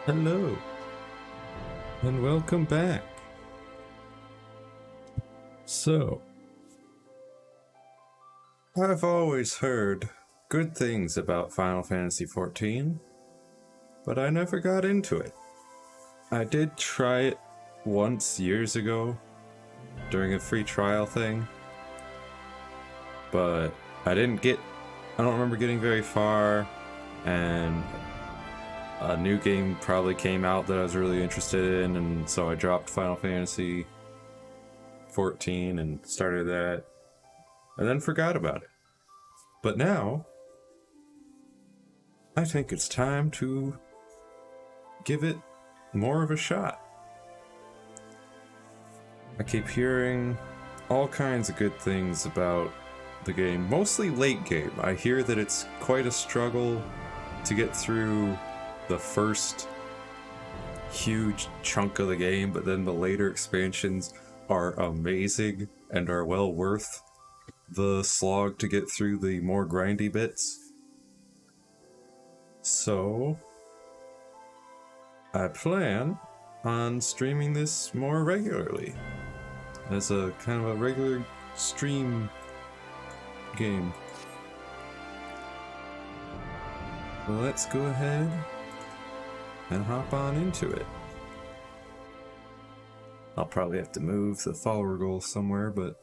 Hello, and welcome back. So, I've always heard good things about Final Fantasy XIV, but I never got into it. I did try it once years ago during a free trial thing, but I don't remember getting very far, and a new game probably came out that I was really interested in, and so I dropped Final Fantasy XIV and started that, and then forgot about it. But now, I think it's time to give it more of a shot. I keep hearing all kinds of good things about the game, mostly late game. I hear that it's quite a struggle to get through the first huge chunk of the game, but then the later expansions are amazing and are well worth the slog to get through the more grindy bits. So, I plan on streaming this more regularly as a kind of a regular stream game. Well, let's go ahead and hop on into it. I'll probably have to move the follower goal somewhere, but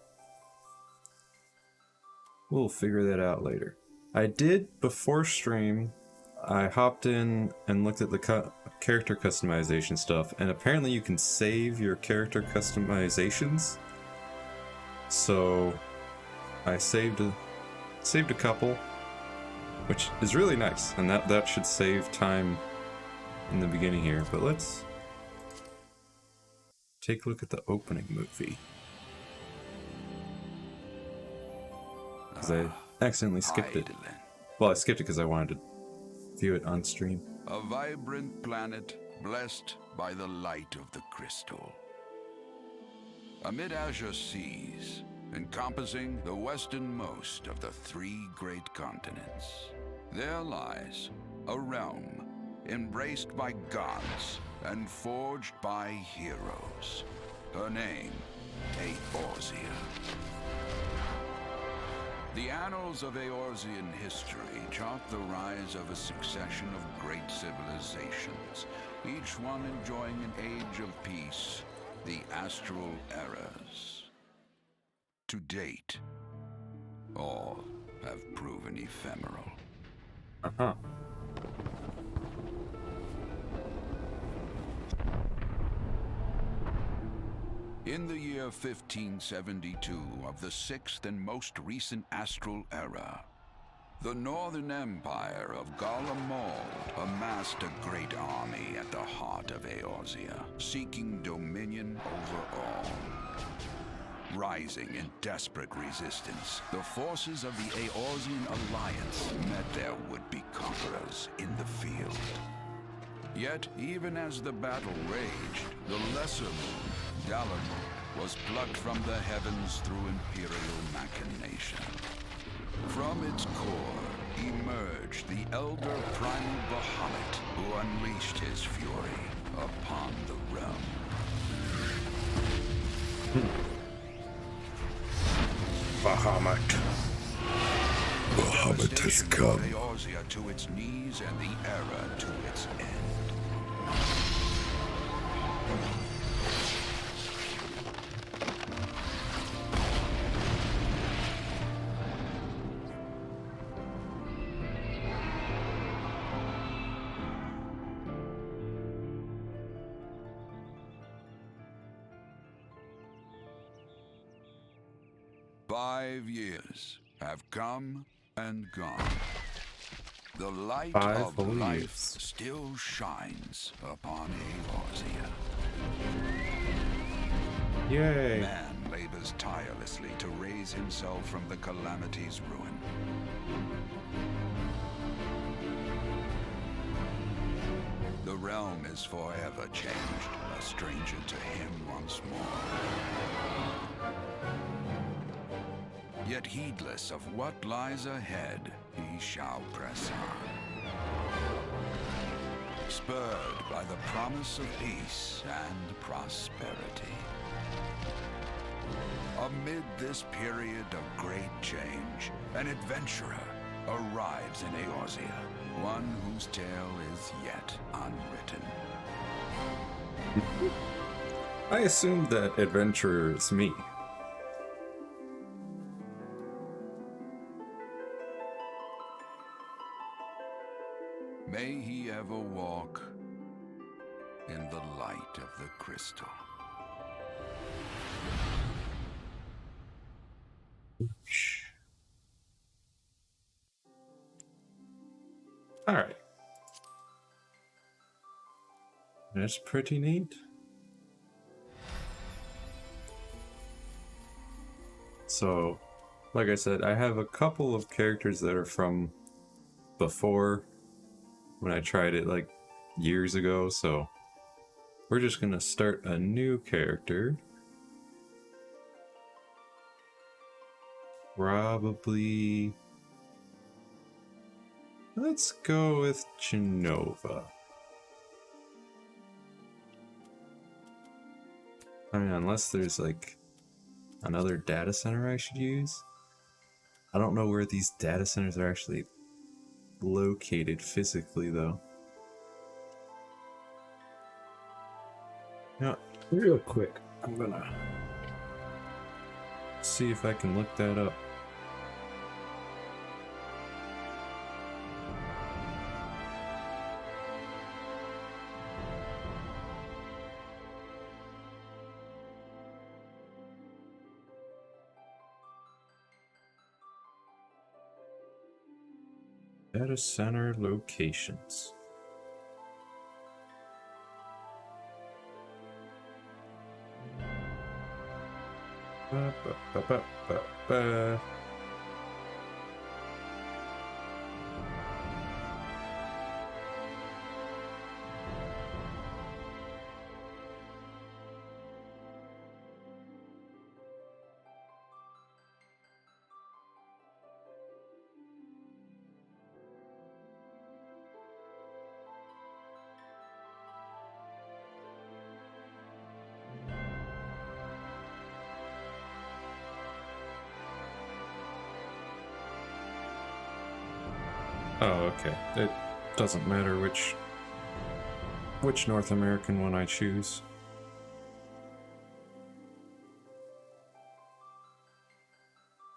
we'll figure that out later. I did, before stream, I hopped in and looked at the character customization stuff, and apparently you can save your character customizations. So I saved a couple, which is really nice, and that should save time in the beginning here. But let's take a look at the opening movie, because I accidentally skipped it. Well, I skipped it because I wanted to view it on stream. A vibrant planet blessed by the light of the crystal. Amid azure seas, encompassing the westernmost of the three great continents, there lies a realm embraced by gods and forged by heroes. Her name, Eorzea. The annals of Eorzean history chart the rise of a succession of great civilizations, each one enjoying an age of peace, the Astral Eras. To date, all have proven ephemeral. Uh-huh. In the year 1572 of the sixth and most recent Astral Era, the Northern Empire of Garlemald amassed a great army at the heart of Eorzea, seeking dominion over all. Rising in desperate resistance, the forces of the Eorzean Alliance met their would-be conquerors in the field. Yet, even as the battle raged, the lesser moon, Dalamur, was plucked from the heavens through imperial machination. From its core emerged the elder primal Bahamut, who unleashed his fury upon the realm. Bahamut. Bahamut has come. Eorzea to its knees and the era to its end. 5 years have come and gone. The light of life still shines upon Eorzea. Yay! Man labors tirelessly to raise himself from the calamity's ruin. The realm is forever changed, a stranger to him once more. Yet heedless of what lies ahead, he shall press on. spurred by the promise of peace and prosperity. Amid this period of great change, an adventurer arrives in Eorzea, one whose tale is yet unwritten. I assumed that adventurer is me. May he ever walk in the light of the crystal. Alright. That's pretty neat. So, like I said, I have a couple of characters that are from before when I tried it like years ago, so we're just gonna start a new character. Probably... let's go with Genova. I mean, unless there's like another data center I should use. I don't know where these data centers are actually located physically, though. Yeah, real quick, I'm gonna see if I can look that up. Data center locations. Ba, ba, ba, ba, ba, ba. Oh, okay. It doesn't matter which North American one I choose.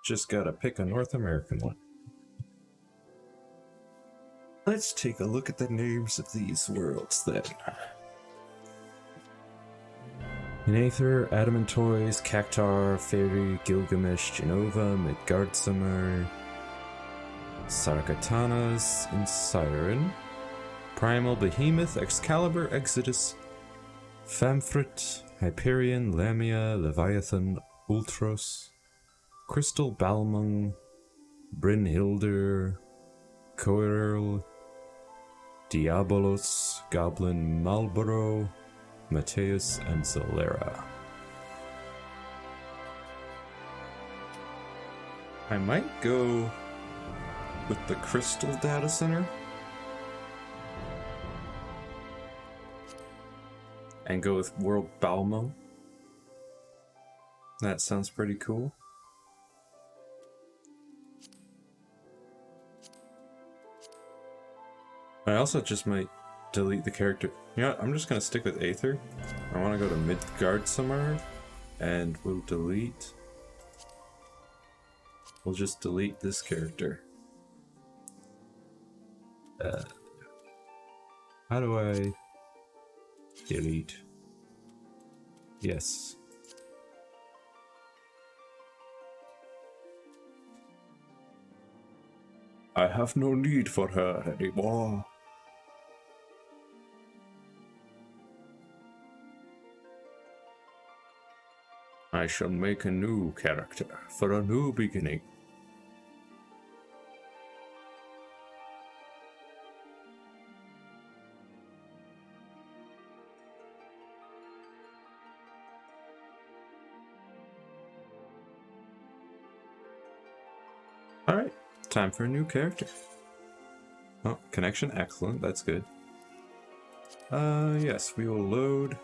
Just gotta pick a North American one. Let's take a look at the names of these worlds then. In Aether, Adamantoys, Cactar, Fairy, Gilgamesh, Genova, Midgardsummer, Sargatanas, and Siren, Primal, Behemoth, Excalibur, Exodus, Famfrit, Hyperion, Lamia, Leviathan, Ultros, Crystal, Balmung, Brynhilder, Coirl, Diabolos, Goblin, Marlborough, Mateus, and Zolera. I might go with the Crystal Data Center and go with World Balmo. That sounds pretty cool. I also just might delete the character. You know what? I'm just gonna stick with Aether. I want to go to Midgard somewhere, and we'll delete. We'll just delete this character. How do I delete? Yes. I have no need for her anymore. I shall make a new character for a new beginning. Alright, time for a new character. Oh, connection excellent, that's good. Yes, we will load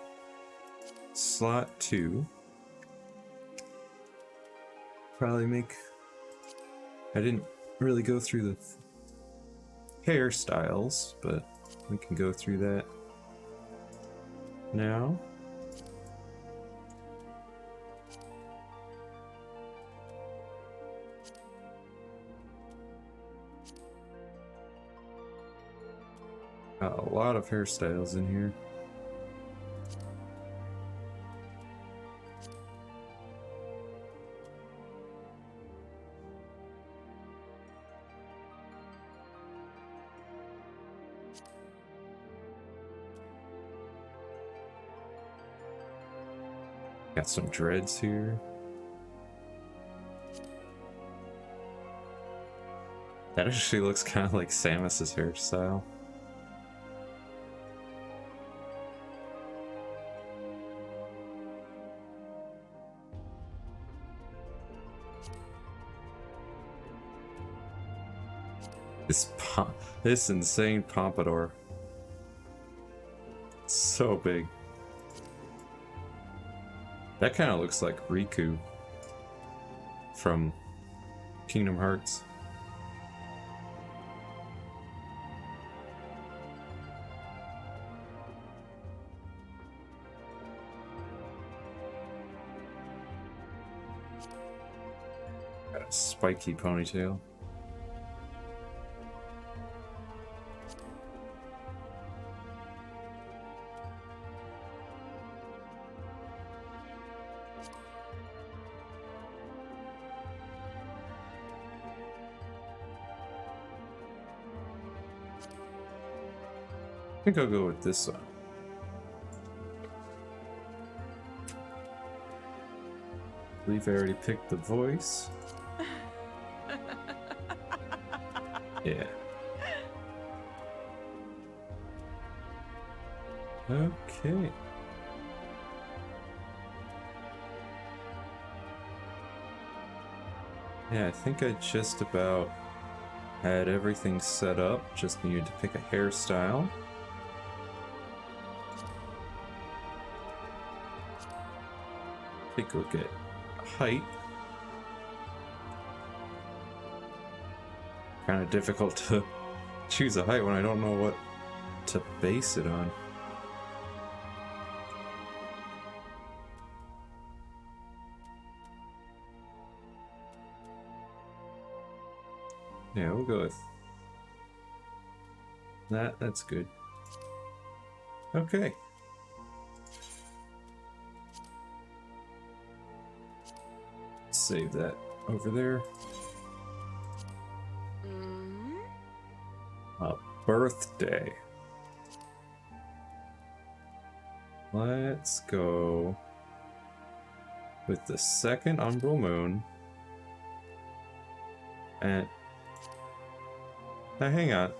slot 2. Probably make... I didn't really go through the hairstyles, but we can go through that now. Got a lot of hairstyles in here. Got some dreads here. That actually looks kind of like Samus's hairstyle. This insane pompadour. It's so big. That kind of looks like Riku from Kingdom Hearts. Got a spiky ponytail. I think I'll go with this one. I believe I already picked the voice. Yeah. Okay. Yeah, I think I just about had everything set up. Just needed to pick a hairstyle. Take a look at height. Kind of difficult to choose a height when I don't know what to base it on. Yeah, we'll go with that. That's good. Okay. Save that over there. A birthday. Let's go with the second umbral moon. And now hang on.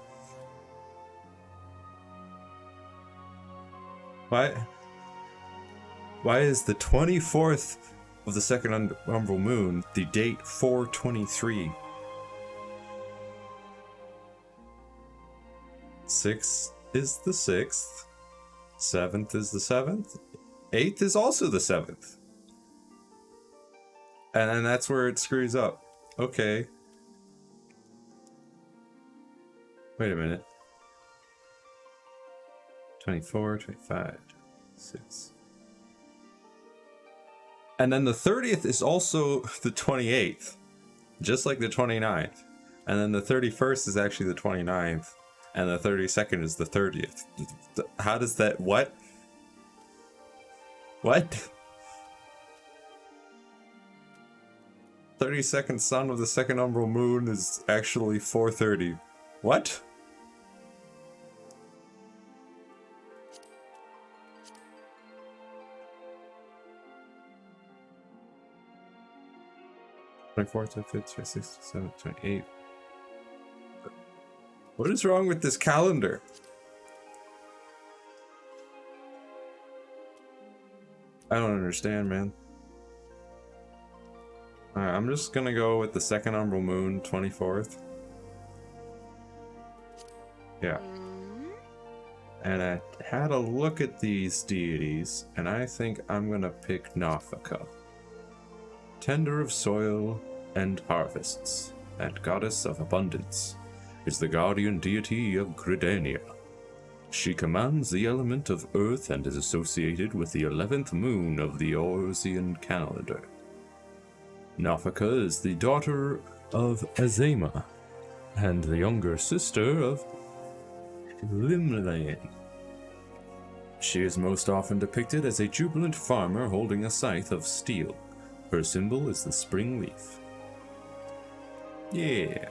Why is the 24th of the second umbral moon the date 4/23? 6th is the 6th. 7th is the 7th. 8th is also the 7th. And then that's where it screws up. Okay. Wait a minute. 24, 25, 26. And then the 30th is also the 28th, just like the 29th. And then the 31st is actually the 29th, and the 32nd is the 30th. How does that... What? What? 32nd sun of the second umbral moon is actually 4:30. What? Fourth, 25th, 26th, 27th, 28th. What is wrong with this calendar? I don't understand, man. Alright, I'm just gonna go with the second umbral moon, 24th. Yeah. And I had a look at these deities, and I think I'm gonna pick Nafaka. Tender of soil and harvests, and goddess of abundance, is the guardian deity of Gridania. She commands the element of earth and is associated with the 11th moon of the Orsian calendar. Nafaka is the daughter of Azema, and the younger sister of Limlayan. She is most often depicted as a jubilant farmer holding a scythe of steel. Her symbol is the spring leaf. Yeah.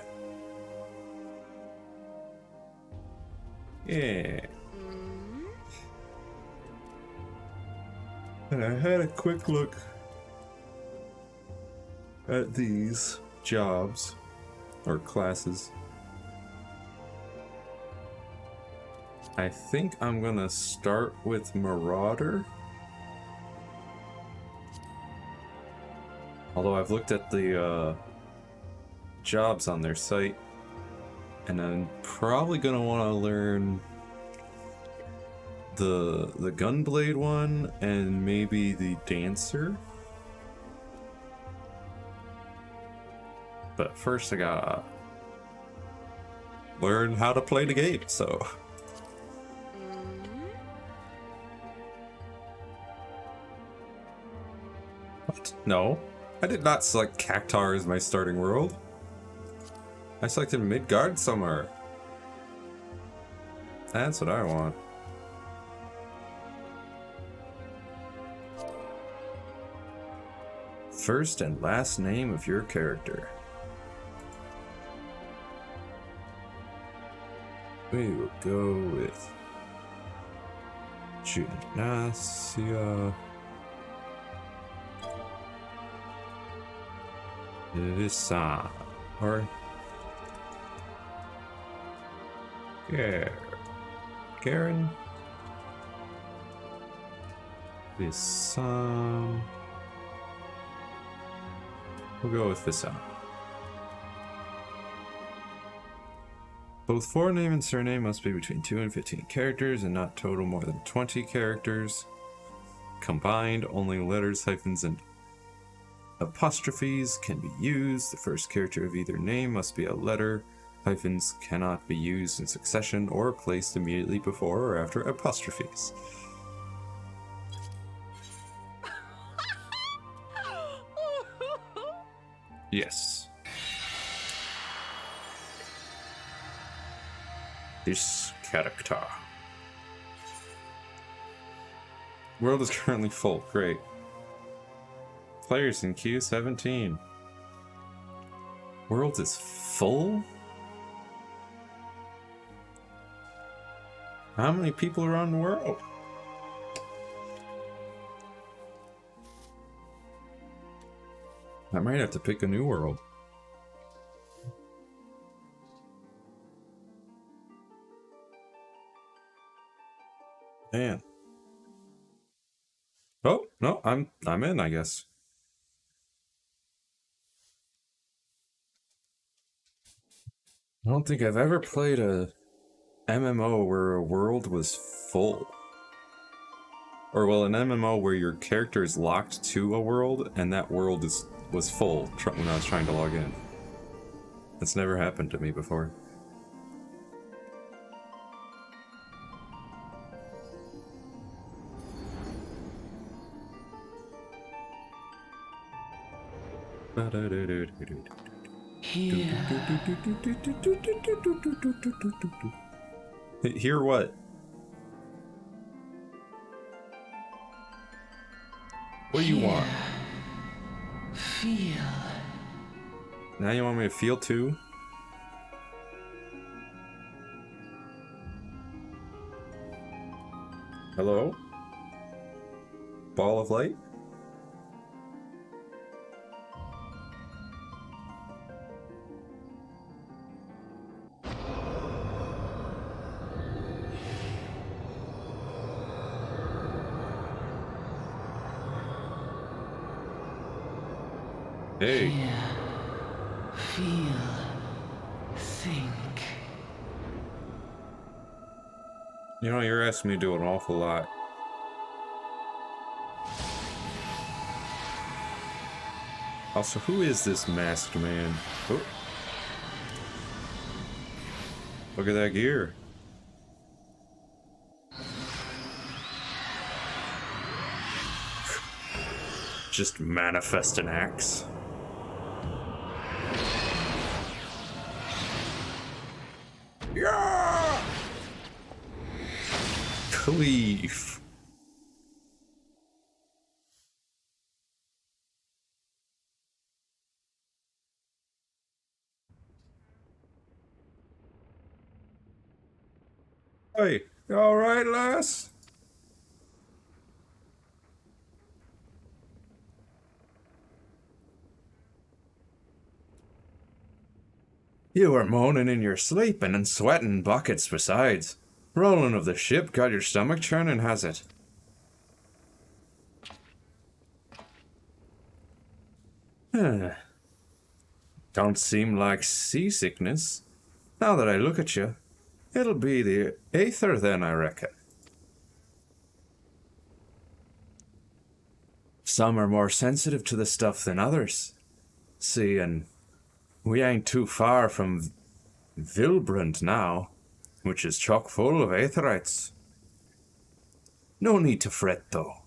Yeah. And I had a quick look at these jobs or classes. I think I'm gonna start with Marauder. Although I've looked at the jobs on their site, and I'm probably gonna want to learn the Gunblade one and maybe the Dancer. But first I gotta learn how to play the game, so... What? No. I did not select Cactar as my starting world. I selected Midgard somewhere. That's what I want. First and last name of your character. We will go with Gymnasia Lisa or Garen Visam. We'll go with Visam. Both forename and surname must be between 2 and 15 characters and not total more than 20 characters. Combined, only letters, hyphens, and apostrophes can be used. The first character of either name must be a letter. Hyphens cannot be used in succession or placed immediately before or after apostrophes. Yes. This character. World is currently full. Great. Players in queue 17. World is full? How many people are on the world? I might have to pick a new world. Man. Oh, no, I'm in, I guess. I don't think I've ever played a MMO where a world was full. Or, well, an MMO where your character is locked to a world and that world was full when I was trying to log in. That's never happened to me before. Hear what? What do you want? Feel. Now you want me to feel too? Hello? Ball of light? Hey. Feel. Think. You know, you're asking me to do an awful lot. Also, who is this masked man? Oh. Look at that gear. Just manifest an axe. Yeah! Cleave. Hey, you alright, lass? You were moaning in your sleep and sweating buckets besides. Rolling of the ship got your stomach churning, has it? Don't seem like seasickness. Now that I look at you, it'll be the aether then, I reckon. Some are more sensitive to the stuff than others. See, and we ain't too far from Vilbrand now, which is chock full of aetherites. No need to fret, though.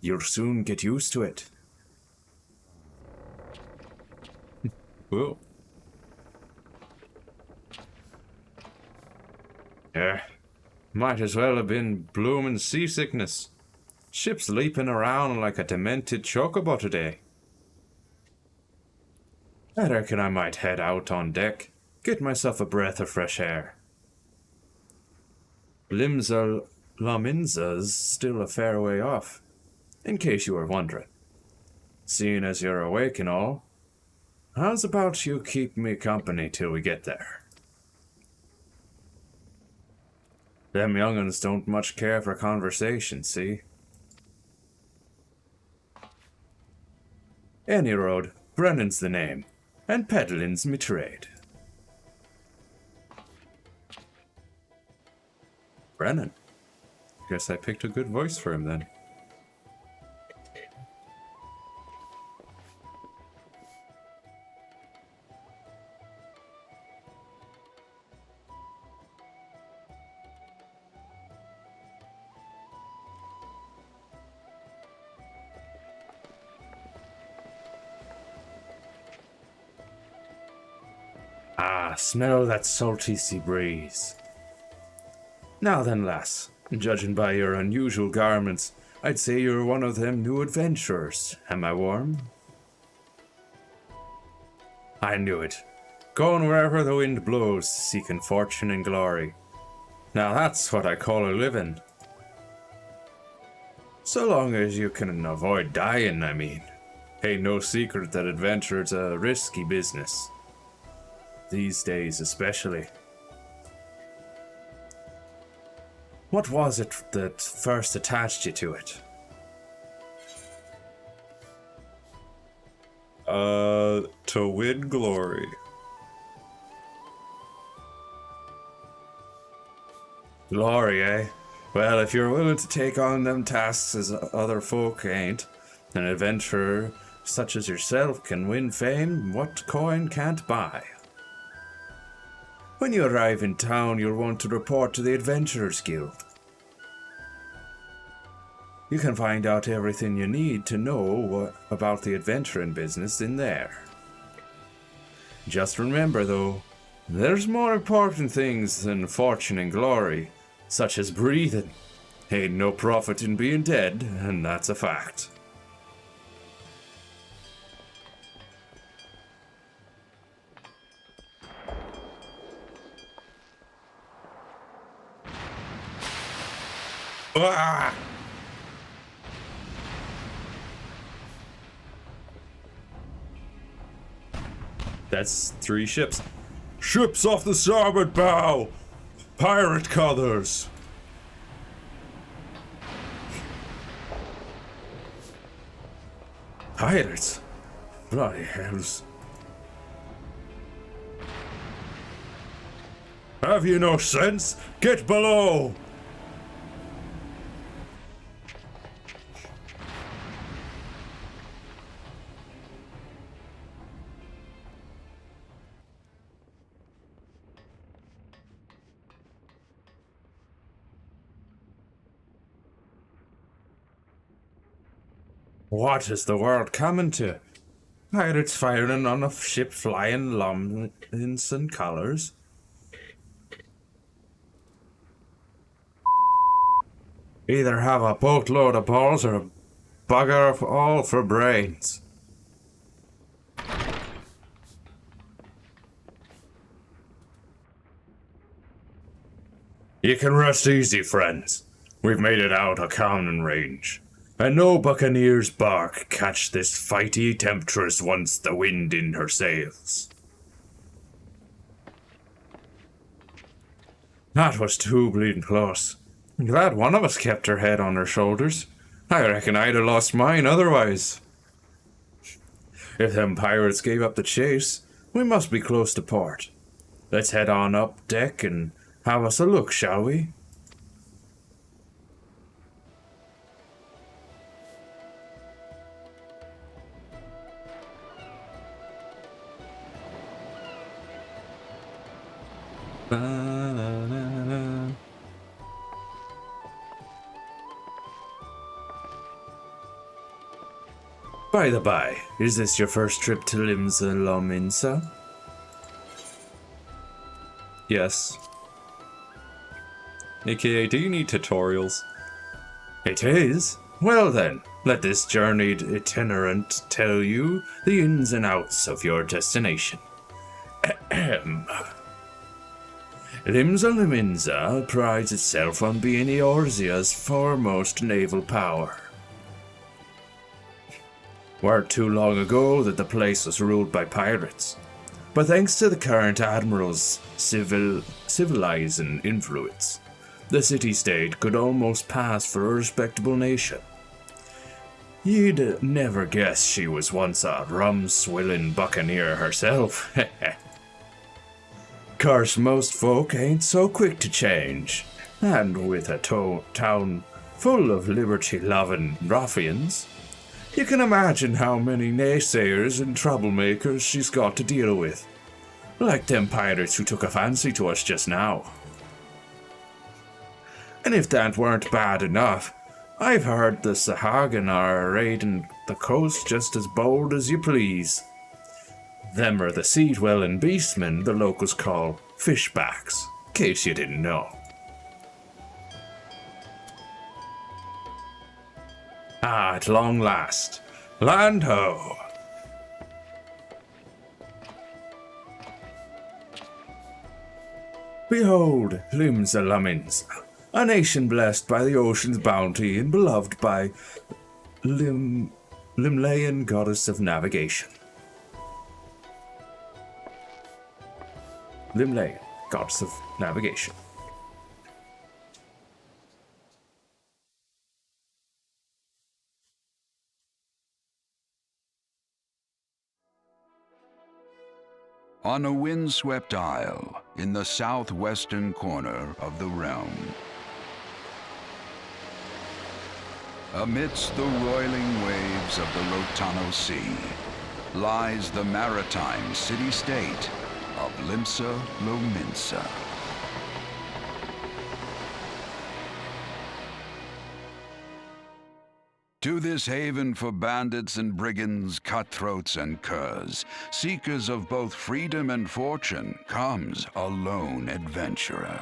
You'll soon get used to it. Whoa. Yeah, might as well have been bloomin' seasickness. Ship's leaping around like a demented chocobo today. I reckon I might head out on deck, get myself a breath of fresh air. Limsa Laminza's still a fair way off, in case you were wondering. Seeing as you're awake and all, how's about you keep me company till we get there? Them young'uns don't much care for conversation, see? Any road, Brennan's the name, and peddling's me trade. Brennan? Guess I picked a good voice for him then. Ah, smell that salty sea breeze. Now then, lass, judging by your unusual garments, I'd say you're one of them new adventurers. Am I warm? I knew it. Going wherever the wind blows, seeking fortune and glory. Now that's what I call a living. So long as you can avoid dying, I mean. Ain't no secret that adventure's a risky business. These days especially. What was it that first attached you to it? To win glory. Glory, eh? Well, if you're willing to take on them tasks as other folk ain't, an adventurer such as yourself can win fame what coin can't buy. When you arrive in town, you'll want to report to the Adventurers Guild. You can find out everything you need to know about the adventuring business in there. Just remember, though, there's more important things than fortune and glory, such as breathing. Ain't no profit in being dead, and that's a fact. Ah! That's 3 ships. Ships off the starboard bow! Pirate colors! Pirates? Bloody hells. Have you no sense? Get below! What is the world coming to? Pirates firing on a ship flying Lomlinson colors? Either have a boatload of balls or a bugger of all for brains. You can rest easy, friends. We've made it out of Conan range, and no buccaneer's bark catch this fighty temptress once the wind in her sails. That was too bleeding close. I'm glad one of us kept her head on her shoulders. I reckon I'd have lost mine otherwise. If them pirates gave up the chase, we must be close to port. Let's head on up deck and have us a look, shall we? Ba-na-na-na. By the by, is this your first trip to Limsa Lominsa? Yes. AKA, do you need tutorials? It is? Well then, let this journeyed itinerant tell you the ins and outs of your destination. Limsa Lominsa prides itself on being Eorzea's foremost naval power. Weren't too long ago that the place was ruled by pirates, but thanks to the current admiral's civilizing influence, the city-state could almost pass for a respectable nation. You'd never guess she was once a rum-swilling buccaneer herself. Course most folk ain't so quick to change, and with a town full of liberty-loving ruffians, you can imagine how many naysayers and troublemakers she's got to deal with. Like them pirates who took a fancy to us just now. And if that weren't bad enough, I've heard the Sahagan are raiding the coast just as bold as you please. Them are the sea-dwelling beastmen the locals call fishbacks, in case you didn't know. Ah, at long last. Land ho! Behold, Limsa Lominsa, a nation blessed by the ocean's bounty and beloved by Limlayan goddess of navigation. Limlayan, goddess of navigation. On a windswept isle in the southwestern corner of the realm, amidst the roiling waves of the Lotano Sea, lies the maritime city-state of Limsa Lominsa. To this haven for bandits and brigands, cutthroats and curs, seekers of both freedom and fortune, comes a lone adventurer.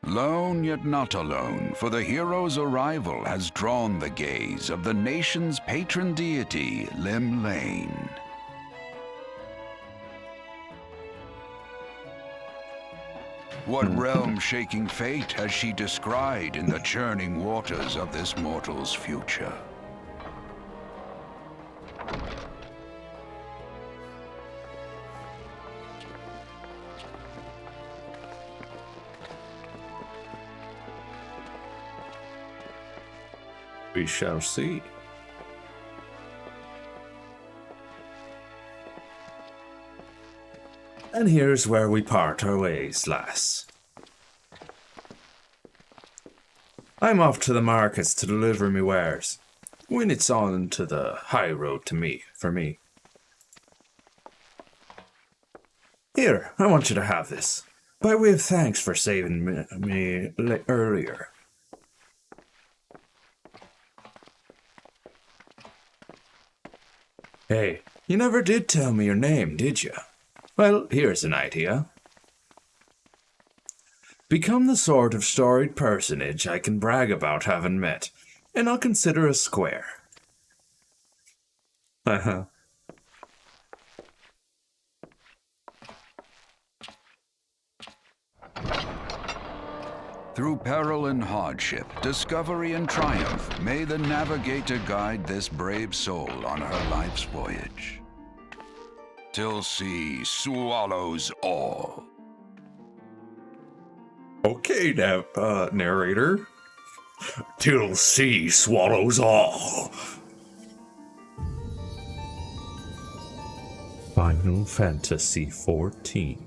Lone yet not alone, for the hero's arrival has drawn the gaze of the nation's patron deity, Limlayan. What realm-shaking fate has she descried in the churning waters of this mortal's future? We shall see. And here's where we part our ways, lass. I'm off to the markets to deliver me wares, when it's on to the high road for me. Here, I want you to have this. By way of thanks for saving me earlier. Hey, you never did tell me your name, did you? Well, here's an idea. Become the sort of storied personage I can brag about having met, and I'll consider a square. Haha. Through peril and hardship, discovery and triumph, may the navigator guide this brave soul on her life's voyage. Till sea swallows all. Okay, narrator. Till sea swallows all. Final Fantasy XIV.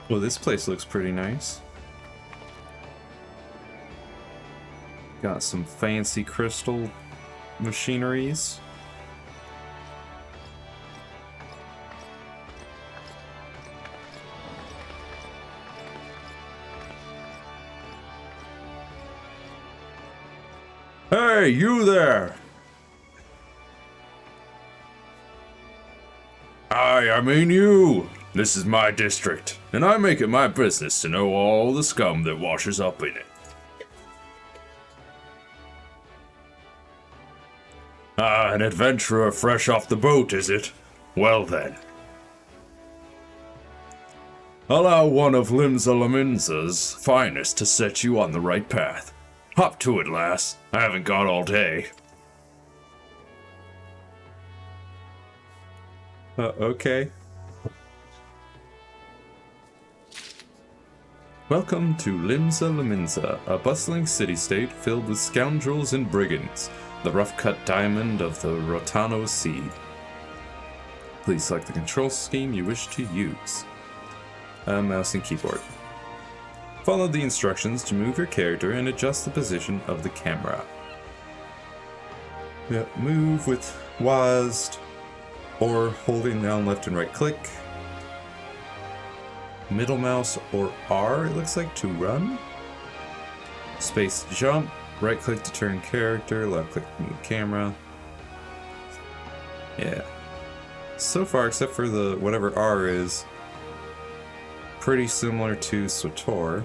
Well, this place looks pretty nice. Got some fancy crystal machineries. Hey, you there! I mean you! This is my district, and I make it my business to know all the scum that washes up in it. Ah, an adventurer fresh off the boat, is it? Well then. Allow one of Limsa finest to set you on the right path. Hop to it, lass. I haven't got all day. Okay. Welcome to Limsa, a bustling city-state filled with scoundrels and brigands, the rough-cut diamond of the Rotano Sea. Please select the control scheme you wish to use. Mouse and keyboard. Follow the instructions to move your character and adjust the position of the camera. Yep, move with WASD, or holding down left and right click. Middle mouse or R, it looks like, to run. Space to jump. Right click to turn character. Left click to move camera. Yeah. So far, except for the whatever R is, pretty similar to SWTOR.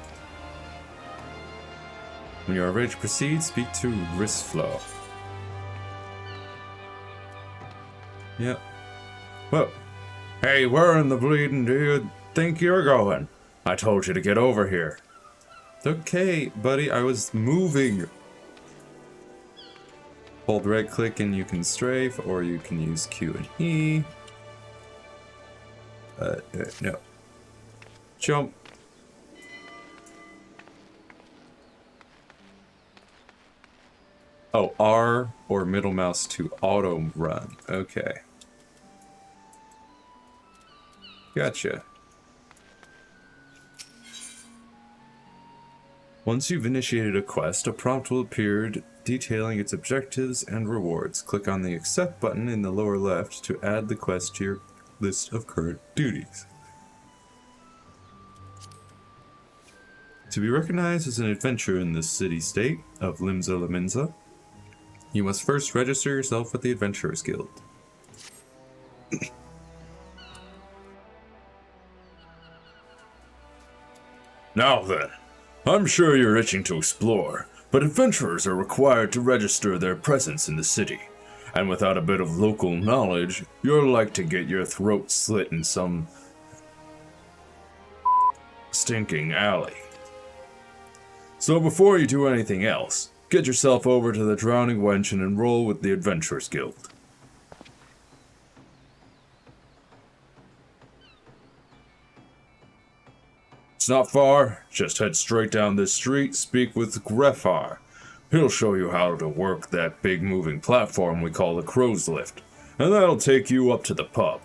When you are ready to proceed, speak to Wristflow. Yep. Whoa. Hey, where in the bleeding do you think you're going? I told you to get over here. Okay, buddy, I was moving. Hold right click and you can strafe, or you can use Q and E. No. Jump. Oh, R or middle mouse to auto run. Okay. Gotcha. Once you've initiated a quest, a prompt will appear detailing its objectives and rewards. Click on the Accept button in the lower left to add the quest to your list of current duties. To be recognized as an adventurer in this city-state of Limsa, you must first register yourself with the Adventurers Guild. Now then, I'm sure you're itching to explore, but adventurers are required to register their presence in the city, and without a bit of local knowledge, you're like to get your throat slit in some stinking alley. So before you do anything else, get yourself over to the Drowning Wench and enroll with the Adventurers Guild. It's not far, just head straight down this street, speak with Grefar. He'll show you how to work that big moving platform we call the crow's lift, and that'll take you up to the pub.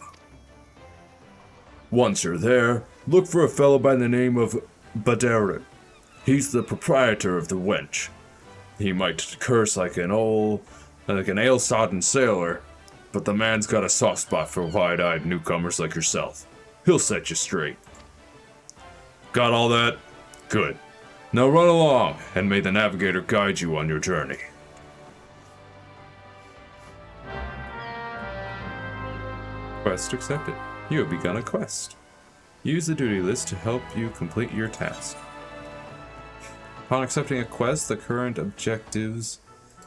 Once you're there, look for a fellow by the name of Badarin. He's the proprietor of the wench. He might curse like an ale-sodden sailor, but the man's got a soft spot for wide-eyed newcomers like yourself. He'll set you straight. Got all that? Good. Now run along, and may the navigator guide you on your journey. Quest accepted. You have begun a quest. Use the duty list to help you complete your task. Upon accepting a quest, the current objectives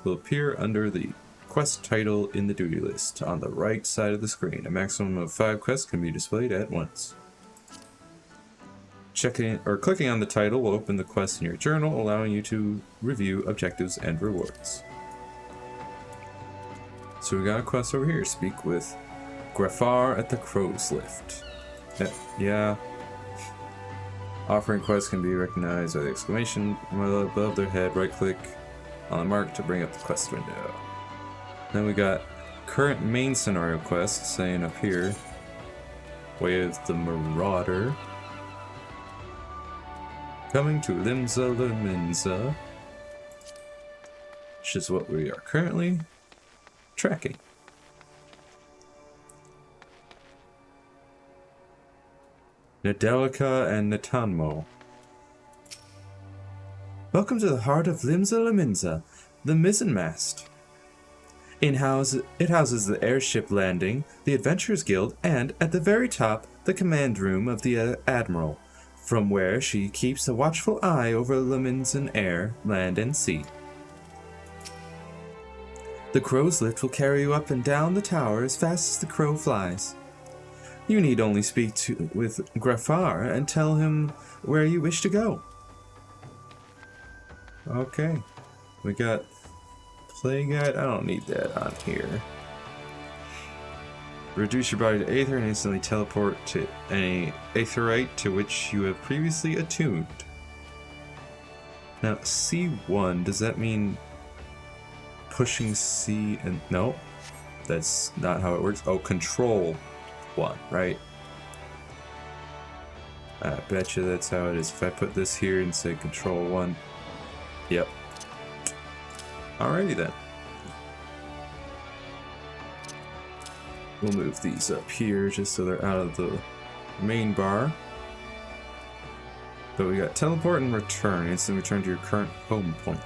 will appear under the quest title in the duty list on the right side of the screen. A maximum of 5 quests can be displayed at once. Checking or clicking on the title will open the quest in your journal, allowing you to review objectives and rewards. So we got a quest over here. Speak with Grafar at the Crow's Lift. Yeah. Offering quests can be recognized by the exclamation above their head. Right click on the mark to bring up the quest window. Then we got current main scenario quest saying up here, Way of the Marauder. Coming to Limsa Liminza, which is what we are currently tracking. Nedelica and Netanmo. Welcome to the heart of Limsa Liminza, the mizzenmast. It houses the airship landing, the Adventurers Guild, and, at the very top, the command room of the Admiral, from where she keeps a watchful eye over Liminzan air, land, and sea. The crow's lift will carry you up and down the tower as fast as the crow flies. You need only speak with Grafar and tell him where you wish to go. Okay. We got play guide. I don't need that on here. Reduce your body to Aether and instantly teleport to any Aetherite to which you have previously attuned. Now, C1, does that mean pushing C and... No, that's not how it works. Oh, Control 1, right? I bet you that's how it is. If I put this here and say Control 1. Yep. Alrighty then. We'll move these up here just so they're out of the main bar. But we got teleport and return. Instant return to your current home point.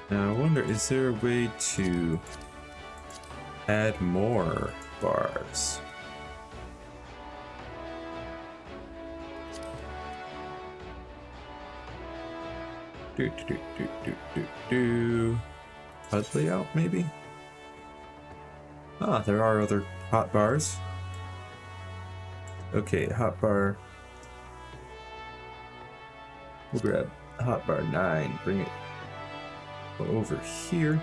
Now I wonder, is there a way to add more bars? HUD layout, maybe? Ah, there are other hotbars. Okay, hotbar. We'll grab hotbar 9, bring it over here.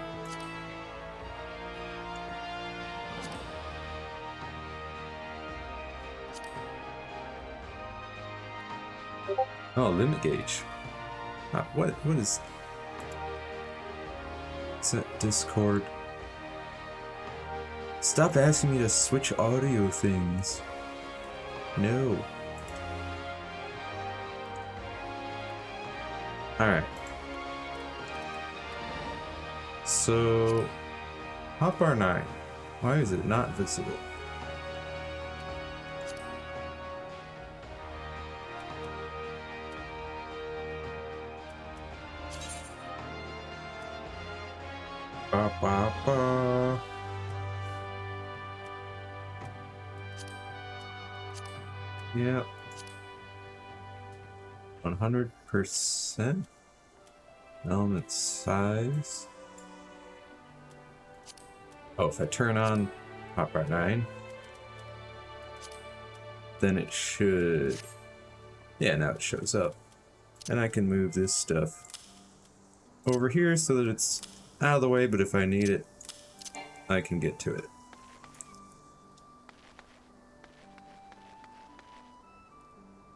Oh, limit gauge. What is that? Discord. Stop asking me to switch audio things. No. Alright. So, hotbar 9. Why is it not visible? Ba, ba, ba. Yeah. 100% element size. Oh, if I turn on hotbar 9, then it should... Yeah, now it shows up. And I can move this stuff over here so that it's out of the way, but if I need it, I can get to it.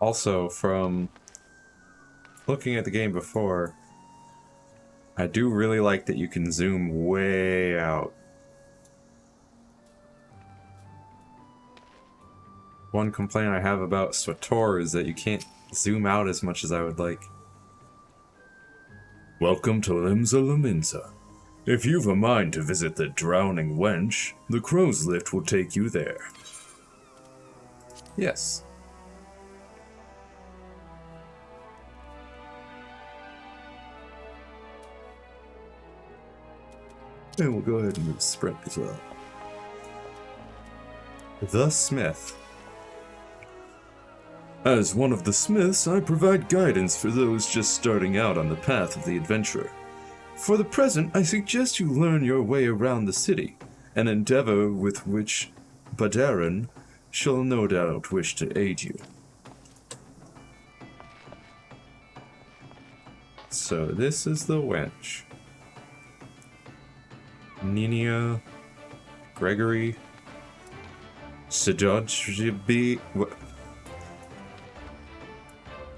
Also, from looking at the game before, I do really like that you can zoom way out. One complaint I have about SWTOR is that you can't zoom out as much as I would like. Welcome to Limsa Laminsa. If you've a mind to visit the Drowning Wench, the Crow's Lift will take you there. Yes. And we'll go ahead and move sprint as well. The Smith. As one of the Smiths, I provide guidance for those just starting out on the path of the adventurer. For the present, I suggest you learn your way around the city, an endeavor with which Badarin shall no doubt wish to aid you. So this is the wench. Ninia, Gregory, Sajajbi.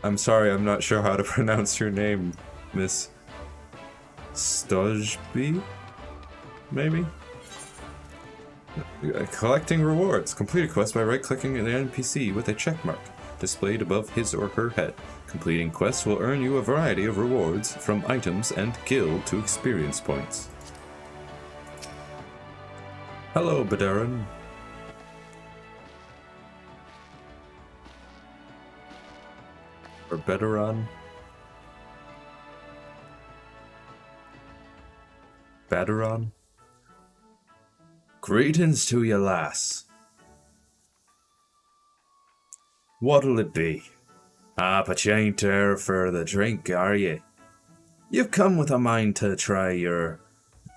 I'm sorry, I'm not sure how to pronounce your name, Miss Stojby? Maybe? Collecting rewards. Complete a quest by right-clicking the NPC with a checkmark displayed above his or her head. Completing quests will earn you a variety of rewards, from items and guild to experience points. Hello, Badarin. Or Bedaron. Badaron. Greetings to you, lass. What'll it be? But you ain't there for the drink, are you? You've come with a mind to try your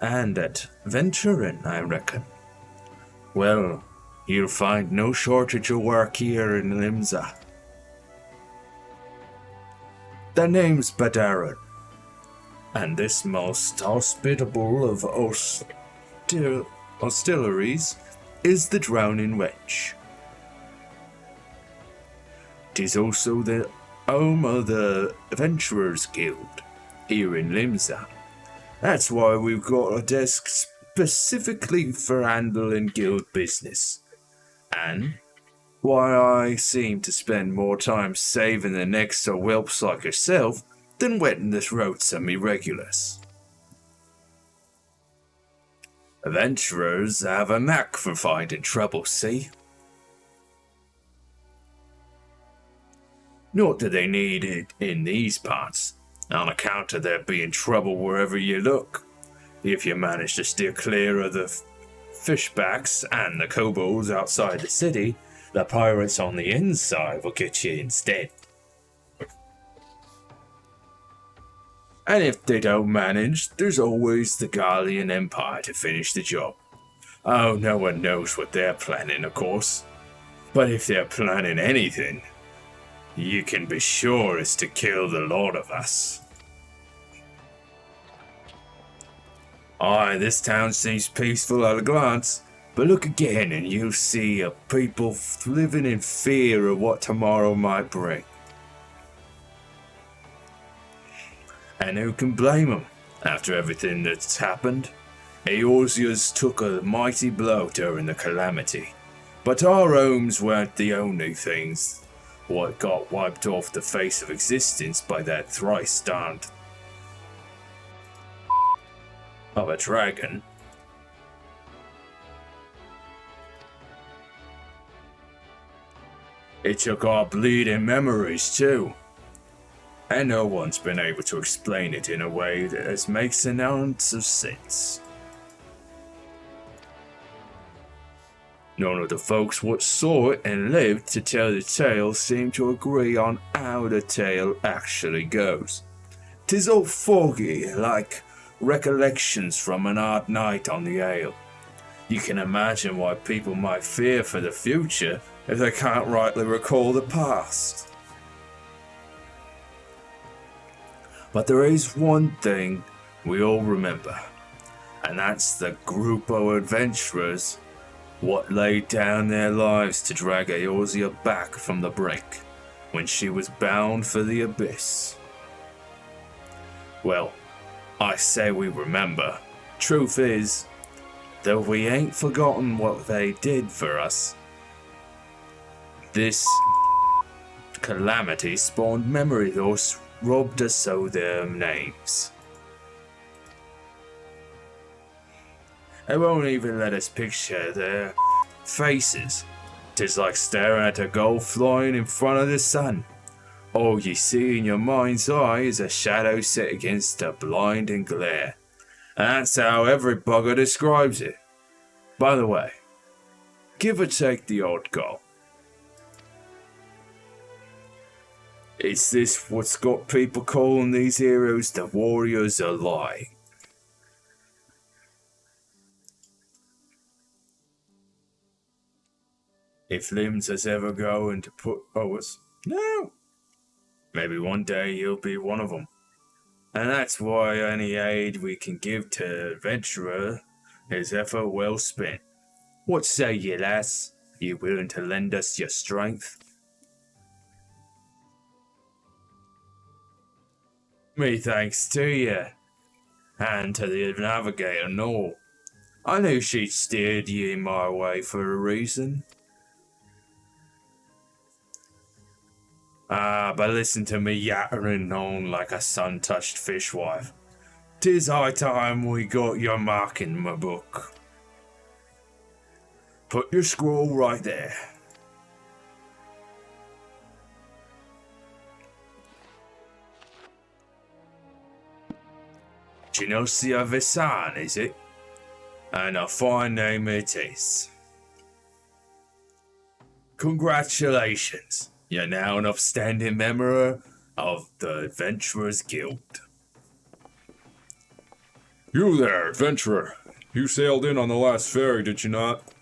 hand at venturing, I reckon. Well, you'll find no shortage of work here in Limsa. The name's Badarin, and this most hospitable of hostilleries is the Drowning Wench. 'Tis also the home of the Adventurers Guild here in Limsa. That's why we've got a desk specifically for handling guild business, and why I seem to spend more time saving the necks of whelps like yourself than wetting the throats of me regulars. Adventurers have a knack for finding trouble, see? Not that they need it in these parts, on account of there being trouble wherever you look. If you manage to steer clear of the fishbacks and the kobolds outside the city, the pirates on the inside will get you instead. And if they don't manage, there's always the Gallian Empire to finish the job. Oh, no one knows what they're planning, of course. But if they're planning anything, you can be sure it's to kill the lot of us. Aye, this town seems peaceful at a glance, but look again and you'll see a people living in fear of what tomorrow might bring. And who can blame them after everything that's happened? Eorzea's took a mighty blow during the calamity, but our homes weren't the only things what got wiped off the face of existence by that thrice-darned of a dragon. It took our bleeding memories too, and no one's been able to explain it in a way that makes an ounce of sense. None of the folks what saw it and lived to tell the tale seem to agree on how the tale actually goes. 'Tis all foggy, like recollections from an hard night on the ale. You can imagine why people might fear for the future if they can't rightly recall the past. But there is one thing we all remember, and that's the group of adventurers what laid down their lives to drag Eorzea back from the brink when she was bound for the abyss. Well, I say we remember. Truth is, though we ain't forgotten what they did for us, this calamity spawned memory those robbed us of their names. They won't even let us picture their faces. 'Tis like staring at a gull flying in front of the sun. All you see in your mind's eye is a shadow set against a blinding glare. And that's how every bugger describes it. By the way, give or take the odd gull. Is this what's got people calling these heroes the warriors of light? If Limbs is ever going to put us, no. Maybe one day he'll be one of them. And that's why any aid we can give to adventurer is ever well spent. What say ye, lass? You willing to lend us your strength? Me thanks to you, and to the navigator Noel. I knew she'd steered you in my way for a reason. But listen to me yattering on like a sun-touched fishwife. 'Tis high time we got your mark in my book. Put your scroll right there. Genosia Visan, is it? And a fine name it is. Congratulations. You're now an upstanding member of the Adventurers Guild. You there, adventurer. You sailed in on the last ferry, did you not?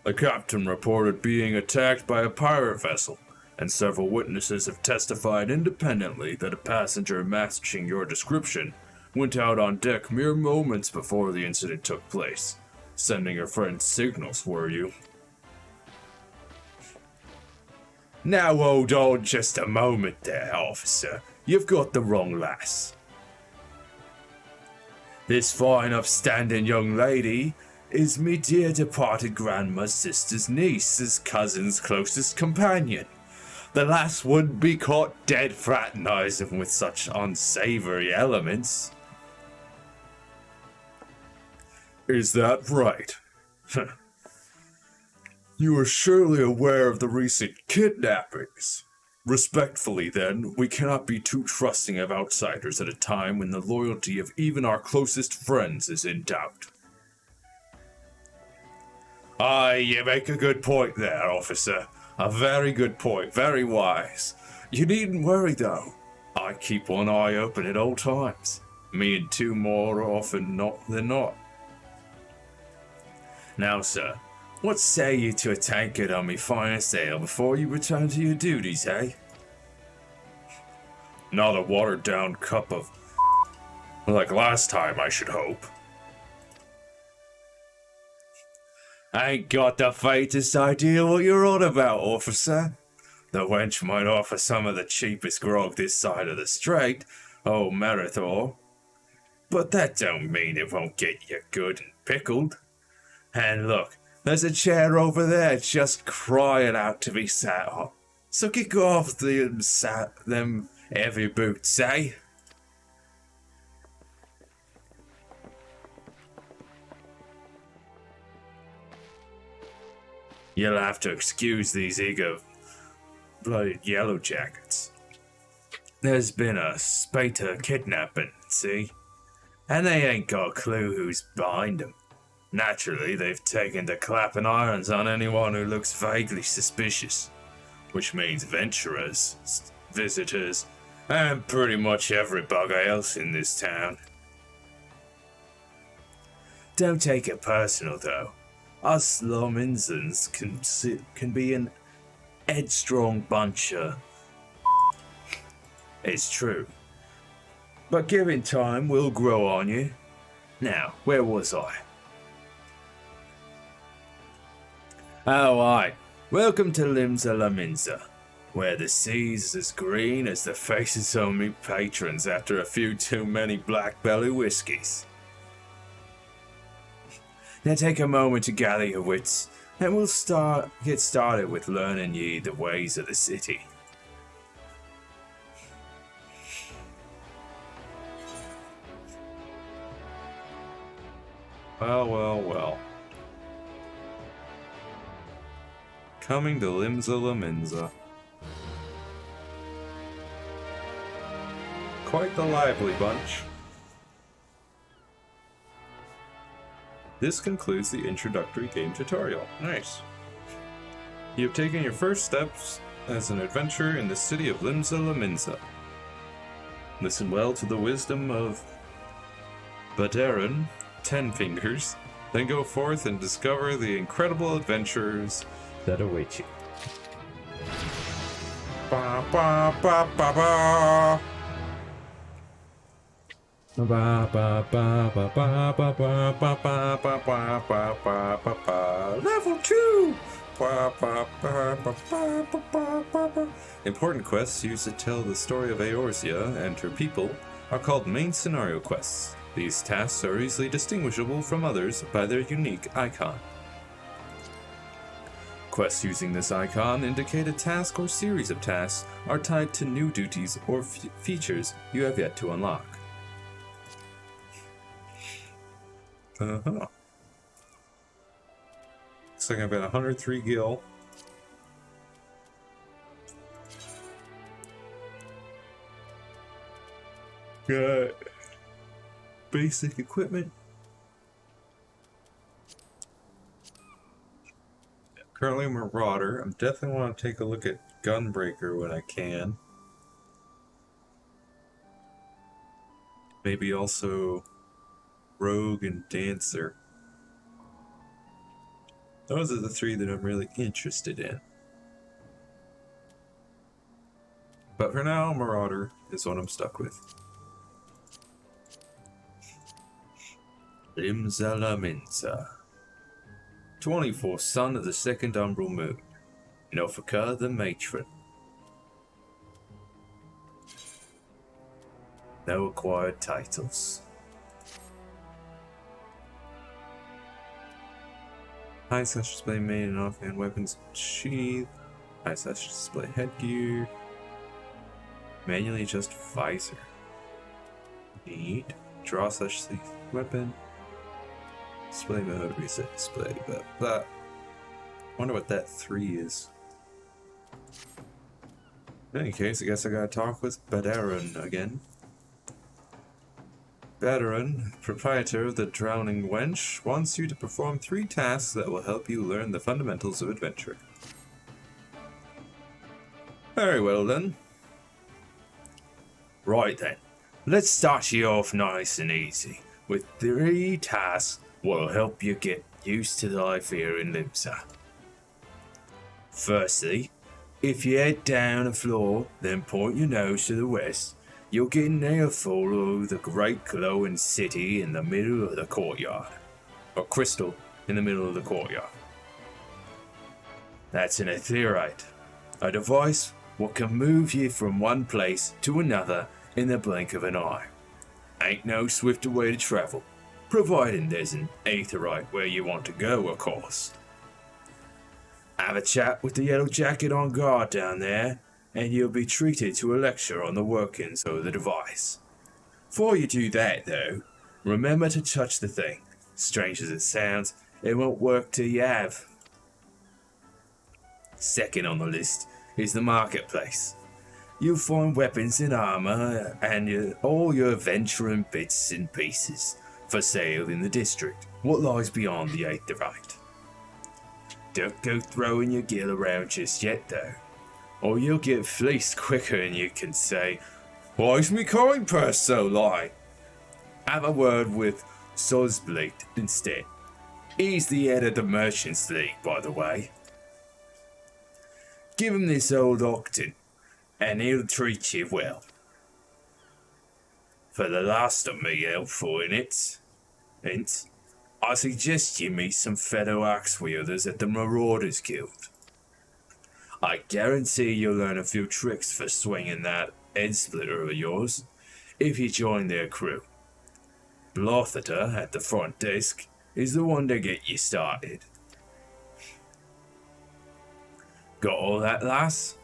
The captain reported being attacked by a pirate vessel, and several witnesses have testified independently that a passenger matching your description went out on deck mere moments before the incident took place. Sending your friends signals, were you? Now hold on just a moment there, officer. You've got the wrong lass. This fine upstanding young lady is me dear departed grandma's sister's niece's cousin's closest companion. The lass wouldn't be caught dead fraternizing with such unsavory elements. Is that right? You are surely aware of the recent kidnappings. Respectfully, then, we cannot be too trusting of outsiders at a time when the loyalty of even our closest friends is in doubt. Aye, you make a good point there, officer. A very good point, very wise. You needn't worry, though. I keep one eye open at all times. Me and two more often not than not. Now, sir, what say you to a tankard on me finest ale before you return to your duties, eh? Not a watered-down cup of... like last time, I should hope. I ain't got the faintest idea what you're on about, officer. The wench might offer some of the cheapest grog this side of the strait, old Marathor. But that don't mean it won't get you good and pickled. And look, there's a chair over there just crying out to be sat on. So kick off them heavy boots, eh? You'll have to excuse these eager bloody yellow jackets. There's been a spate of kidnapping, see? And they ain't got a clue who's behind them. Naturally, they've taken to clapping irons on anyone who looks vaguely suspicious, which means venturers, visitors, and pretty much every bugger else in this town. Don't take it personal, though. Us Lominsons can be an headstrong bunch of... It's true. But given time, we'll grow on you. Now, where was I? Oh, aye. Welcome to Limsa La Minza. where the sea's as green as the faces of me patrons after a few too many black belly whiskies. Now take a moment to gather your wits, and we'll get started with learning ye the ways of the city. Well, well, well. Coming to Limsa Laminza. Quite the lively bunch. This concludes the introductory game tutorial. Nice. You have taken your first steps as an adventurer in the city of Limsa Laminza. Listen well to the wisdom of Badarin, Ten Fingers, then go forth and discover the incredible adventures that await you. Ba ba ba ba ba. Ba ba ba ba ba ba ba ba ba ba ba ba ba ba. Level 2. Ba ba ba ba ba ba ba ba. Important quests used to tell the story of Eorzea and her people are called main scenario quests. These tasks are easily distinguishable from others by their unique icon. Quests using this icon indicate a task or series of tasks are tied to new duties or features you have yet to unlock. Looks like I've got 103 gil. Got basic equipment. Currently Marauder. I definitely want to take a look at Gunbreaker when I can. Maybe also Rogue and Dancer. Those are the three that I'm really interested in. But for now, Marauder is what I'm stuck with. Limsa Laminza. 24th son of the second umbral moon. Nofika the matron. No acquired titles. High slash display main and offhand weapons sheath. High slash display headgear. Manually adjust visor. Neat. Draw slash sleeve weapon. Display mode, reset display, but that. Wonder what that 3 is. In any case, I guess I gotta talk with Badarin again. Badarin, proprietor of the Drowning Wench, wants you to perform 3 tasks that will help you learn the fundamentals of adventure. Very well then. Right then, let's start you off nice and easy with 3 tasks what'll help you get used to life here in Limsa. Firstly, if you head down the floor, then point your nose to the west, you'll get an airful of the great glowing city in the middle of the courtyard. Or crystal in the middle of the courtyard. That's an ethereite, a device what can move you from one place to another in the blink of an eye. Ain't no swifter way to travel, providing there's an aetherite where you want to go, of course. Have a chat with the yellow jacket on guard down there, and you'll be treated to a lecture on the workings of the device. Before you do that, though, remember to touch the thing. Strange as it sounds, it won't work till you have. Second on the list is the marketplace. You'll find weapons and armor and all your adventuring bits and pieces for sale in the district, what lies beyond the aetherite. Don't go throwing your gear around just yet though, or you'll get fleeced quicker and you can say, "Why's me coin purse so light?" Have a word with Sosbleed instead. He's the head of the Merchants League, by the way. Give him this old Octon, and he'll treat you well. For the last of me helpful in it, I suggest you meet some fellow axe wielders at the Marauders Guild. I guarantee you'll learn a few tricks for swinging that head splitter of yours if you join their crew. Blothita at the front desk is the one to get you started. Got all that, lass?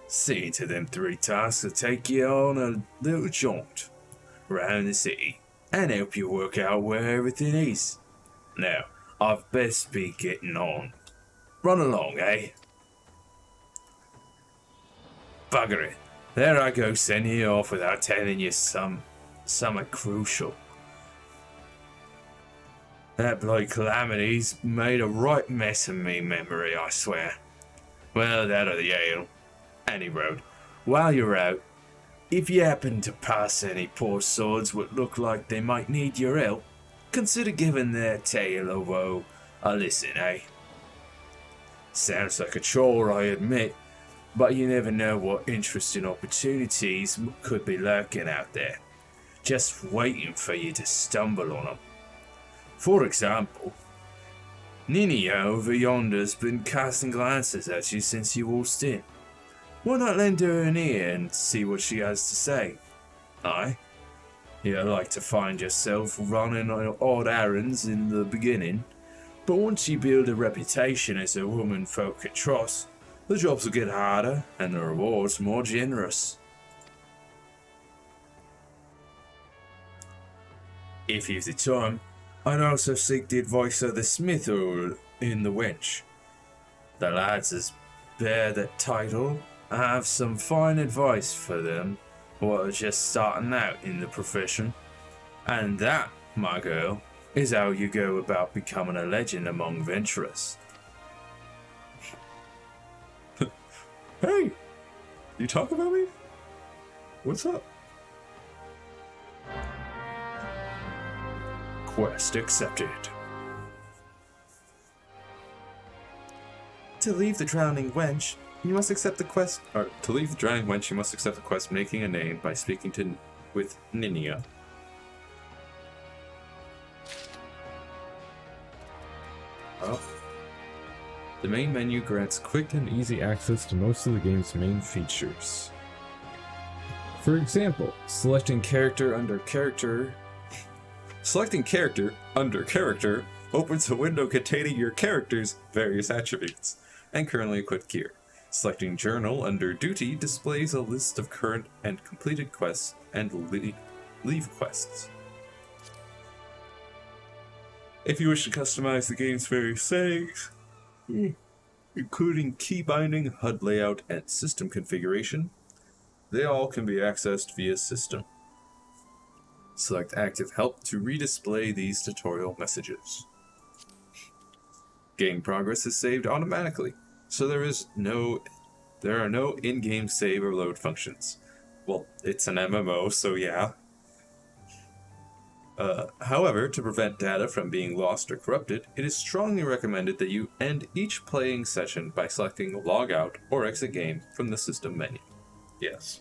See to them 3 tasks to take you on a little jaunt around the city and help you work out where everything is. Now, I've best be getting on. Run along, eh? Bugger it. There I go sending you off without telling you something crucial. That bloody calamity's made a right mess of me memory, I swear. Well, that or the ale. And he wrote, while you're out, if you happen to pass any poor swords what look like they might need your help, consider giving their tale of woe a listen, eh? Sounds like a chore, I admit, but you never know what interesting opportunities could be lurking out there, just waiting for you to stumble on them. For example, Ninia over yonder's been casting glances at you since you waltzed in. Why not lend her an ear and see what she has to say? Aye? You like to find yourself running on odd errands in the beginning, but once you build a reputation as a woman folk can trust, the jobs will get harder and the rewards more generous. If you've the time, I'd also seek the advice of the smith in the wench. The lads as bear that title have some fine advice for them what are just starting out in the profession. And that, my girl, is how you go about becoming a legend among venturers. Hey! You talk about me? What's up? Quest accepted. To leave the drowning wench, you must accept the quest. Or to leave the drowning wench, you must accept the quest making a name by speaking with Ninia. Oh. The main menu grants quick and easy access to most of the game's main features. For example, selecting character under character opens a window containing your character's various attributes and currently equipped gear. Selecting journal under duty displays a list of current and completed quests and leave quests. If you wish to customize the game's various settings, including key binding, HUD layout, and system configuration, they all can be accessed via system. Select Active Help to redisplay these tutorial messages. Game progress is saved automatically, so there are no in-game save or load functions. Well, it's an MMO, so yeah. However, to prevent data from being lost or corrupted, it is strongly recommended that you end each playing session by selecting Log Out or Exit Game from the system menu. Yes.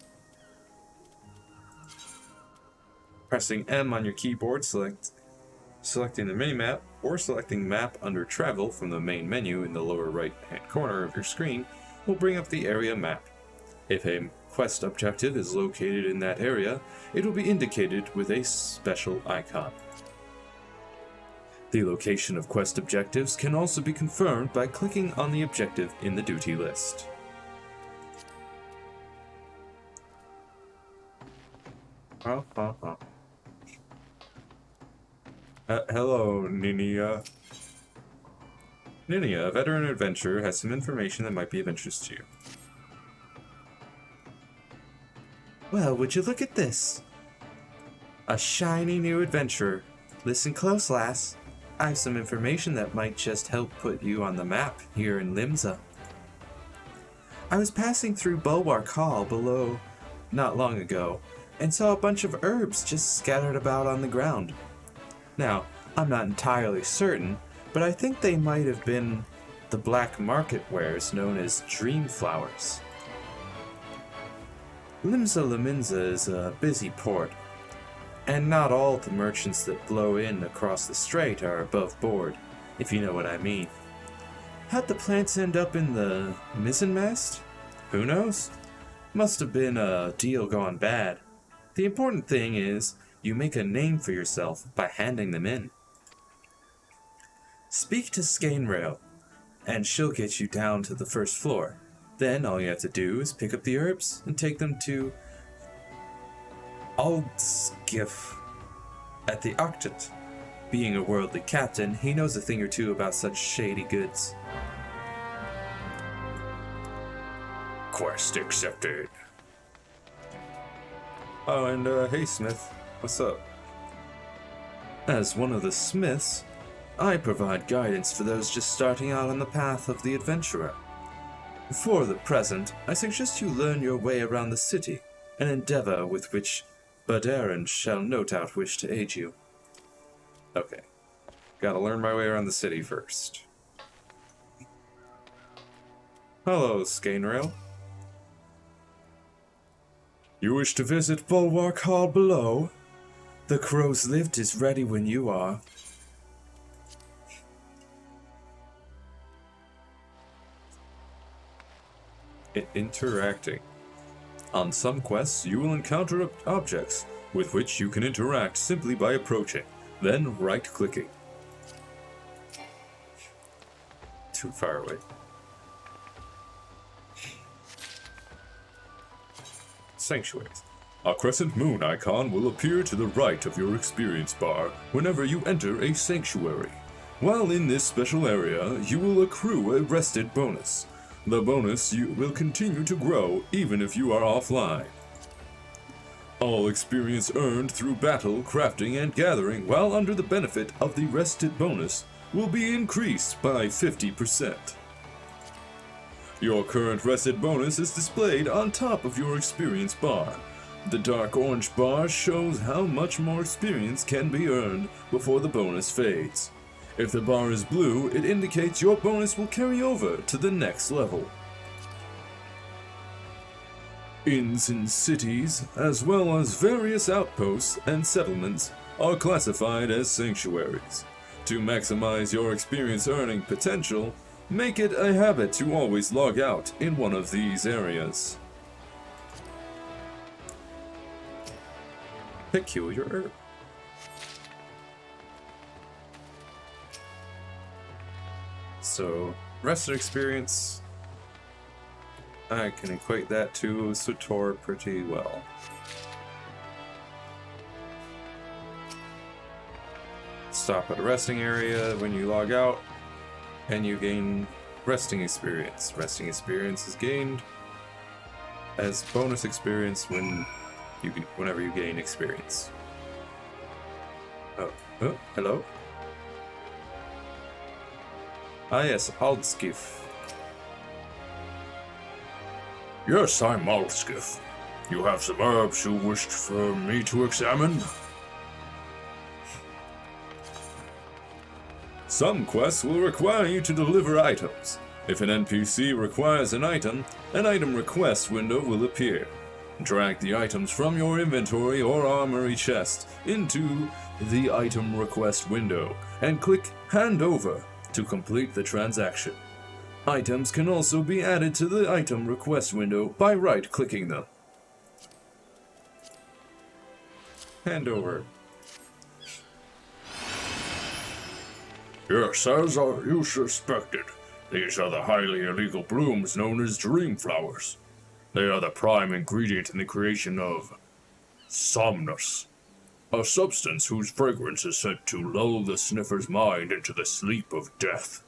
Pressing M on your keyboard, selecting the minimap, or selecting Map under Travel from the main menu in the lower right-hand corner of your screen will bring up the area map. If a quest objective is located in that area, it will be indicated with a special icon. The location of quest objectives can also be confirmed by clicking on the objective in the duty list. Hello, Ninia. Ninia, a veteran adventurer, has some information that might be of interest to you. Well, would you look at this? A shiny new adventurer. Listen close, lass. I have some information that might just help put you on the map here in Limsa. I was passing through Bulwark Hall below not long ago and saw a bunch of herbs just scattered about on the ground. Now, I'm not entirely certain, but I think they might have been the black market wares known as dream flowers. Limsa Laminza is a busy port, and not all the merchants that blow in across the strait are above board, if you know what I mean. How'd the plants end up in the mizzenmast? Who knows? Must have been a deal gone bad. The important thing is you make a name for yourself by handing them in. Speak to Skainrail, and she'll get you down to the first floor. Then all you have to do is pick up the herbs and take them to Aldskiff at the Octant. Being a worldly captain, he knows a thing or two about such shady goods. Quest accepted. Oh, and hey Smith, what's up? As one of the smiths, I provide guidance for those just starting out on the path of the adventurer. For the present, I suggest you learn your way around the city, an endeavor with which Badarin shall no doubt wish to aid you. Okay. Gotta learn my way around the city first. Hello, Skainrail. You wish to visit Bulwark Hall below? The crow's lift is ready when you are. Interacting. On some quests, you will encounter objects with which you can interact simply by approaching, then right-clicking. Too far away. Sanctuaries. A crescent moon icon will appear to the right of your experience bar whenever you enter a sanctuary. While in this special area, you will accrue a rested bonus. The bonus will continue to grow even if you are offline. All experience earned through battle, crafting, and gathering while under the benefit of the rested bonus will be increased by 50%. Your current rested bonus is displayed on top of your experience bar. The dark orange bar shows how much more experience can be earned before the bonus fades. If the bar is blue, it indicates your bonus will carry over to the next level. Inns in cities, as well as various outposts and settlements, are classified as sanctuaries. To maximize your experience earning potential, make it a habit to always log out in one of these areas. Peculiar herb. So, rested experience, I can equate that to Sutor pretty well. Stop at a resting area when you log out, and you gain resting experience. Resting experience is gained as bonus experience whenever you gain experience. Oh, hello? Ah yes, Aldskiff. Yes, I'm Aldskiff. You have some herbs you wished for me to examine? Some quests will require you to deliver items. If an NPC requires an item request window will appear. Drag the items from your inventory or armory chest into the item request window and click Hand Over to complete the transaction. Items can also be added to the item request window by right-clicking them. Hand over. Yes, as you suspected. These are the highly illegal blooms known as dream flowers. They are the prime ingredient in the creation of somnus, a substance whose fragrance is said to lull the sniffer's mind into the sleep of death.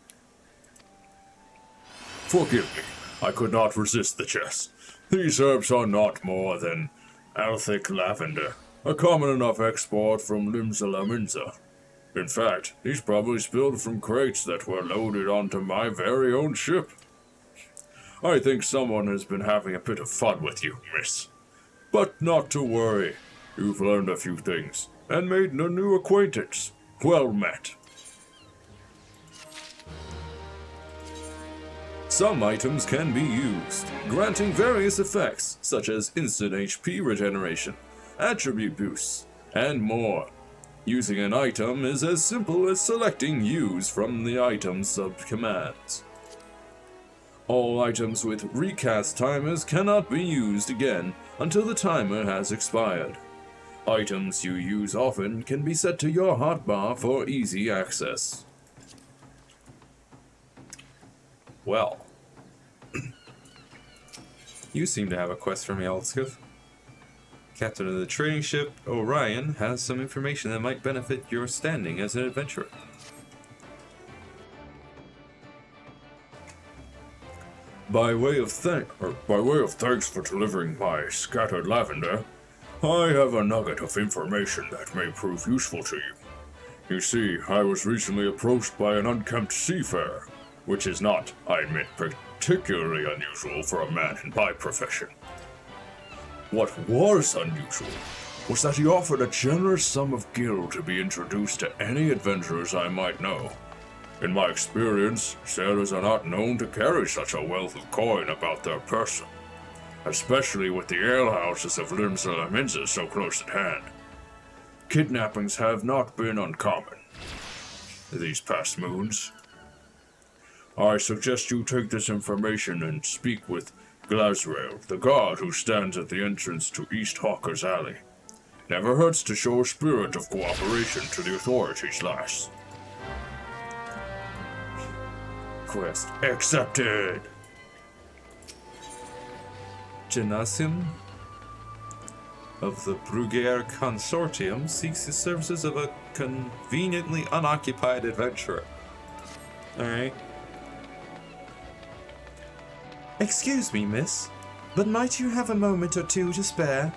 Forgive me, I could not resist the jest. These herbs are not more than Althic lavender, a common enough export from Limsa. In fact, these probably spilled from crates that were loaded onto my very own ship. I think someone has been having a bit of fun with you, miss. But not to worry. You've learned a few things, and made a new acquaintance. Well met. Some items can be used, granting various effects, such as instant HP regeneration, attribute boosts, and more. Using an item is as simple as selecting Use from the item sub-commands. All items with recast timers cannot be used again until the timer has expired. Items you use often can be set to your hotbar for easy access. Well. You seem to have a quest for me, Altskiff. Captain of the trading ship, Orion, has some information that might benefit your standing as an adventurer. By way of thanks for delivering my scattered lavender, I have a nugget of information that may prove useful to you. You see, I was recently approached by an unkempt seafarer, which is not, I admit, particularly unusual for a man in my profession. What was unusual was that he offered a generous sum of gil to be introduced to any adventurers I might know. In my experience, sailors are not known to carry such a wealth of coin about their person, especially with the alehouses of Limsa so close at hand. Kidnappings have not been uncommon these past moons. I suggest you take this information and speak with Glazrael, the guard who stands at the entrance to East Hawker's Alley. Never hurts to show a spirit of cooperation to the authorities, lass. Quest accepted! Genasium of the Bruguiere Consortium seeks the services of a conveniently unoccupied adventurer. Alright. Excuse me, miss, but might you have a moment or two to spare?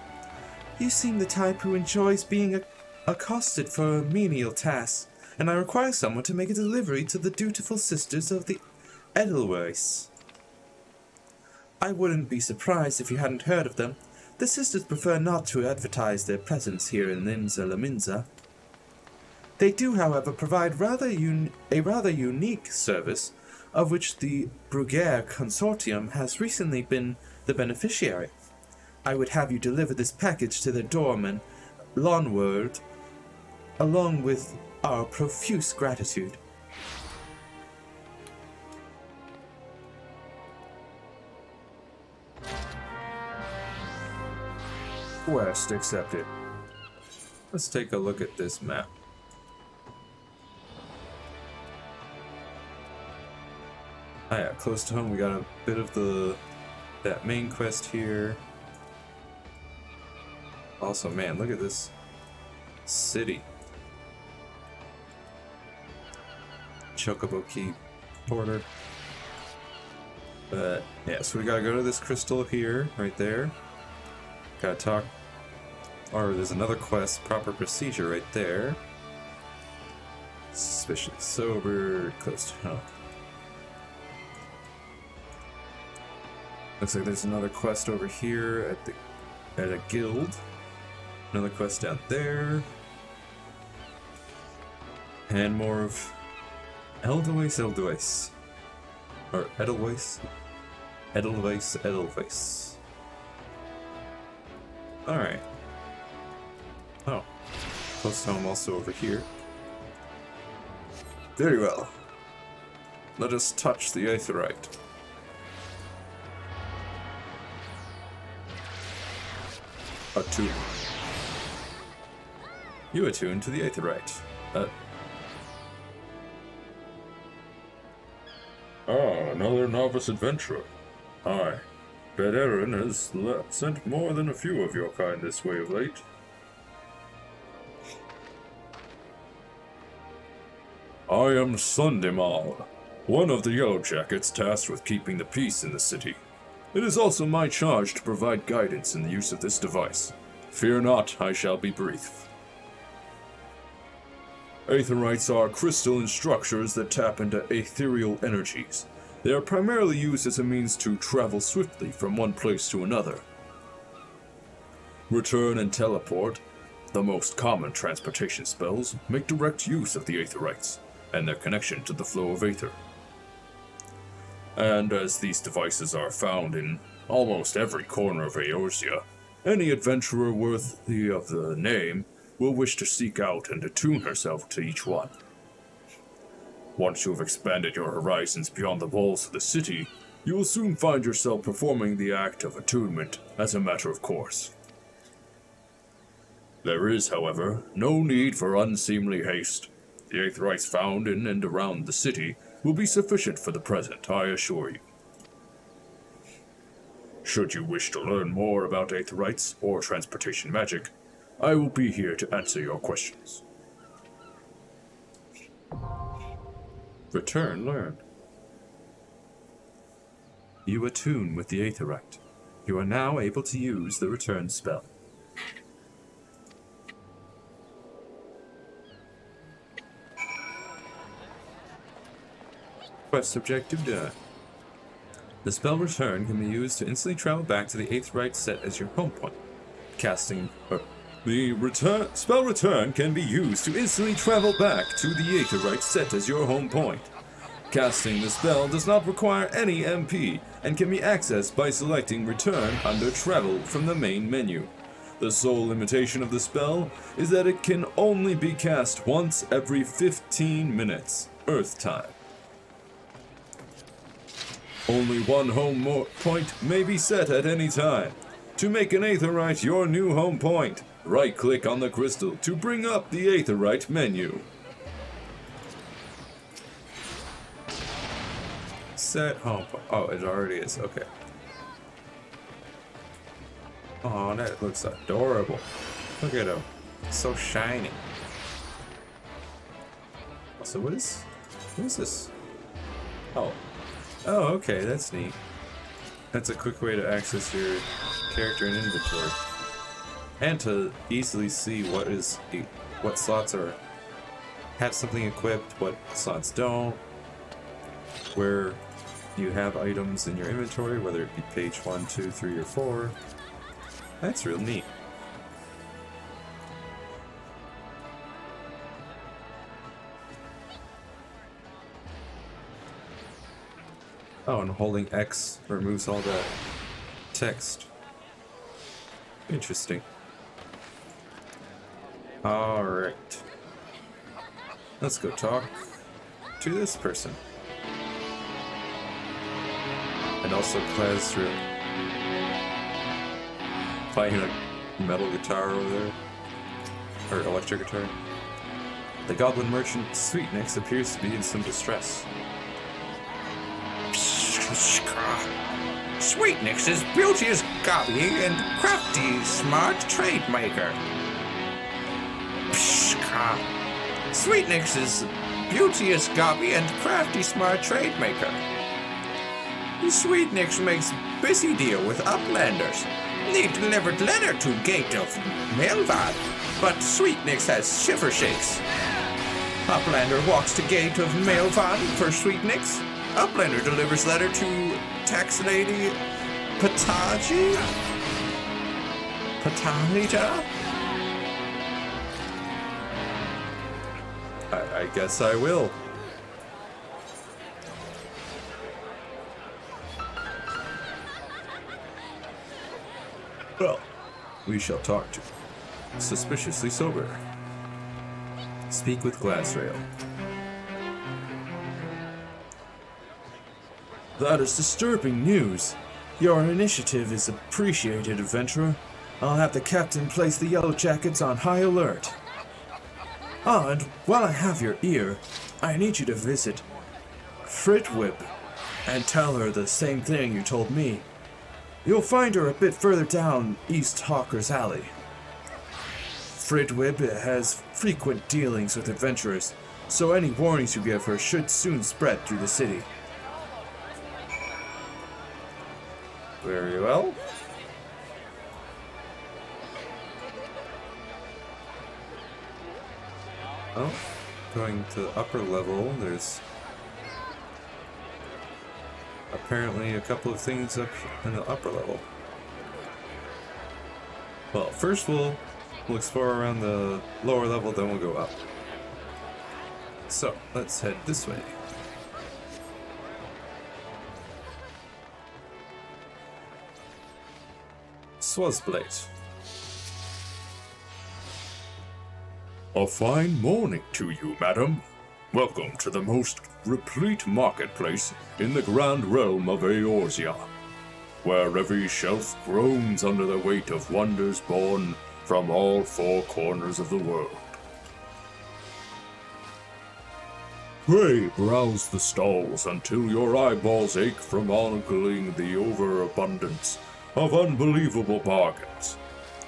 You seem the type who enjoys being accosted for menial tasks, and I require someone to make a delivery to the dutiful sisters of the Edelweiss. I wouldn't be surprised if you hadn't heard of them. The sisters prefer not to advertise their presence here in Limsa Laminza. They do, however, provide a rather unique service, of which the Bruguiere Consortium has recently been the beneficiary. I would have you deliver this package to their doorman, Lonward, along with our profuse gratitude. Quest accepted. Let's take a look at this map. Ah yeah, close to home we got a bit of that main quest here. Also, man, look at this city. Chocobo Key border. But yeah, so we gotta go to this crystal here, right there. Gotta talk. Or there's another quest, proper procedure right there. Suspiciously sober, close to home. Looks like there's another quest over here at a guild. Another quest down there. And more of Edelweiss. Or Edelweiss. Edelweiss. Alright. Oh. Close to home also over here. Very well. Let us touch the aetheryte. Attune. You attune to the aetheryte. Another novice adventurer. Aye. Bed-Erin has sent more than a few of your kind this way of late. I am Sundimal, one of the Yellow Jackets tasked with keeping the peace in the city. It is also my charge to provide guidance in the use of this device. Fear not, I shall be brief. Aetherites are crystalline structures that tap into ethereal energies. They are primarily used as a means to travel swiftly from one place to another. Return and teleport, the most common transportation spells, make direct use of the Aetherites and their connection to the flow of aether. And as these devices are found in almost every corner of Eorzea, any adventurer worthy of the name will wish to seek out and attune herself to each one. Once you have expanded your horizons beyond the walls of the city, you will soon find yourself performing the act of attunement as a matter of course. There is, however, no need for unseemly haste. The Aetherites found in and around the city will be sufficient for the present, I assure you. Should you wish to learn more about Aetherites or transportation magic, I will be here to answer your questions. Return learned. You attune with the Aetherite. You are now able to use the return spell. Quest objective done. The spell return can be used to instantly travel back to the Aetherite set as your home point. Spell return can be used to instantly travel back to the Aetherite set as your home point. Casting the spell does not require any MP and can be accessed by selecting Return under Travel from the main menu. The sole limitation of the spell is that it can only be cast once every 15 minutes, Earth time. Only one home point may be set at any time. To make an Aetherite your new home point, right-click on the crystal to bring up the Aetherite menu. Set home point. Oh, it already is. Okay. Oh, that looks adorable. Look at him. So shiny. So what is this? Oh. Oh, okay, that's neat. That's a quick way to access your character and inventory. And to easily see what slots have something equipped, what slots don't, where you have items in your inventory, whether it be page 1, 2, 3, or 4. That's real neat. Oh, and holding X removes all that text. Interesting. Alright. Let's go talk to this person. And also Classroom. Playing a metal guitar over there. Or electric guitar. The goblin merchant Sweetnix appears to be in some distress. Sweetnix is beauteous gobby and crafty smart trade maker. Sweetnix is beauteous gobby and crafty smart trade maker. Sweetnix makes busy deal with uplanders. Need delivered letter to gate of Melvad, but Sweetnix has shiver shakes. Uplander walks to gate of Melvad for Sweetnix. Uplander delivers letter to tax lady Pataja? I guess I will. Well, we shall talk to Suspiciously Sober. Speak with Glassrail. That is disturbing news. Your initiative is appreciated, adventurer. I'll have the captain place the Yellow Jackets on high alert. Ah, and while I have your ear, I need you to visit Fritwib and tell her the same thing you told me. You'll find her a bit further down East Hawker's Alley. Fritwib has frequent dealings with adventurers, so any warnings you give her should soon spread through the city. Very well. Oh, going to the upper level, there's apparently a couple of things up in the upper level. Well, first we'll explore around the lower level, then we'll go up. So, let's head this way. Swazblade. A fine morning to you, madam. Welcome to the most replete marketplace in the grand realm of Eorzea, where every shelf groans under the weight of wonders born from all four corners of the world. Pray browse the stalls until your eyeballs ache from ogling the overabundance of unbelievable bargains.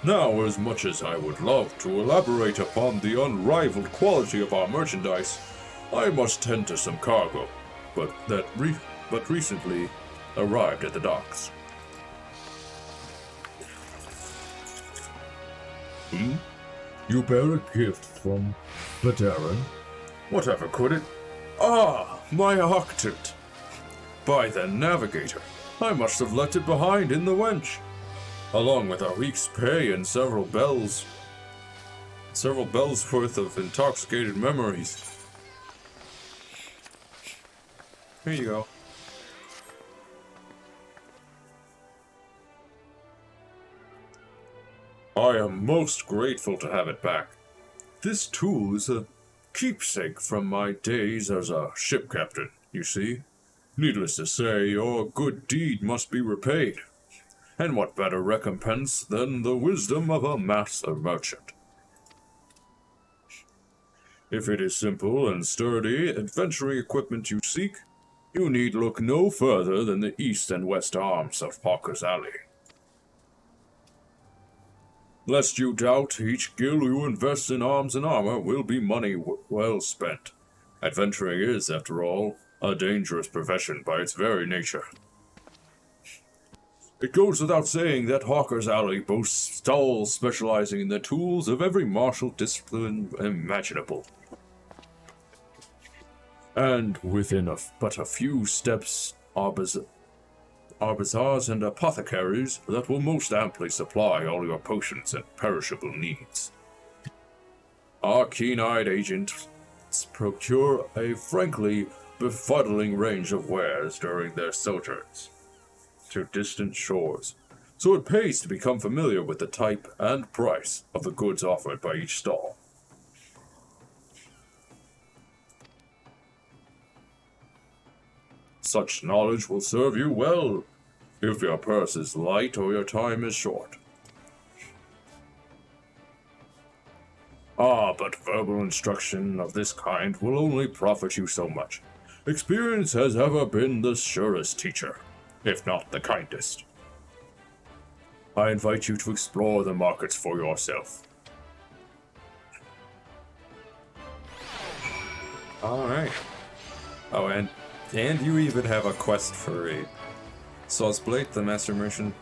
Now, as much as I would love to elaborate upon the unrivaled quality of our merchandise, I must tend to some cargo, but recently arrived at the docks. You bear a gift from Baderin? Whatever could it? Ah, my octant! By the navigator, I must have left it behind in the wench, along with a week's pay and several bells worth of intoxicated memories. Here you go. I am most grateful to have it back. This tool is a keepsake from my days as a ship captain, you see. Needless to say, your good deed must be repaid. And what better recompense than the wisdom of a master merchant? If it is simple and sturdy adventuring equipment you seek, you need look no further than the east and west arms of Hawker's Alley. Lest you doubt, each gil you invest in arms and armor will be money well spent. Adventuring is, after all, a dangerous profession by its very nature. It goes without saying that Hawker's Alley boasts stalls specializing in the tools of every martial discipline imaginable. And within but a few steps are bazaars and apothecaries that will most amply supply all your potions and perishable needs. Our keen-eyed agents procure a frankly befuddling range of wares during their sojourns to distant shores, so it pays to become familiar with the type and price of the goods offered by each stall. Such knowledge will serve you well if your purse is light or your time is short. But verbal instruction of this kind will only profit you so much. Experience has ever been the surest teacher, if not the kindest. I invite you to explore the markets for yourself. Alright. Oh, and you even have a quest for raid. Sawsblade, the master merchant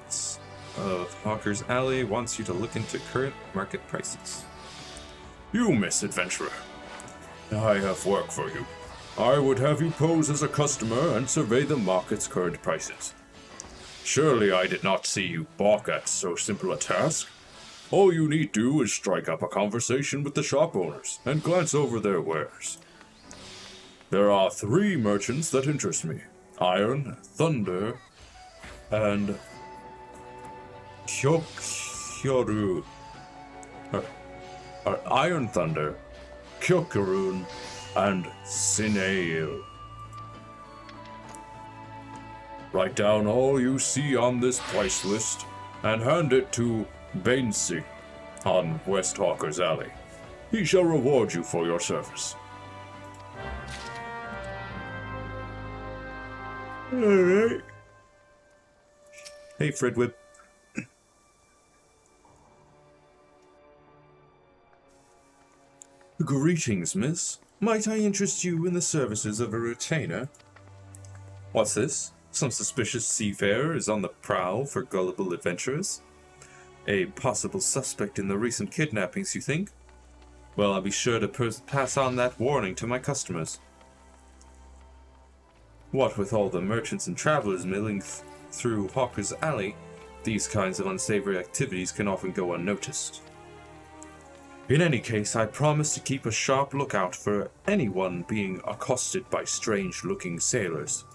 of Hawker's Alley, wants you to look into current market prices. You misadventurer. I have work for you. I would have you pose as a customer and survey the market's current prices. Surely I did not see you balk at so simple a task. All you need do is strike up a conversation with the shop owners and glance over their wares. There are 3 merchants that interest me: Iron, Thunder, and Kyokyoru. Iron Thunder, Kyokurun, and Sineo. Write down all you see on this price list and hand it to Bainsi on West Hawker's Alley. He shall reward you for your service. Alright. Hey, Fredwip. Greetings, miss. Might I interest you in the services of a retainer? What's this? Some suspicious seafarer is on the prowl for gullible adventurers? A possible suspect in the recent kidnappings, you think? Well, I'll be sure to pass on that warning to my customers. What with all the merchants and travelers milling through Hawker's Alley, these kinds of unsavory activities can often go unnoticed. In any case, I promise to keep a sharp lookout for anyone being accosted by strange-looking sailors.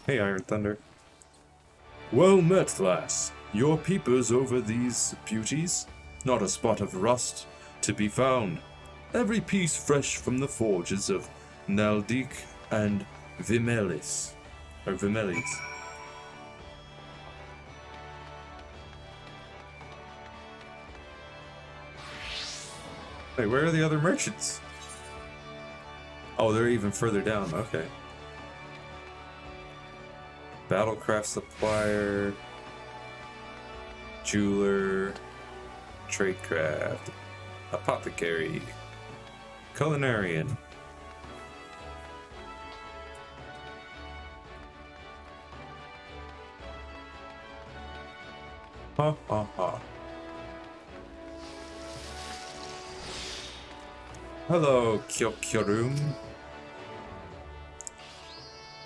Hey, Iron Thunder. Well met, lass. your peepers over these beauties, not a spot of rust to be found. Every piece fresh from the forges of Naldik and Vimelis. Or Vimelis. Wait, where are the other merchants? Oh, they're even further down. Okay. Battlecraft supplier, jeweler, tradecraft, apothecary, culinarian. Ha ha ha. Hello, Kyokyorum.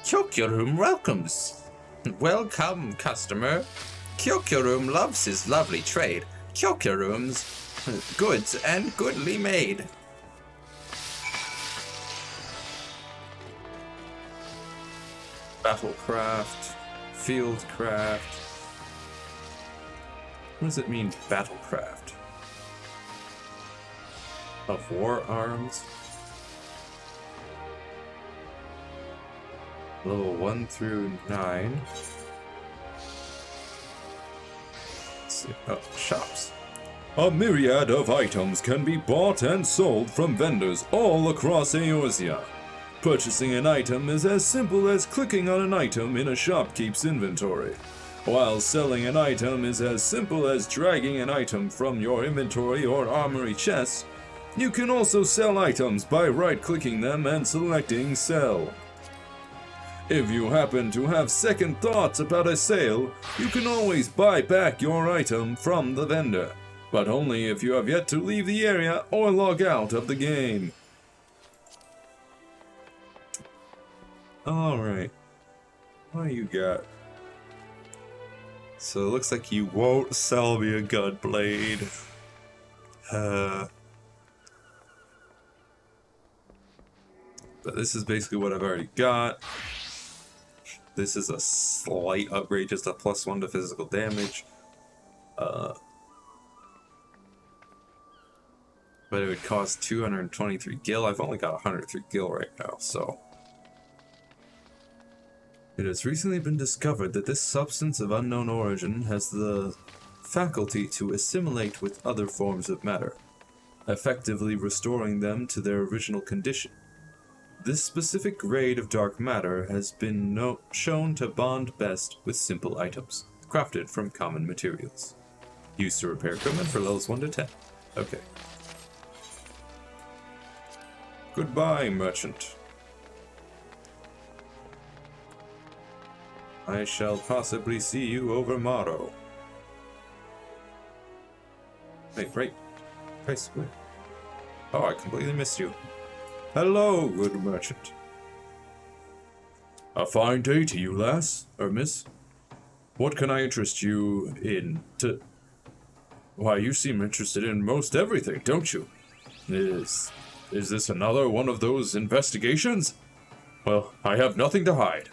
Kyokyorum welcomes. Welcome, customer. Kyokyorum loves his lovely trade. Kyokyorum's goods and goodly made. Battlecraft, fieldcraft. What does it mean, battlecraft? Of war arms. Level 1 through 9. Let's see. Oh, shops. A myriad of items can be bought and sold from vendors all across Eorzea. Purchasing an item is as simple as clicking on an item in a shopkeep's inventory, while selling an item is as simple as dragging an item from your inventory or armory chest. You can also sell items by right-clicking them and selecting Sell. If you happen to have second thoughts about a sale, you can always buy back your item from the vendor, but only if you have yet to leave the area or log out of the game. Alright. What do you got? So it looks like you won't sell me a gun blade. But this is basically what I've already got. This is a slight upgrade, just a +1 to physical damage. But it would cost 223 gil. I've only got 103 gil right now, so. It has recently been discovered that this substance of unknown origin has the faculty to assimilate with other forms of matter, effectively restoring them to their original condition. This specific grade of dark matter has been shown to bond best with simple items, crafted from common materials. Used to repair equipment for levels 1 to 10. Okay. Goodbye, merchant. I shall possibly see you over morrow. Wait, right. Price where? Oh, I completely missed you. Hello, good merchant. A fine day to you, lass, or miss. What can I interest you in Why, you seem interested in most everything, don't you? Is this another one of those investigations? Well, I have nothing to hide.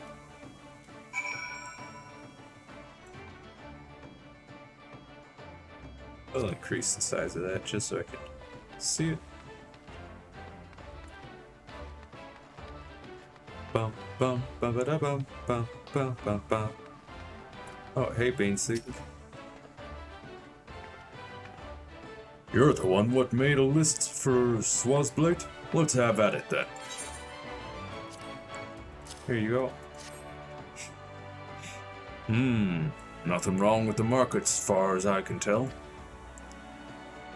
I'll increase the size of that just so I can see it. Bum bum bum ba da bum bum bum bum bum. Oh, hey, Bainsley. You're the one what made a list for Swazblade? Let's have at it then. Here you go. Nothing wrong with the market as far as I can tell.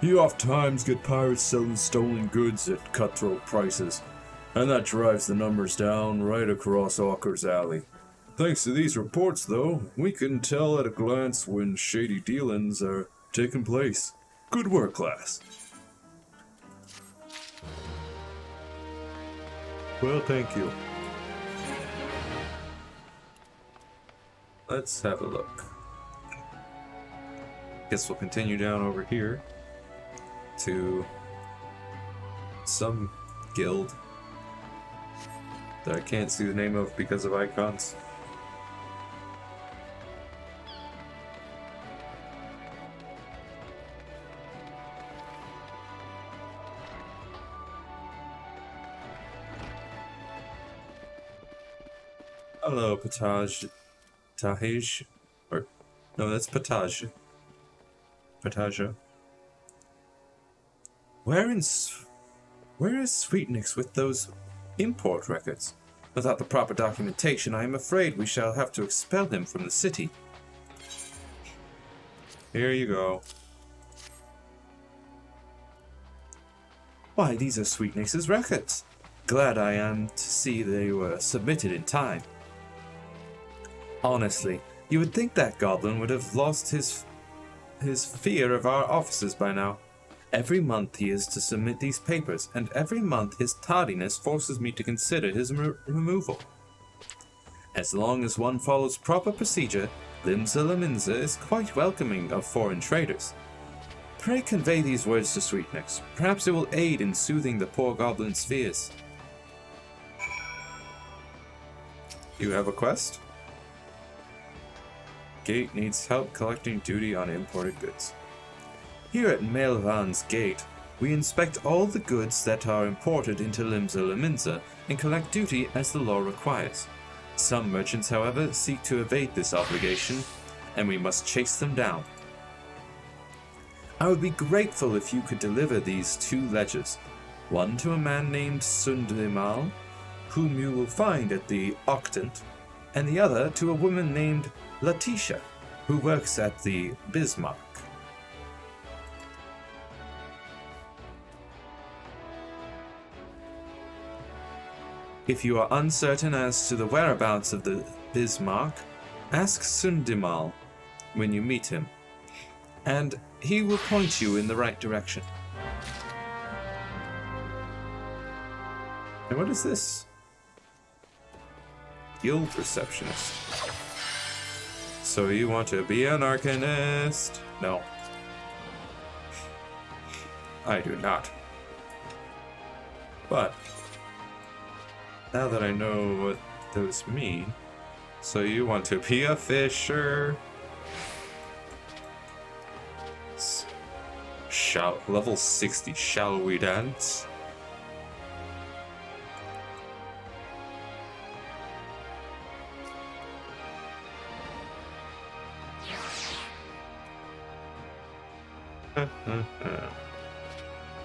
You oft times get pirates selling stolen goods at cutthroat prices, and that drives the numbers down right across Awker's Alley. Thanks to these reports, though, we can tell at a glance when shady dealings are taking place. Good work, lass. Well, thank you. Let's have a look. Guess we'll continue down over here to some guild that I can't see the name of because of icons. Hello, Tahij. Or, no, that's Pataj. Pataja. Where is Sweetnix with those import records? Without the proper documentation, I am afraid we shall have to expel him from the city. Here you go. Why, these are Sweetnix's records. Glad I am to see they were submitted in time. Honestly, you would think that goblin would have lost his fear of our officers by now. Every month he is to submit these papers, and every month his tardiness forces me to consider his removal. As long as one follows proper procedure, Limsa Laminza is quite welcoming of foreign traders. Pray convey these words to Sweetnix. Perhaps it will aid in soothing the poor goblin's fears. You have a quest? Gate needs help collecting duty on imported goods. Here at Melvan's Gate, we inspect all the goods that are imported into Limsa Laminza and collect duty as the law requires. Some merchants, however, seek to evade this obligation, and we must chase them down. I would be grateful if you could deliver these 2 ledgers, one to a man named Sundimal, whom you will find at the Octant, and the other to a woman named Letitia, who works at the Bismarck. If you are uncertain as to the whereabouts of the Bismarck, ask Sundimal when you meet him, and he will point you in the right direction. And what is this? Guild receptionist. So you want to be an arcanist? No. I do not. But now that I know what those mean, so you want to be a fisher? Level 60, shall we dance?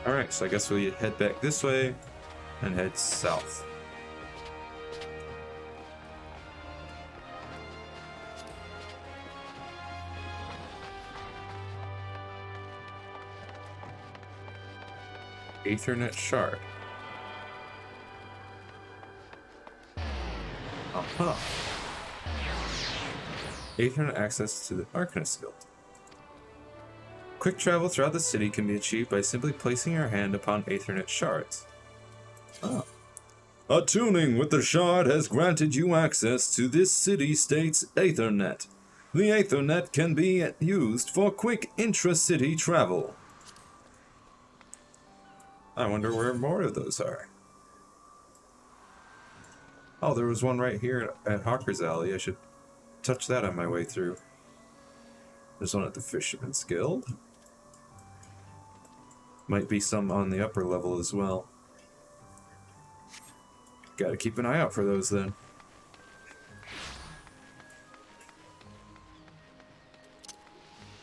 Alright, so I guess we head back this way and head south. Ethernet shard. Aha. Ethernet access to the Arcanist Guild. Quick travel throughout the city can be achieved by simply placing your hand upon Aethernet shards. Ah. Attuning with the shard has granted you access to this city-state's Aethernet. The Aethernet can be used for quick intra-city travel. I wonder where more of those are. Oh, there was one right here at Hawker's Alley. I should touch that on my way through. There's one at the Fisherman's Guild. Might be some on the upper level as well. Gotta keep an eye out for those then.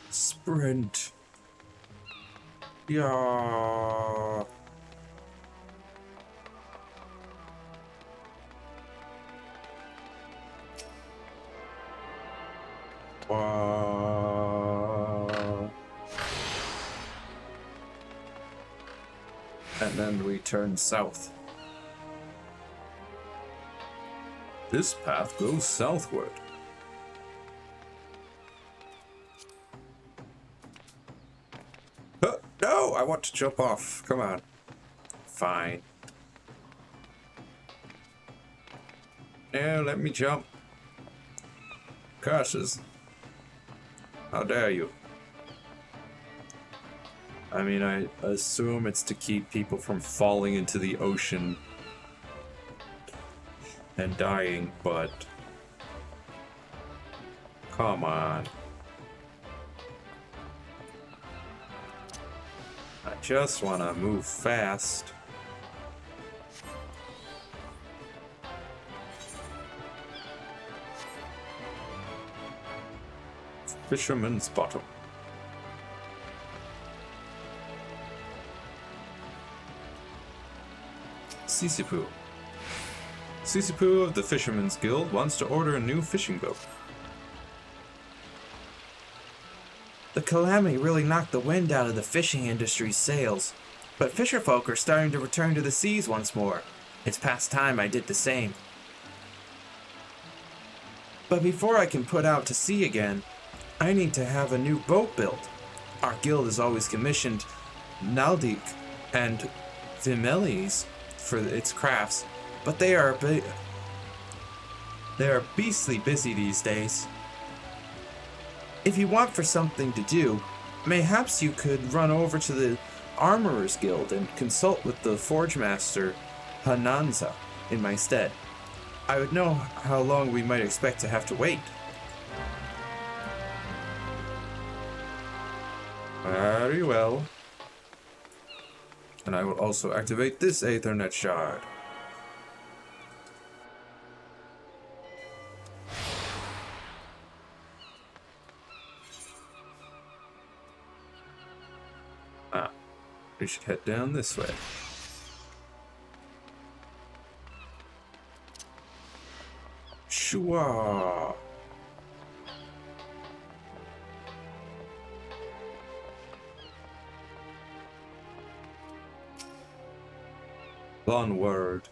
Sprint. Yeah. Wow. And then we turn south. This path goes southward. No, I want to jump off. Come on. Fine. No, let me jump. Curses. How dare you? I mean, I assume it's to keep people from falling into the ocean and dying, but come on. I just want to move fast. Fisherman's Bottom. Sisipu. Sisipu of the Fisherman's Guild wants to order a new fishing boat. The calamity really knocked the wind out of the fishing industry's sails, but fisherfolk are starting to return to the seas once more. It's past time I did the same. But before I can put out to sea again, I need to have a new boat built. Our guild has always commissioned Naldik and Vimeles for its crafts, but they are beastly busy these days. If you want for something to do, mayhaps you could run over to the Armorers Guild and consult with the Forge Master Hananza in my stead. I would know how long we might expect to have to wait. Very well. And I will also activate this Aethernet shard. We should head down this way. Shua. Onward.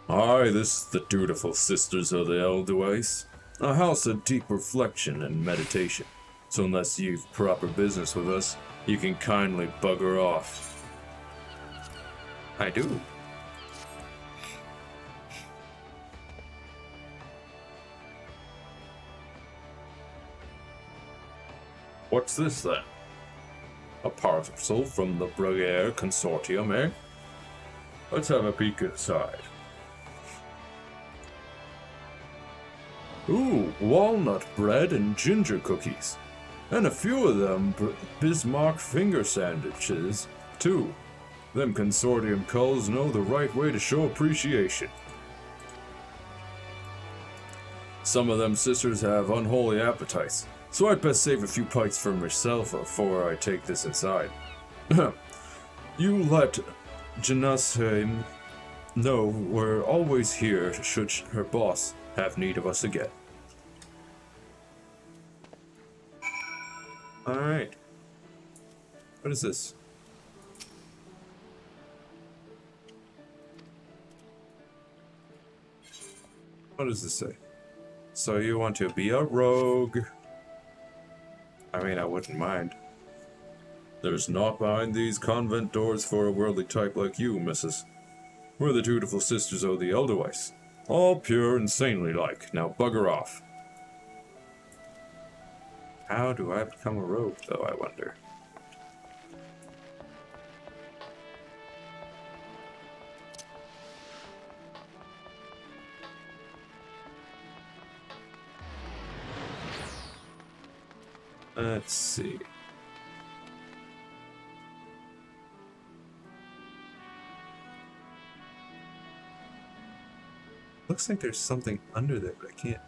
Aye, this is the dutiful Sisters of the Eldways, a house of deep reflection and meditation. So unless you've proper business with us, you can kindly bugger off. I do. What's this then? A parcel from the Bruguiere Consortium, eh? Let's have a peek inside. Ooh, walnut bread and ginger cookies. And a few of them Bismarck finger sandwiches, too. Them consortium culls know the right way to show appreciation. Some of them sisters have unholy appetites, so I'd best save a few bites for myself before I take this inside. You let Janusheim know we're always here should her boss have need of us again. Alright. What is this? What does this say? So you want to be a rogue? I mean, I wouldn't mind. There's naught behind these convent doors for a worldly type like you, missus. We're the dutiful Sisters of the Eldways. All pure and saintly like. Now bugger off. How do I become a rogue, though, I wonder? Let's see. Looks like there's something under there, but I can't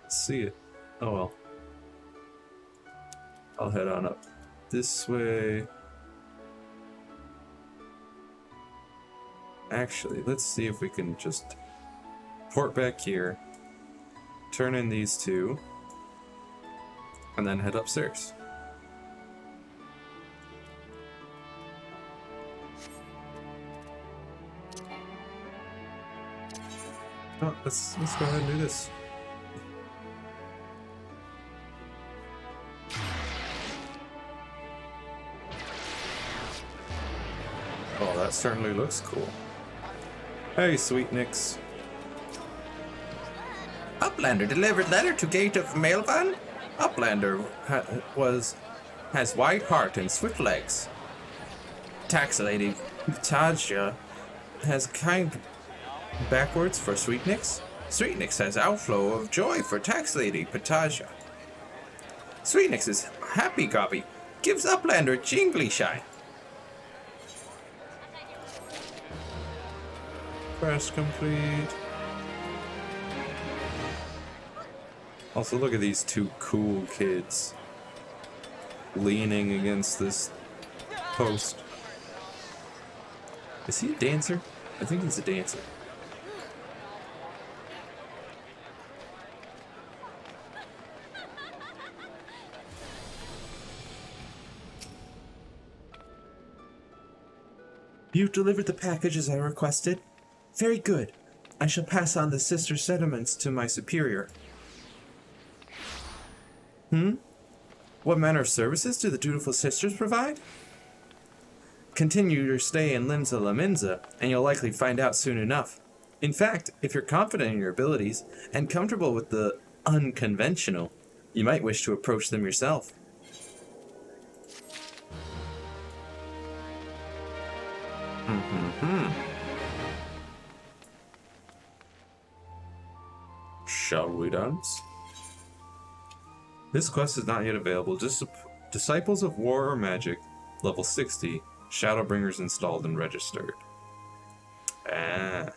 see it. Oh well. I'll head on up this way. Actually, let's see if we can just port back here, turn in these two, and then head upstairs. Oh, let's go ahead and do this. Oh, that certainly looks cool. Hey, Sweet Nix. Uplander delivered letter to gate of mailvan. Uplander has white heart and swift legs. Tax lady Taja has kind backwards for Sweetnix. Sweetnix has outflow of joy for tax lady Pataja. Sweetnix's happy copy gives Uplander jingly shine. Quest complete. Also, look at these two cool kids leaning against this post. Is he a dancer? I think he's a dancer. You delivered the package as I requested? Very good. I shall pass on the sister sentiments to my superior. What manner of services do the dutiful sisters provide? Continue your stay in Limsa Laminza, and you'll likely find out soon enough. In fact, if you're confident in your abilities and comfortable with the unconventional, you might wish to approach them yourself. Shall we dance? This quest is not yet available. Disciples of War or Magic, level 60, Shadowbringers installed and registered. Ah.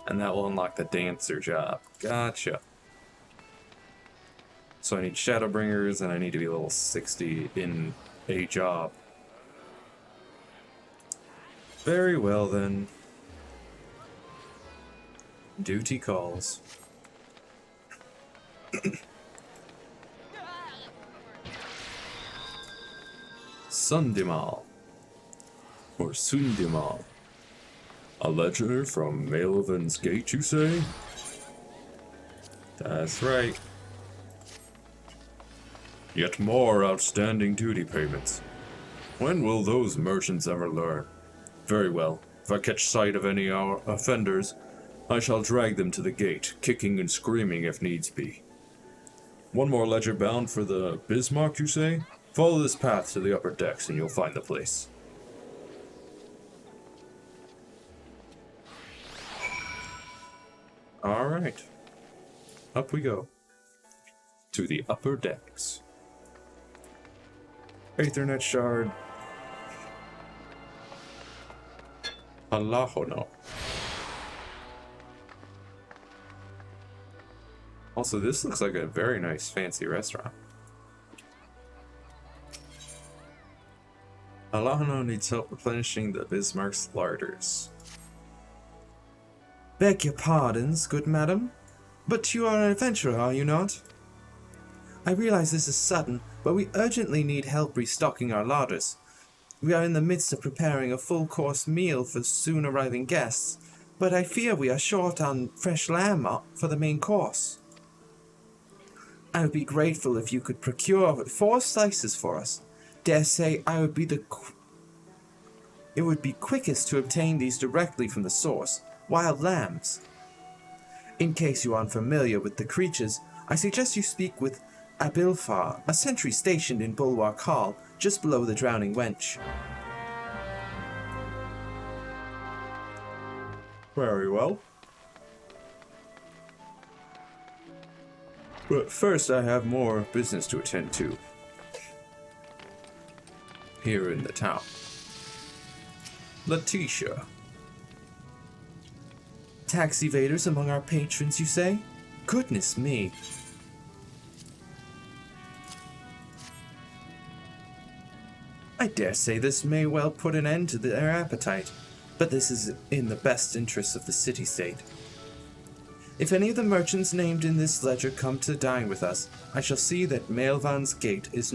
And that will unlock the dancer job. Gotcha. So I need Shadowbringers and I need to be level 60 in a job. Very well then. Duty calls. Sundimal. Or Sundimal. A ledger from Maelvan's Gate, you say? That's right. Yet more outstanding duty payments. When will those merchants ever learn? Very well. If I catch sight of any offenders, I shall drag them to the gate, kicking and screaming if needs be. One more ledger bound for the Bismarck, you say? Follow this path to the upper decks and you'll find the place. Alright. Up we go. To the upper decks. Aethernet shard. Allahono. Also, this looks like a very nice fancy restaurant. Allahono needs help replenishing the Bismarck's larders. Beg your pardons, good madam, but you are an adventurer, are you not? I realize this is sudden, but we urgently need help restocking our larders. We are in the midst of preparing a full-course meal for soon-arriving guests, but I fear we are short on fresh lamb for the main course. I would be grateful if you could procure 4 slices for us. Dare say it would be quickest to obtain these directly from the source, wild lambs. In case you are unfamiliar with the creatures, I suggest you speak with Abilfar, a sentry stationed in Bulwark Hall, just below the Drowning Wench. Very well. But first I have more business to attend to. Here in the town. Letitia. Tax evaders among our patrons, you say? Goodness me. I dare say this may well put an end to their appetite, but this is in the best interests of the city-state. If any of the merchants named in this ledger come to dine with us, I shall see that Maelvan's Gate is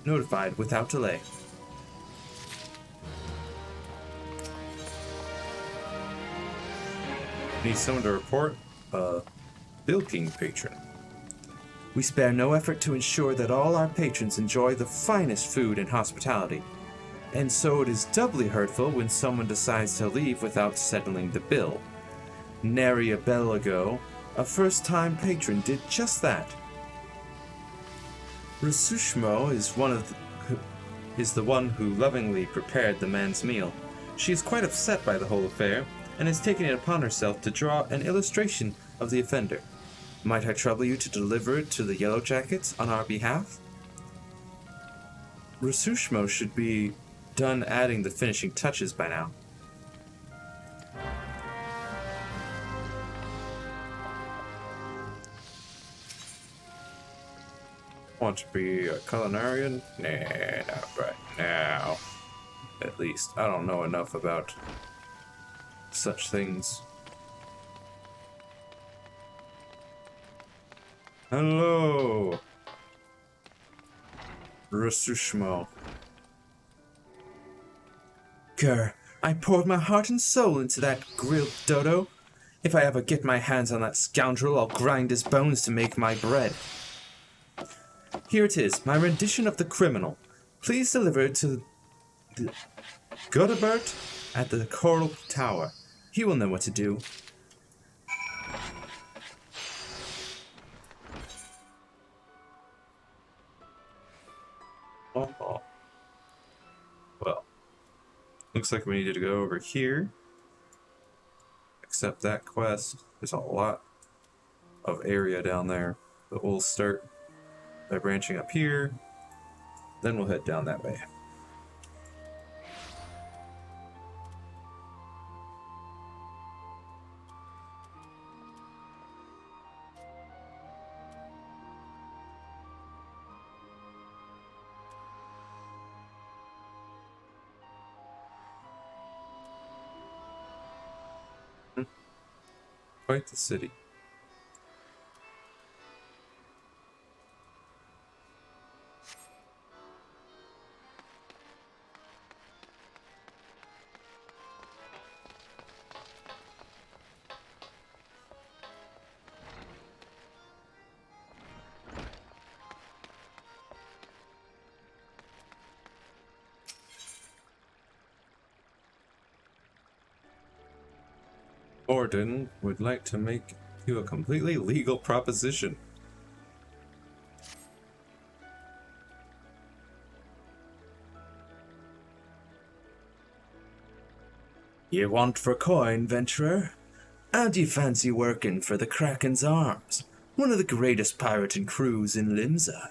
notified without delay. Need someone to report a bilking patron. We spare no effort to ensure that all our patrons enjoy the finest food and hospitality, and so it is doubly hurtful when someone decides to leave without settling the bill. Nary a bell ago, a first-time patron did just that. Rasushmo is the one who lovingly prepared the man's meal. She is quite upset by the whole affair, and has taken it upon herself to draw an illustration of the offender. Might I trouble you to deliver it to the Yellow Jackets on our behalf? Rasushmo should be done adding the finishing touches by now. Want to be a culinarian? Nah, not right now. At least, I don't know enough about such things. Hello! Rasushmo. Grr, I poured my heart and soul into that grilled dodo. If I ever get my hands on that scoundrel, I'll grind his bones to make my bread. Here it is, my rendition of The Criminal. Please deliver it to the Godebert at the Coral Tower. He will know what to do. Oh. Well, looks like we needed to go over here. Accept that quest. There's a lot of area down there. But we'll start by branching up here. Then we'll head down that way. Quite the city. Orden would like to make you a completely legal proposition. You want for coin, venturer? How do you fancy working for the Kraken's Arms, one of the greatest pirating crews in Limsa?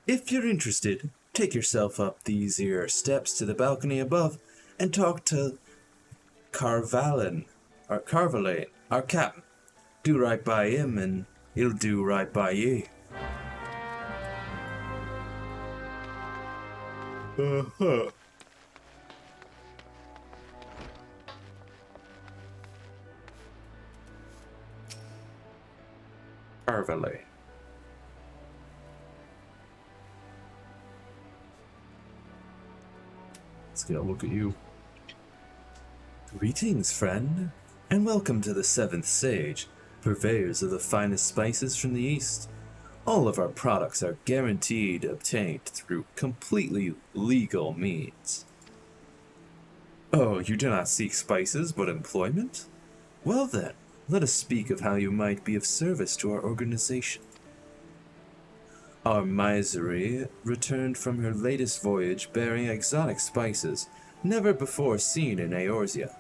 If you're interested, take yourself up these here steps to the balcony above and talk to Carvalane, our captain. Do right by him and he'll do right by ye. Uh-huh. Carvalane. Let's get a look at you. Greetings, friend, and welcome to the Seventh Sage, purveyors of the finest spices from the East. All of our products are guaranteed obtained through completely legal means. Oh, you do not seek spices, but employment? Well then, let us speak of how you might be of service to our organization. Our misery returned from her latest voyage bearing exotic spices never before seen in Eorzea.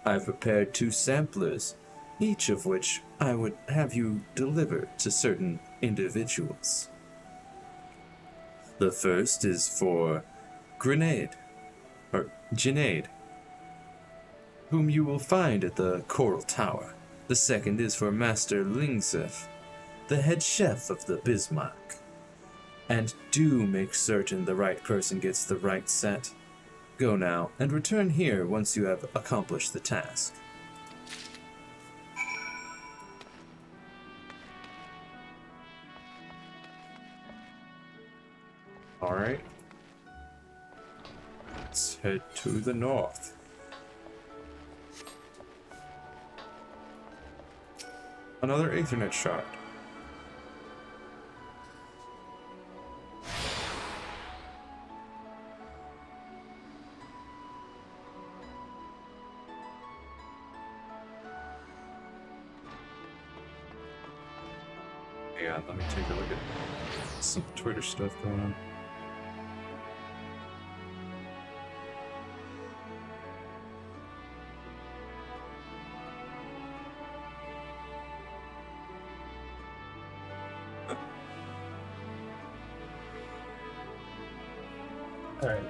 I've prepared 2 samplers, each of which I would have you deliver to certain individuals. The first is for Junaid, whom you will find at the Coral Tower. The second is for Master Lingseth, the head chef of the Bismarck. And do make certain the right person gets the right set. Go now, and return here once you have accomplished the task. Alright. Let's head to the north. Another Aethernet shard. Yeah, let me take a look at some Twitter stuff going on. Alright.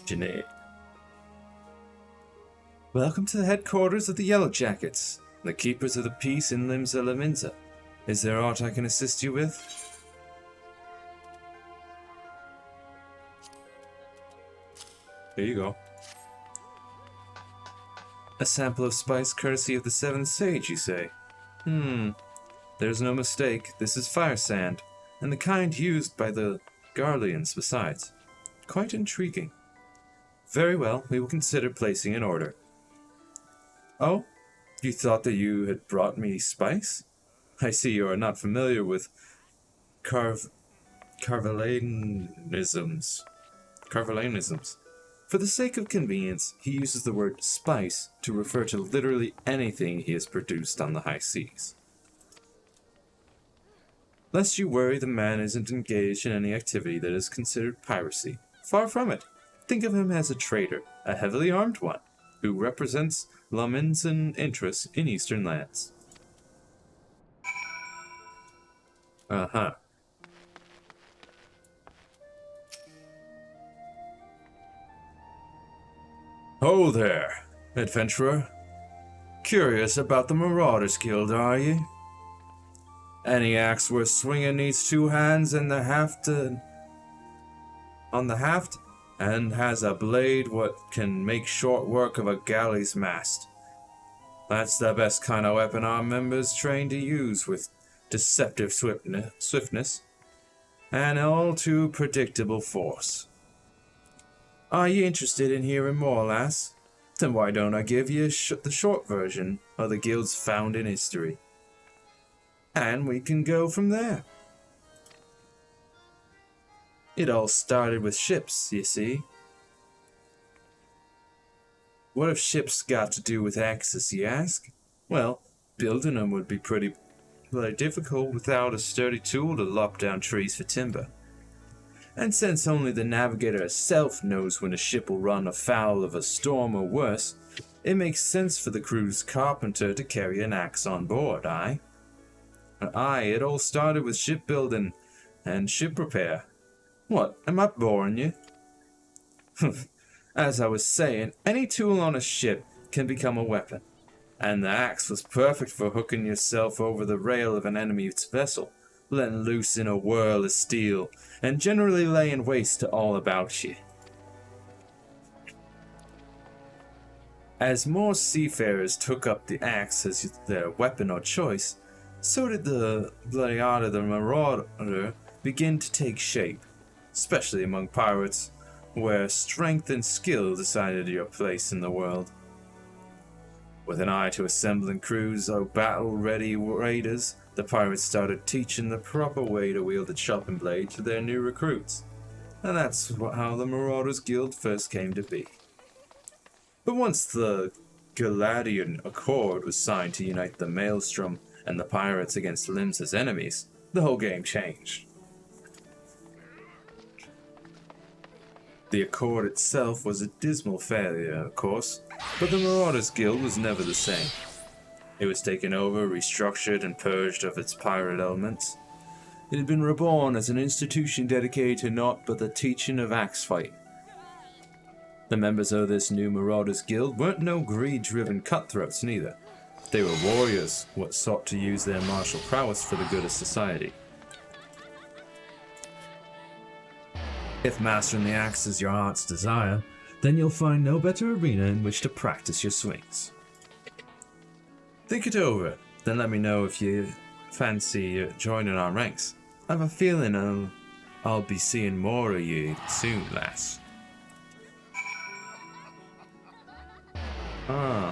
Junaid. Welcome to the headquarters of the Yellow Jackets, the keepers of the peace in Limsa Laminza. Is there aught I can assist you with? Here you go. A sample of spice courtesy of the Seventh Sage, you say? There's no mistake. This is fire sand, and the kind used by the Garleans besides. Quite intriguing. Very well, we will consider placing an order. Oh, you thought that you had brought me spice? I see you are not familiar with Carvelanisms. For the sake of convenience, he uses the word spice to refer to literally anything he has produced on the high seas. Lest you worry, the man isn't engaged in any activity that is considered piracy. Far from it. Think of him as a trader, a heavily armed one, who represents Laminzan interests in eastern lands. Uh-huh. Oh there, adventurer. Curious about the Marauders Guild, are you? Any axe worth swinging needs two hands and the haft on the haft, and has a blade what can make short work of a galley's mast. That's the best kind of weapon our members train to use, with deceptive swiftness and all too predictable force. Are you interested in hearing more, lass? Then why don't I give you the short version of the guild's founding history? And we can go from there. It all started with ships, you see. What have ships got to do with axes, you ask? Well, building them would be pretty difficult without a sturdy tool to lop down trees for timber. And since only the navigator herself knows when a ship will run afoul of a storm or worse, it makes sense for the crew's carpenter to carry an axe on board, aye? It all started with shipbuilding and ship repair. What, am I boring you? As I was saying, any tool on a ship can become a weapon, and the axe was perfect for hooking yourself over the rail of an enemy's vessel, letting loose in a whirl of steel, and generally laying waste to all about you. As more seafarers took up the axe as their weapon of choice, so did the bloody art of the marauder begin to take shape, especially among pirates, where strength and skill decided your place in the world. With an eye to assembling crews of battle-ready raiders, the pirates started teaching the proper way to wield the chopping blade to their new recruits, and that's how the Marauders Guild first came to be. But once the Galadian Accord was signed to unite the Maelstrom and the pirates against Limsa's enemies, the whole game changed. The Accord itself was a dismal failure, of course, but the Marauders Guild was never the same. It was taken over, restructured, and purged of its pirate elements. It had been reborn as an institution dedicated to naught but the teaching of axe fighting. The members of this new Marauders Guild weren't no greed-driven cutthroats neither. They were warriors, what sought to use their martial prowess for the good of society. If mastering the axe is your heart's desire, then you'll find no better arena in which to practice your swings. Think it over, then let me know if you fancy joining our ranks. I have a feeling I'll be seeing more of you soon, lass. Uh-huh.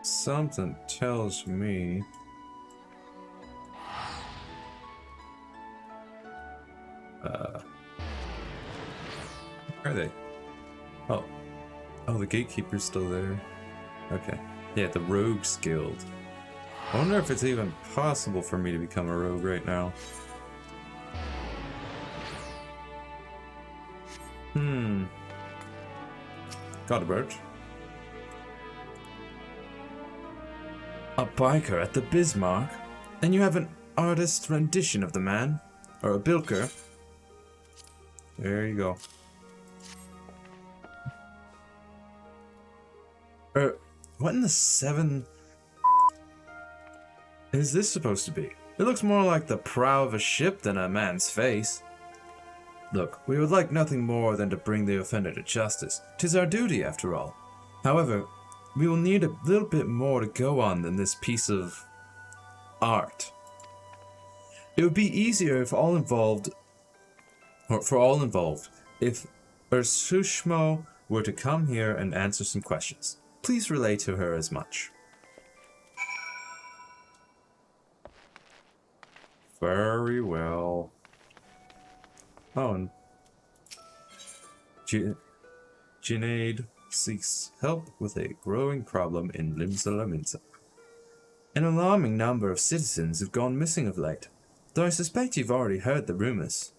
Something tells me... Where are they? Oh, the gatekeeper's still there. Okay. Yeah, the Rogues Guild. I wonder if it's even possible for me to become a rogue right now. Got a birch. A biker at the Bismarck? And you have an artist rendition of the man? Or a bilker? There you go. What in the seven is this supposed to be? It looks more like the prow of a ship than a man's face. Look, we would like nothing more than to bring the offender to justice. 'Tis our duty, after all. However, we will need a little bit more to go on than this piece of art. It would be easier if all involved, or for all involved, if Ursushmo were to come here and answer some questions. Please relay to her as much. Very well. Oh, and Junaid seeks help with a growing problem in Limsa. An alarming number of citizens have gone missing of late, though I suspect you've already heard the rumors.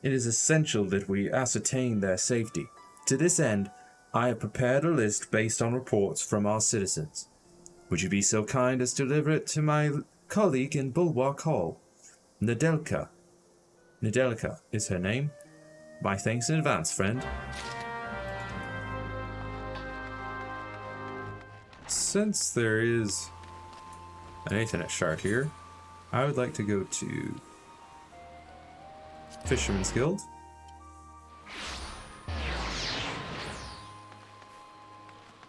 It is essential that we ascertain their safety. To this end, I have prepared a list based on reports from our citizens. Would you be so kind as to deliver it to my colleague in Bulwark Hall? Nedelka is her name. My thanks in advance, friend. Since there is an Ethernet shard here, I would like to go to Fisherman's Guild.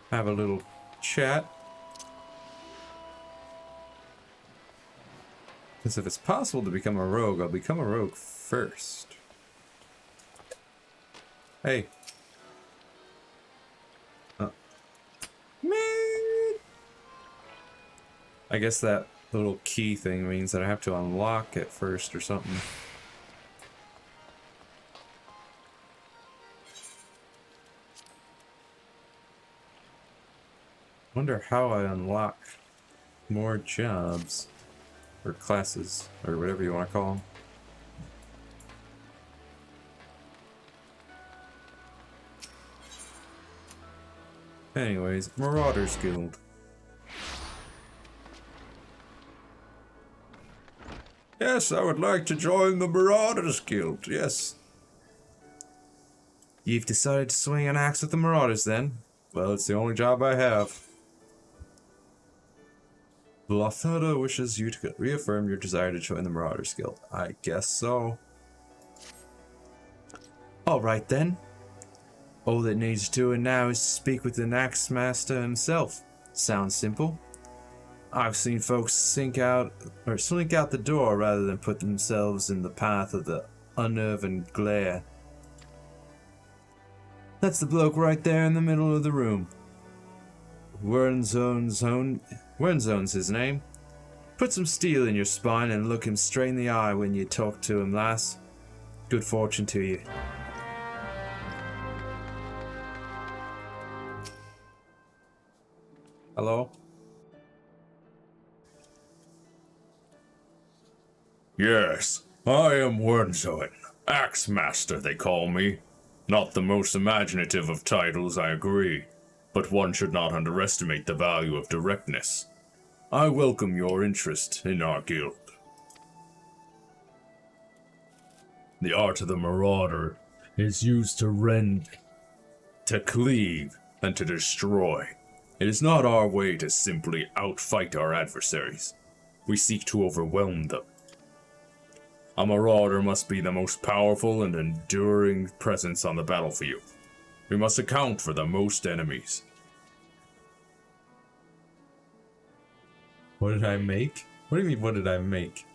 Have a little chat. Because if it's possible to become a rogue, I'll become a rogue first. Hey. I guess that little key thing means that I have to unlock it first or something. Wonder how I unlock more jobs or classes or whatever you want to call them. Anyways, Marauders Guild. Yes, I would like to join the Marauders Guild, yes. You've decided to swing an axe at the Marauders then? Well, it's the only job I have. Blothoda wishes you to reaffirm your desire to join the Marauders Guild. I guess so. Alright then. All that needs doing now is to speak with the Axe Master himself. Sounds simple. I've seen folks slink out the door rather than put themselves in the path of the unnerving glare. That's the bloke right there in the middle of the room. Wernzone's his name. Put some steel in your spine and look him straight in the eye when you talk to him, lass. Good fortune to you. Hello? Yes, I am Wernzoin. Axe Master, they call me. Not the most imaginative of titles, I agree, but one should not underestimate the value of directness. I welcome your interest in our guild. The art of the Marauder is used to rend, to cleave, and to destroy. It is not our way to simply outfight our adversaries. We seek to overwhelm them. A Marauder must be the most powerful and enduring presence on the battlefield. We must account for the most enemies. What did I make? What do you mean, what did I make?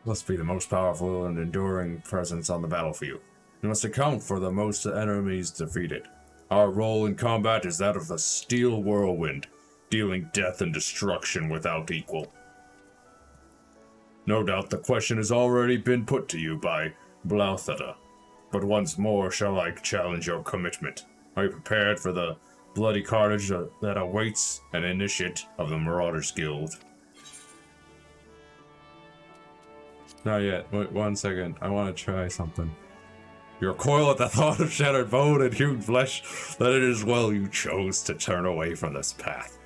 Must be the most powerful and enduring presence on the battlefield. We must account for the most enemies defeated. Our role in combat is that of a steel whirlwind, dealing death and destruction without equal. No doubt the question has already been put to you by Blauthada, but once more shall I challenge your commitment. Are you prepared for the bloody carnage that awaits an initiate of the Marauders Guild? Not yet. Wait 1 second. I want to try something. You recoil at the thought of shattered bone and hewn flesh, that it is well you chose to turn away from this path.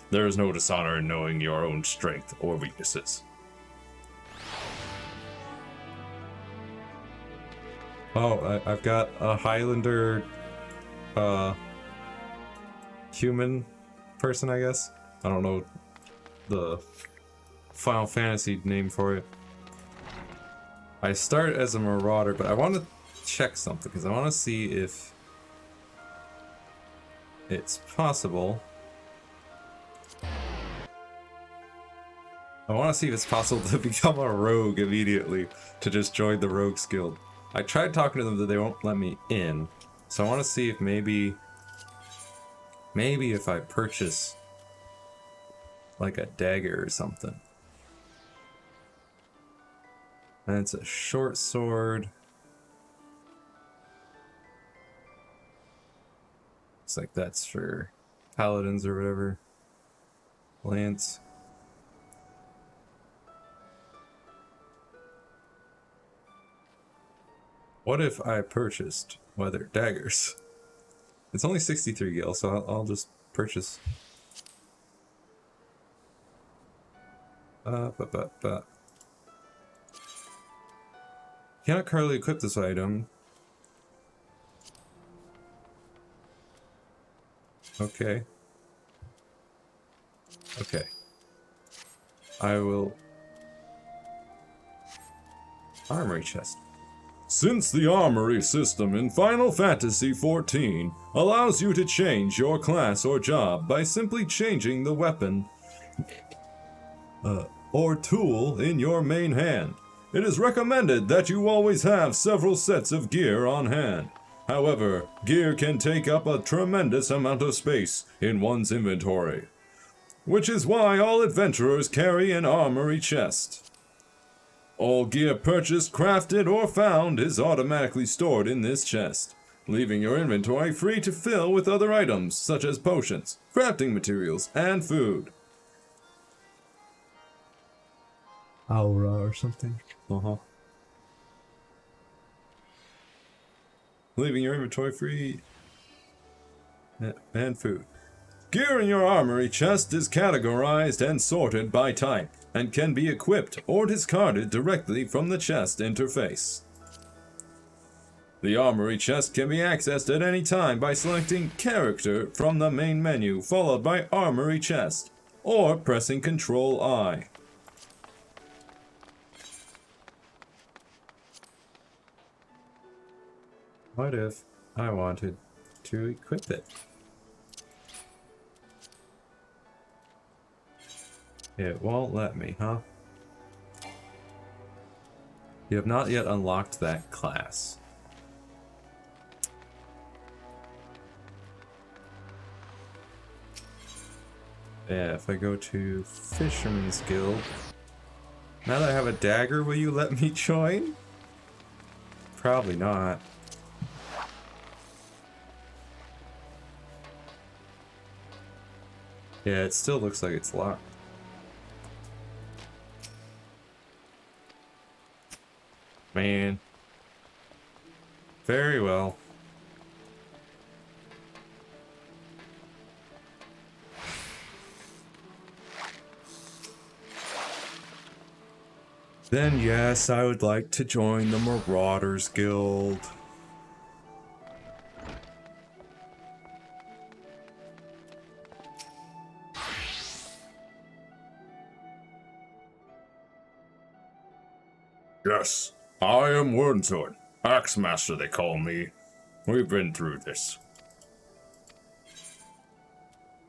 There is no dishonor in knowing your own strength or weaknesses. Oh, I've got a Highlander, human person, I guess. I don't know the Final Fantasy name for it. I start as a marauder, but I want to check something, because I want to see if it's possible. I want to see if it's possible to become a rogue immediately, to just join the Rogues Guild. I tried talking to them, but they won't let me in. So I want to see if maybe if I purchase like a dagger or something. And it's a short sword. Looks like that's for paladins or whatever. Lance. What if I purchased weathered daggers? It's only 63 gil, so I'll just purchase. Cannot currently equip this item. Okay. Okay. I will. Armory chest. Since the armory system in Final Fantasy XIV allows you to change your class or job by simply changing the weapon or tool in your main hand, it is recommended that you always have several sets of gear on hand. However, gear can take up a tremendous amount of space in one's inventory, which is why all adventurers carry an armory chest. All gear purchased, crafted, or found is automatically stored in this chest, leaving your inventory free to fill with other items such as potions, crafting materials, and food. Aura or something. Leaving your inventory free and food. Gear in your armory chest is categorized and sorted by type, and can be equipped or discarded directly from the chest interface. The armory chest can be accessed at any time by selecting Character from the main menu, followed by Armory Chest, or pressing Ctrl I. What if I wanted to equip it? It won't let me, huh? You have not yet unlocked that class. Yeah, if I go to Fisherman's Guild. Now that I have a dagger, will you let me join? Probably not. Yeah, it still looks like it's locked. Man. Very well. Then yes, I would like to join the Marauders Guild. Yes, I am Wormsword. Axemaster they call me. We've been through this.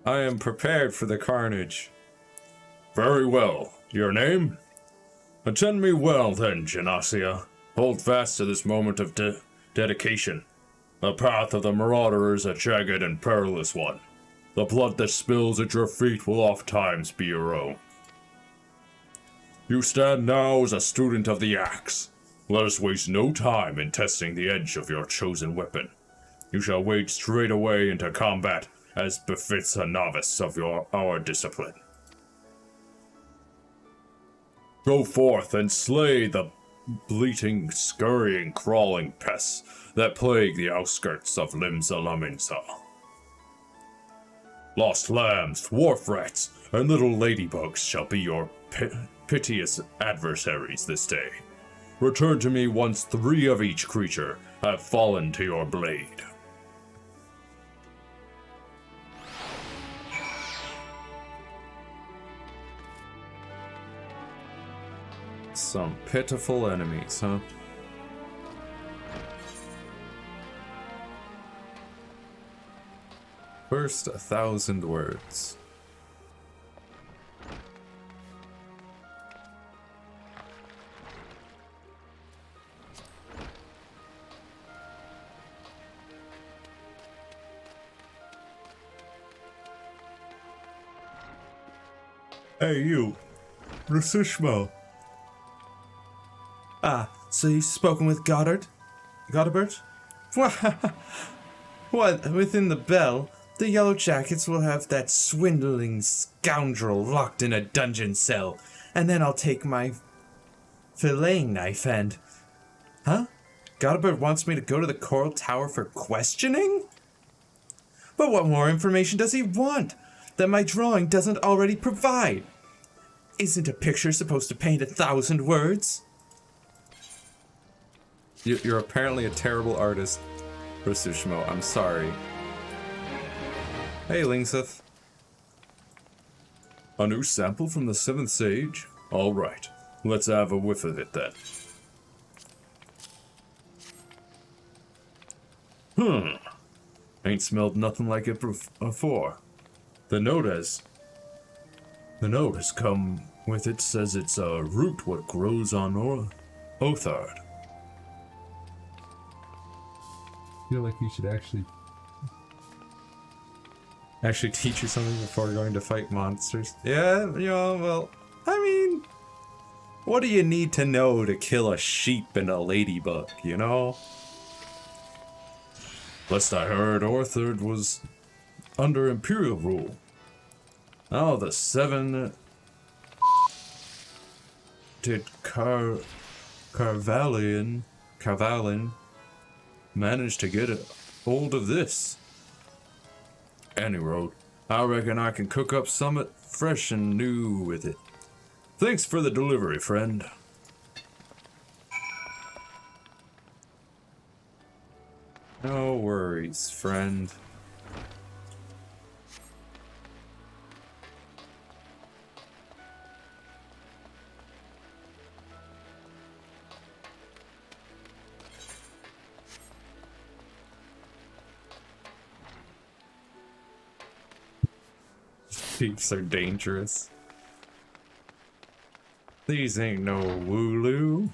I am prepared for the carnage. Very well. Your name? Attend me well then, Genasia. Hold fast to this moment of dedication. The path of the marauder is a jagged and perilous one. The blood that spills at your feet will oft times be your own. You stand now as a student of the axe. Let us waste no time in testing the edge of your chosen weapon. You shall wade straight away into combat as befits a novice of our discipline. Go forth and slay the bleating, scurrying, crawling pests that plague the outskirts of Limsa. Lost lambs, wharf rats, and little ladybugs shall be your piteous adversaries this day. Return to me once 3 of each creature have fallen to your blade. Some pitiful enemies, huh? First, 1,000 words. Hey you, Rasushmo. Ah, so you've spoken with Goddard? Goddard? What, within the bell, the Yellow Jackets will have that swindling scoundrel locked in a dungeon cell, and then I'll take my filleting knife and... Huh? Goddard wants me to go to the Coral Tower for questioning? But what more information does he want that my drawing doesn't already provide? Isn't a picture supposed to paint 1,000 words? You're apparently a terrible artist, Rasushmo. I'm sorry. Hey, Lingseth. A new sample from the 7th Sage? Alright, let's have a whiff of it then. Ain't smelled nothing like it before. The note has come with it, says it's a root what grows on Othard. I feel like you should actually teach you something before going to fight monsters. Yeah, well, I mean, what do you need to know to kill a sheep and a ladybug, you know? Lest I heard Orthard was under Imperial rule. Now the 7 did Carvalin manage to get a hold of this. Anyway, I reckon I can cook up something fresh and new with it. Thanks for the delivery, friend. No worries, friend. Sheeps are dangerous. These ain't no Wooloo.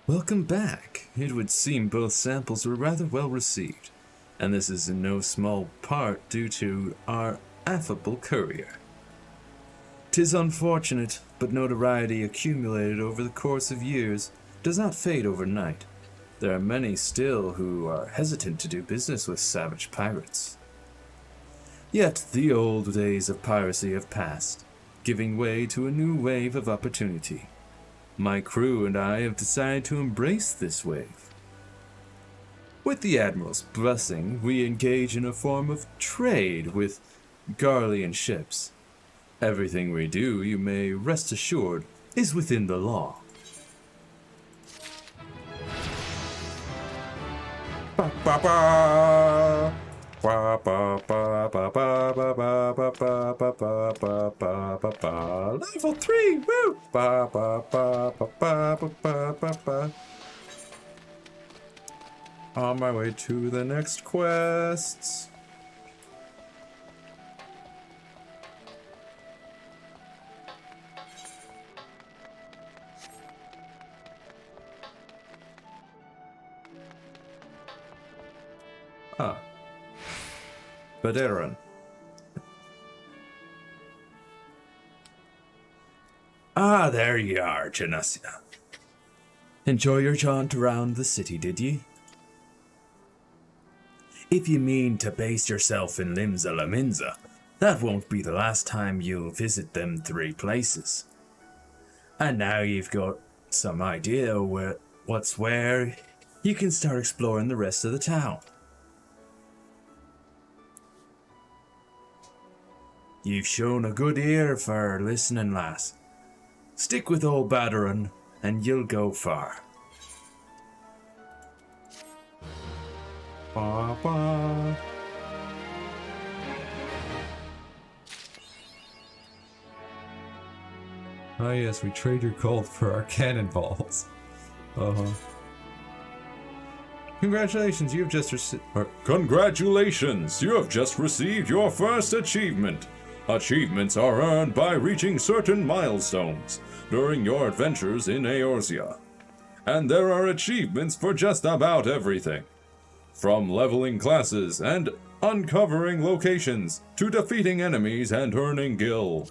Welcome back. It would seem both samples were rather well received, and this is in no small part due to our affable courier. 'Tis unfortunate, but notoriety accumulated over the course of years does not fade overnight. There are many still who are hesitant to do business with savage pirates. Yet the old days of piracy have passed, giving way to a new wave of opportunity. My crew and I have decided to embrace this wave. With the Admiral's blessing, we engage in a form of trade with Garlean ships. Everything we do, you may rest assured, is within the law. Level 3, woo! On my way to the next quests. Ah. Baderan. Ah, there ye are, Janussia. Enjoy your jaunt around the city, did ye? If you mean to base yourself in Limsa, that won't be the last time you'll visit them 3 places. And now you've got some idea what's where, you can start exploring the rest of the town. You've shown a good ear for listening, lass. Stick with old Baderon, and you'll go far. Ba, ba. Ah yes, we trade your gold for our cannonballs. Uh-huh. Congratulations, you have just received... Congratulations! You have just received your first achievement. Achievements are earned by reaching certain milestones during your adventures in Eorzea. And there are achievements for just about everything. From leveling classes and uncovering locations to defeating enemies and earning gil.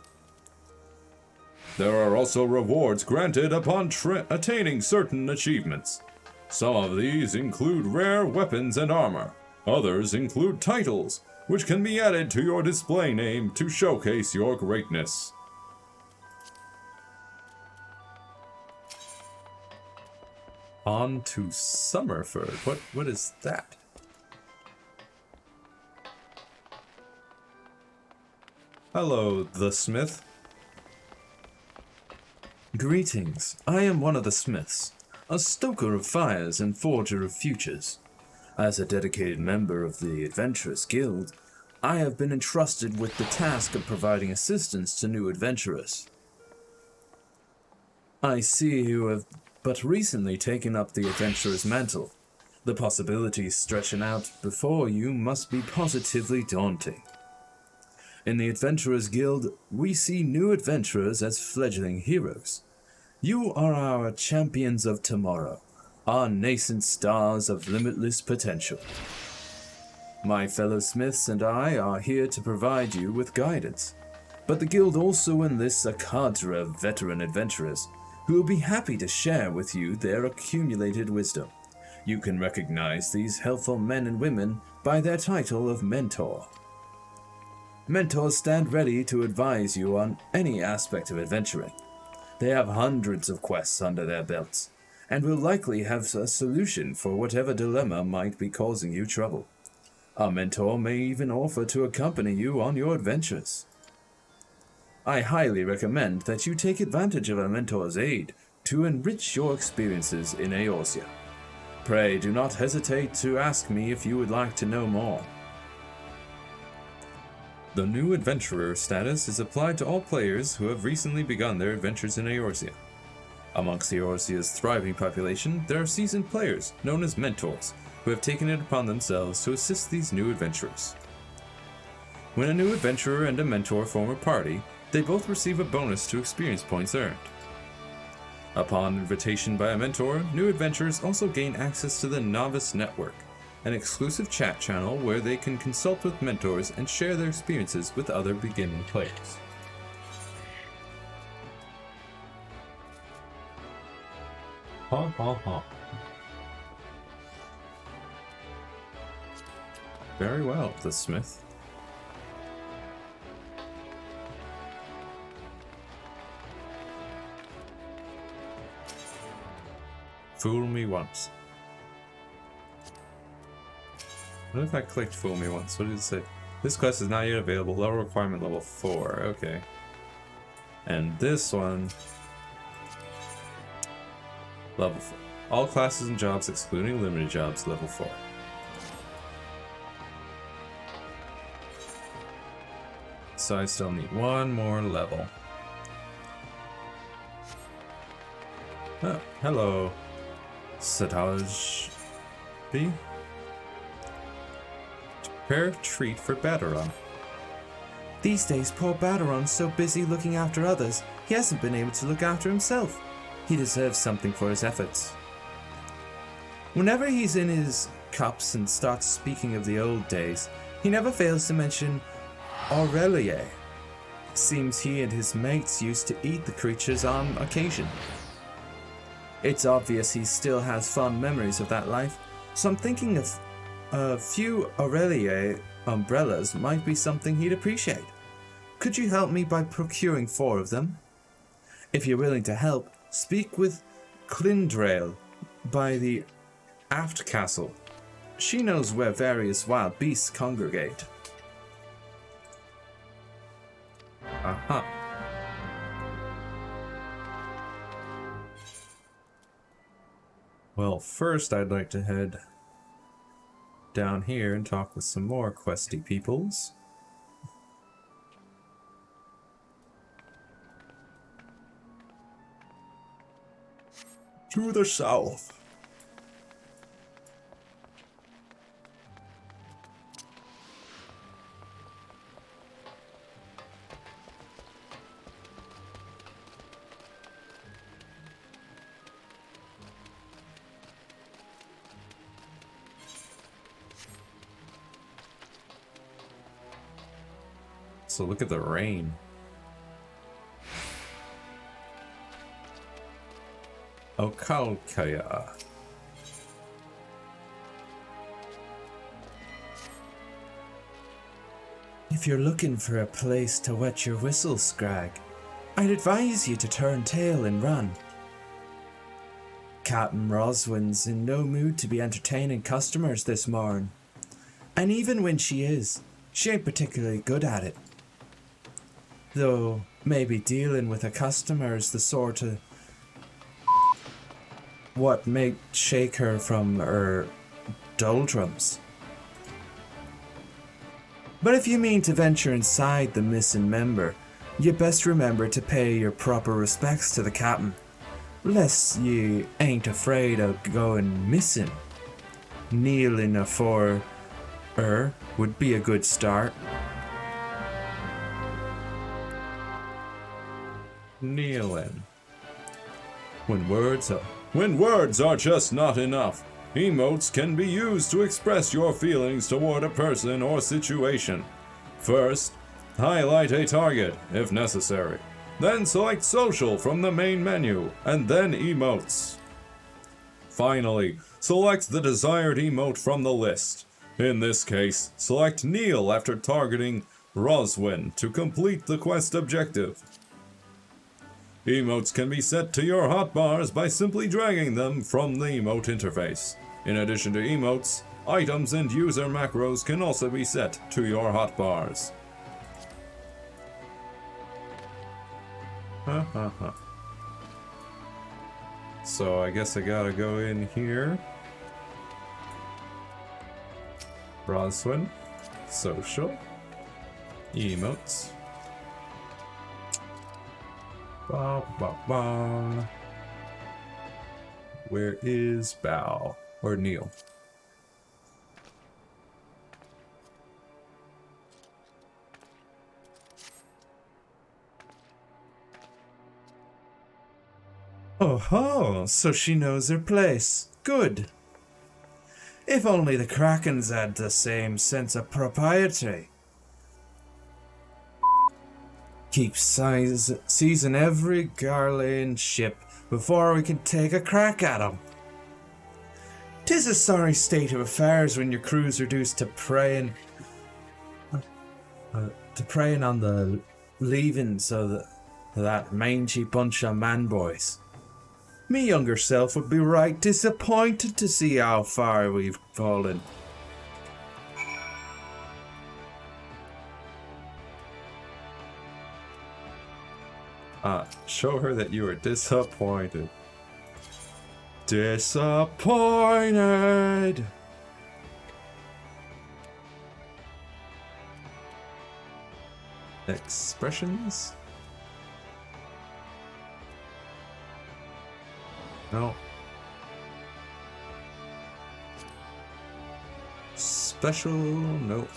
There are also rewards granted upon attaining certain achievements. Some of these include rare weapons and armor. Others include titles, which can be added to your display name to showcase your greatness. On to Summerford. What is that? Hello, the smith. Greetings. I am one of the smiths, a stoker of fires and forger of futures. As a dedicated member of the Adventurers Guild, I have been entrusted with the task of providing assistance to new adventurers. I see you have but recently taken up the adventurer's mantle. The possibilities stretching out before you must be positively daunting. In the Adventurers Guild, we see new adventurers as fledgling heroes. You are our champions of tomorrow, our nascent stars of limitless potential. My fellow smiths and I are here to provide you with guidance, but the Guild also enlists a cadre of veteran adventurers who will be happy to share with you their accumulated wisdom. You can recognize these helpful men and women by their title of mentor. Mentors stand ready to advise you on any aspect of adventuring. They have hundreds of quests under their belts, and will likely have a solution for whatever dilemma might be causing you trouble. A mentor may even offer to accompany you on your adventures. I highly recommend that you take advantage of a mentor's aid to enrich your experiences in Eorzea. Pray do not hesitate to ask me if you would like to know more. The new adventurer status is applied to all players who have recently begun their adventures in Eorzea. Amongst Eorzea's thriving population, there are seasoned players, known as mentors, who have taken it upon themselves to assist these new adventurers. When a new adventurer and a mentor form a party, they both receive a bonus to experience points earned. Upon invitation by a mentor, new adventurers also gain access to the Novice Network, an exclusive chat channel where they can consult with mentors and share their experiences with other beginning players. Ha ha ha. Very well, the smith. Fool me once. What if I clicked fool me once? What did it say? This quest is not yet available. Level requirement level 4. Okay. And this one... level 4. All classes and jobs excluding limited jobs, level 4. So I still need one more level. Oh, hello. Sataj B. Prepare a treat for Baderon. These days, poor Baderon's so busy looking after others, he hasn't been able to look after himself. He deserves something for his efforts. Whenever he's in his cups and starts speaking of the old days, he never fails to mention Aurelie. Seems he and his mates used to eat the creatures on occasion. It's obvious he still has fond memories of that life, so I'm thinking of a few Aurelie umbrellas might be something he'd appreciate. Could you help me by procuring 4 of them? If you're willing to help, speak with Clindrail by the Aft Castle. She knows where various wild beasts congregate. Aha. Well, first I'd like to head down here and talk with some more questy peoples. To the south. So look at the rain. Okalkaya. If you're looking for a place to wet your whistle, Scrag, I'd advise you to turn tail and run. Captain Roswin's in no mood to be entertaining customers this morn. And even when she is, she ain't particularly good at it. Though, maybe dealing with a customer is the sort of what may shake her from her doldrums. But if you mean to venture inside the missing member, you best remember to pay your proper respects to the captain, lest ye ain't afraid of going missing. Kneeling afore her would be a good start. Kneeling. When words are just not enough, emotes can be used to express your feelings toward a person or situation. First, highlight a target, if necessary. Then select social from the main menu, and then emotes. Finally, select the desired emote from the list. In this case, select kneel after targeting Roswin to complete the quest objective. Emotes can be set to your hotbars by simply dragging them from the emote interface. In addition to emotes, items and user macros can also be set to your hotbars. So I guess I gotta go in here. Roswin, social, emotes. Ba, ba, ba. Where is bow or kneel? Oh ho, so she knows her place. Good. If only the Krakens had the same sense of propriety. Keep seizing every Garlean ship before we can take a crack at 'em. 'Tis a sorry state of affairs when your crew's reduced to preying on the leavings of that mangy bunch of man-boys. Me younger self would be right disappointed to see how far we've fallen. Show her that you are disappointed. Disappointed! Expressions? No. Special? Nope.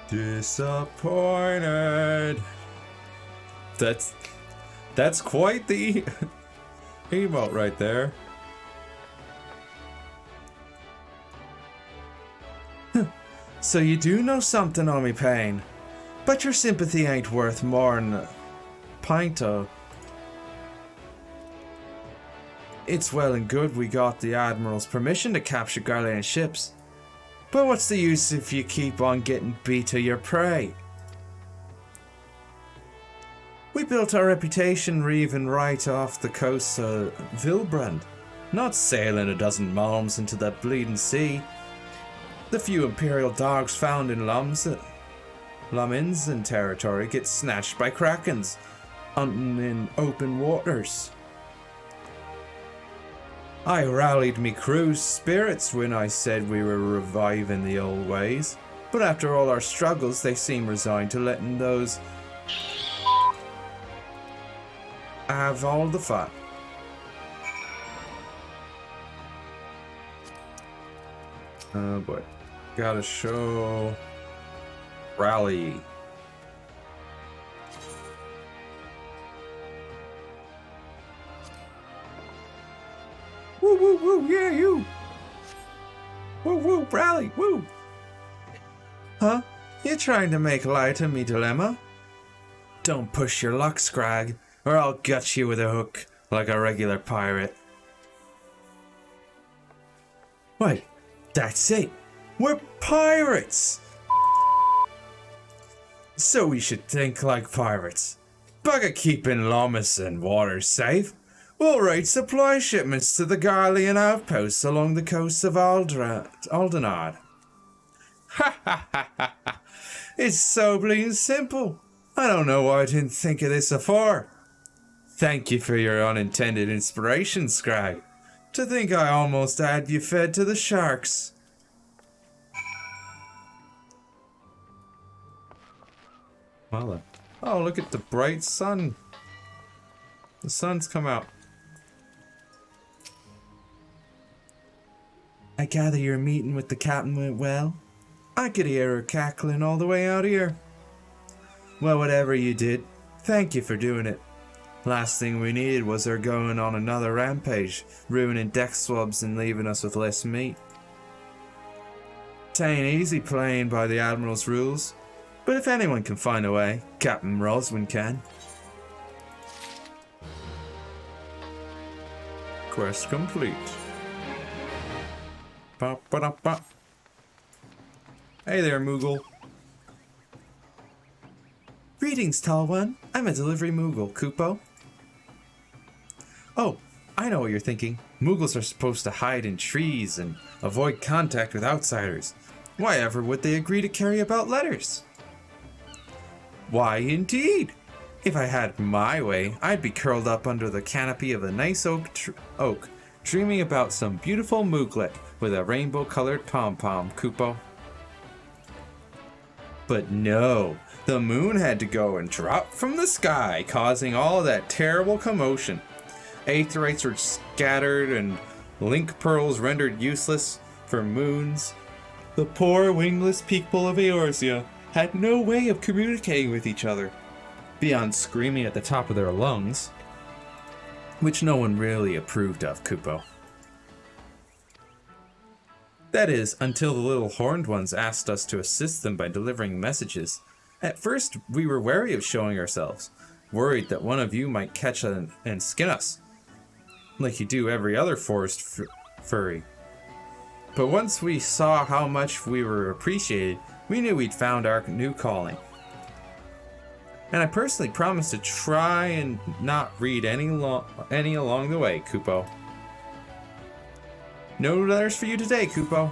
Disappointed. That's quite the emote right there. So you do know something on me pain, but your sympathy ain't worth more'n a pint of. It's well and good we got the Admiral's permission to capture Garlean ships, but what's the use if you keep on getting beat to your prey? built our reputation reeving right off the coast of Vilbrand, not sailing a dozen malms into the bleeding sea. The few Imperial dogs found in Lominsen territory get snatched by krakens, hunting in open waters. I rallied me crew's spirits when I said we were reviving the old ways, but after all our struggles, they seem resigned to letting those have all the fun. Oh boy. Gotta show rally. Woo woo woo, yeah you. Woo woo, rally, woo. Huh? You trying to make light of me dilemma? Don't push your luck, Scrag, or I'll gut you with a hook like a regular pirate. Wait, that's it. We're pirates! So we should think like pirates. Bugger keeping Lomas and waters safe. We'll raid supply shipments to the Garlean outposts along the coast of Aldenard. Ha ha ha ha ha! It's so bleeding simple. I don't know why I didn't think of this before. Thank you for your unintended inspiration, Scrag. To think I almost had you fed to the sharks. Well, oh, look at the bright sun. The sun's come out. I gather your meeting with the captain went well. I could hear her cackling all the way out here. Well, whatever you did, thank you for doing it. Last thing we needed was her going on another rampage, ruining deck swabs and leaving us with less meat. Tain't easy playing by the Admiral's rules, but if anyone can find a way, Captain Roswin can. Quest complete. Ba-ba-da-ba. Hey there, Moogle. Greetings, tall one. I'm a delivery Moogle, Kupo. Oh, I know what you're thinking. Moogles are supposed to hide in trees and avoid contact with outsiders. Why ever would they agree to carry about letters? Why, indeed. If I had my way, I'd be curled up under the canopy of a nice oak, dreaming about some beautiful mooglet with a rainbow-colored pom-pom, Kupo. But no, the moon had to go and drop from the sky, causing all that terrible commotion. Aetherites were scattered and link pearls rendered useless for moons. The poor wingless people of Eorzea had no way of communicating with each other, beyond screaming at the top of their lungs, which no one really approved of, Kupo. That is, until the little horned ones asked us to assist them by delivering messages. At first, we were wary of showing ourselves, worried that one of you might catch and skin us, like you do every other forest furry. But once we saw how much we were appreciated, we knew we'd found our new calling. And I personally promised to try and not read any along the way, Kupo. No letters for you today, Kupo.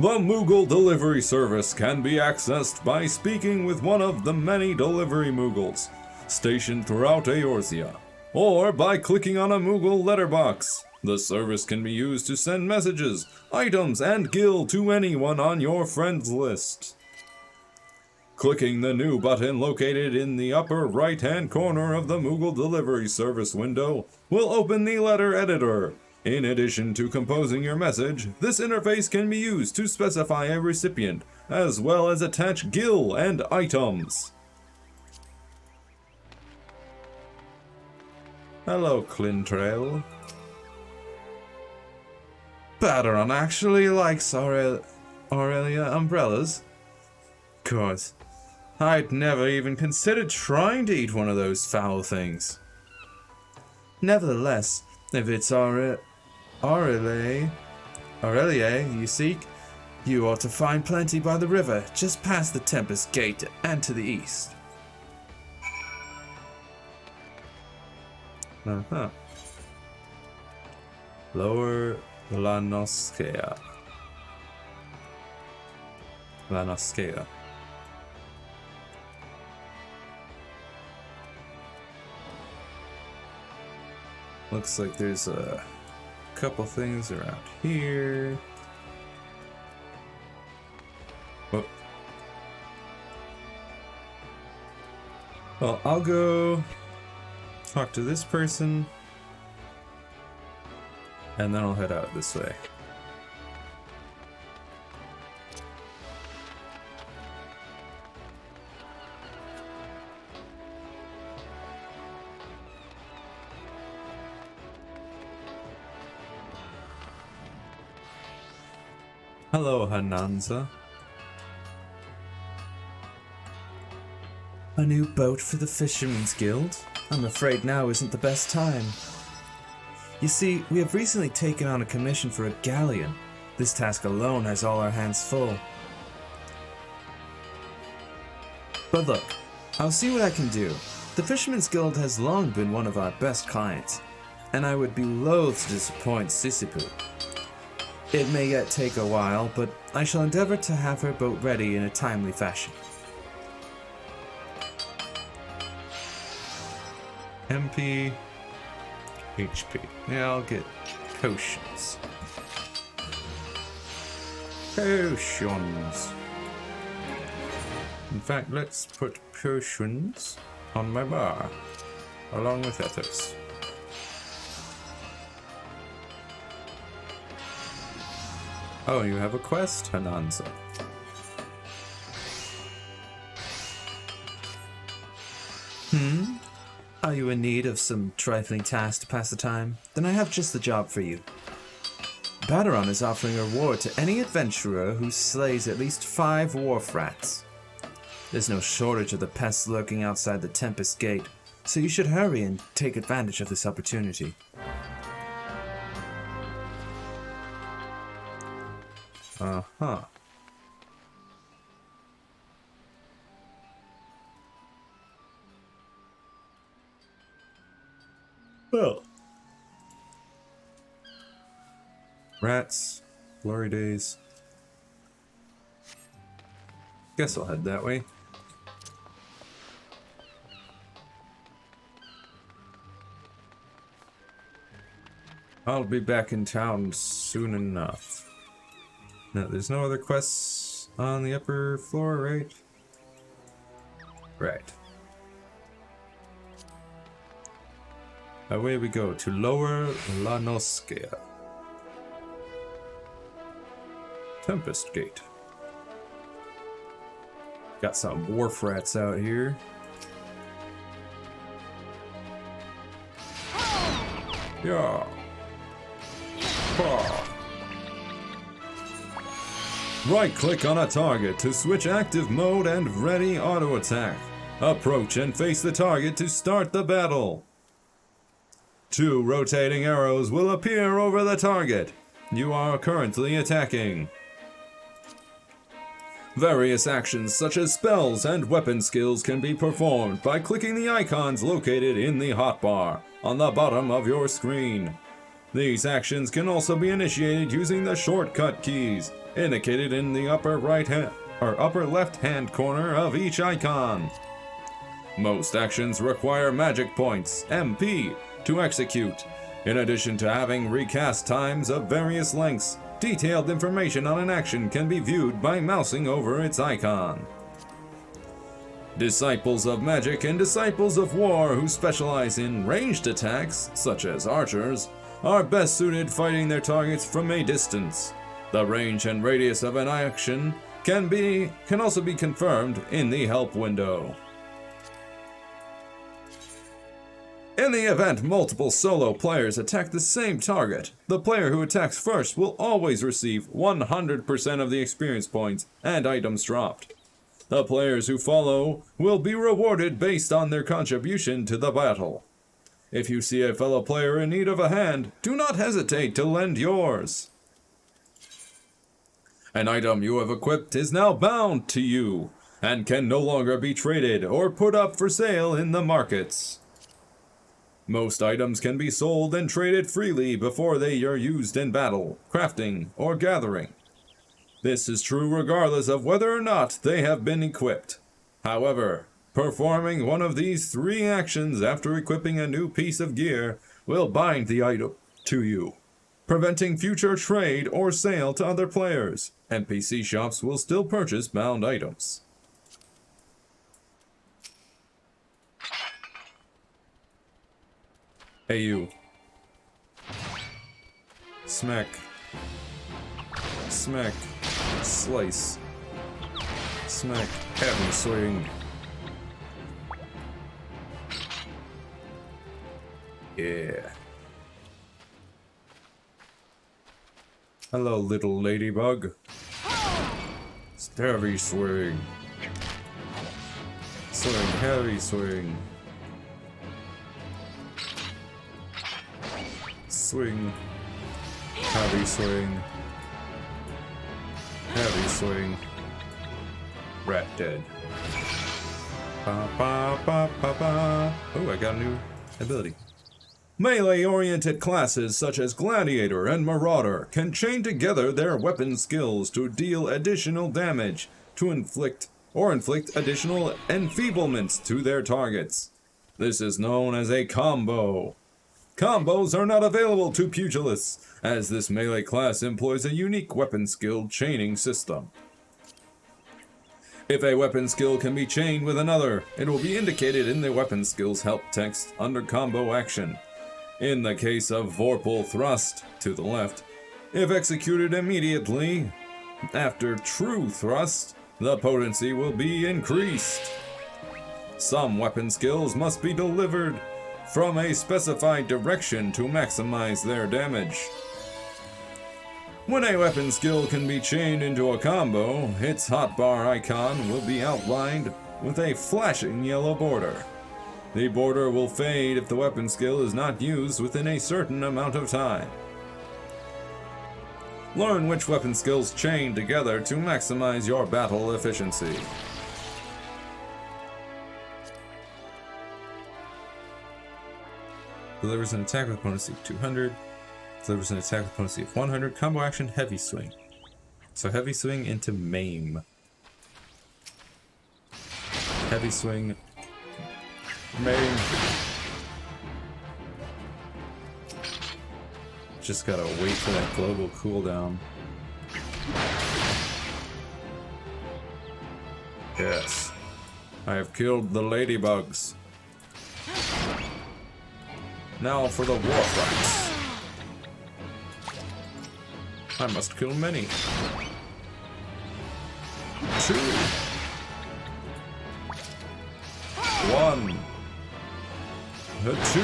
The Moogle delivery service can be accessed by speaking with one of the many delivery Moogles stationed throughout Eorzea, or by clicking on a Moogle letterbox. The service can be used to send messages, items, and gil to anyone on your friends list. Clicking the new button located in the upper right-hand corner of the Moogle delivery service window will open the letter editor. In addition to composing your message, this interface can be used to specify a recipient, as well as attach gil and items. Hello, Clintrail. Baderon actually likes Aurelia umbrellas. God, I'd never even considered trying to eat one of those foul things. Nevertheless, if it's Aurelia you seek, You ought to find plenty by the river, just past the Tempest Gate and to the east. Uh-huh. Lower Lanoskea. Lanoskea. Looks like there's a couple things around here. Oh. Well, I'll go talk to this person, and then I'll head out this way. Hello, Hananza. A new boat for the Fisherman's Guild? I'm afraid now isn't the best time. You see, we have recently taken on a commission for a galleon. This task alone has all our hands full. But look, I'll see what I can do. The Fisherman's Guild has long been one of our best clients, and I would be loath to disappoint Sisipu. It may yet take a while, but I shall endeavor to have her boat ready in a timely fashion. MP, HP. Yeah, I'll get potions. Potions. In fact, let's put potions on my bar, along with others. Oh, you have a quest, Hananza. Are you in need of some trifling task to pass the time? Then I have just the job for you. Baderon is offering a reward to any adventurer who slays at least 5 wharf rats. There's no shortage of the pests lurking outside the Tempest Gate, so you should hurry and take advantage of this opportunity. Uh-huh. Well. Rats. Glory days. Guess I'll head that way. I'll be back in town soon enough. No, there's no other quests on the upper floor, right? Right. Away we go to Lower Lanoskea. Tempest Gate. Got some wharf rats out here. Yeah. Right-click on a target to switch active mode and ready auto attack. Approach and face the target to start the battle. 2 rotating arrows will appear over the target you are currently attacking. Various actions such as spells and weapon skills can be performed by clicking the icons located in the hotbar on the bottom of your screen. These actions can also be initiated using the shortcut keys indicated in the upper right hand or upper left hand corner of each icon. Most actions require magic points, MP, to execute. In addition to having recast times of various lengths, detailed information on an action can be viewed by mousing over its icon. Disciples of Magic and Disciples of War who specialize in ranged attacks, such as archers, are best suited fighting their targets from a distance. The range and radius of an action can also be confirmed in the help window. In the event multiple solo players attack the same target, the player who attacks first will always receive 100% of the experience points and items dropped. The players who follow will be rewarded based on their contribution to the battle. If you see a fellow player in need of a hand, do not hesitate to lend yours. An item you have equipped is now bound to you and can no longer be traded or put up for sale in the markets. Most items can be sold and traded freely before they are used in battle, crafting, or gathering. This is true regardless of whether or not they have been equipped. However, performing one of these 3 actions after equipping a new piece of gear will bind the item to you, preventing future trade or sale to other players. NPC shops will still purchase bound items. Hey you. Smack. Smack. Slice. Smack. Heavy swing. Yeah. Hello, little ladybug. Heavy swing. Swing, heavy swing. Swing. Heavy swing. Heavy swing. Rat dead. Ba ba ba ba ba. Oh, I got a new ability. Melee-oriented classes such as Gladiator and Marauder can chain together their weapon skills to deal additional damage to inflict additional enfeeblements to their targets. This is known as a combo. Combos are not available to pugilists, as this melee class employs a unique weapon skill chaining system. If a weapon skill can be chained with another, it will be indicated in the weapon skills help text under combo action. In the case of Vorpal Thrust, to the left, if executed immediately after True Thrust, the potency will be increased. Some weapon skills must be delivered from a specified direction to maximize their damage. When a weapon skill can be chained into a combo, its hotbar icon will be outlined with a flashing yellow border. The border will fade if the weapon skill is not used within a certain amount of time. Learn which weapon skills chain together to maximize your battle efficiency. Delivers an attack with potency of 200. Delivers an attack with potency of 100. Combo action, heavy swing. So heavy swing into maim. Heavy swing. Maim. Just gotta wait for that global cooldown. Yes. I have killed the ladybugs. Now for the war fights. I must kill many. 2. 1. 2.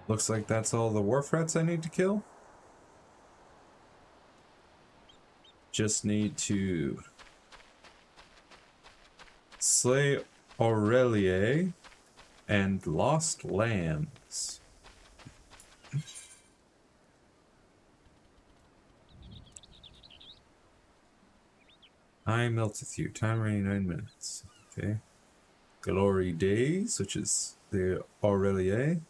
Looks like that's all the war frats I need to kill. Just need to slay Aurelie and Lost Lambs. I melteth you. Time remaining 9 minutes. Okay. Glory Days, which is the Aurelie.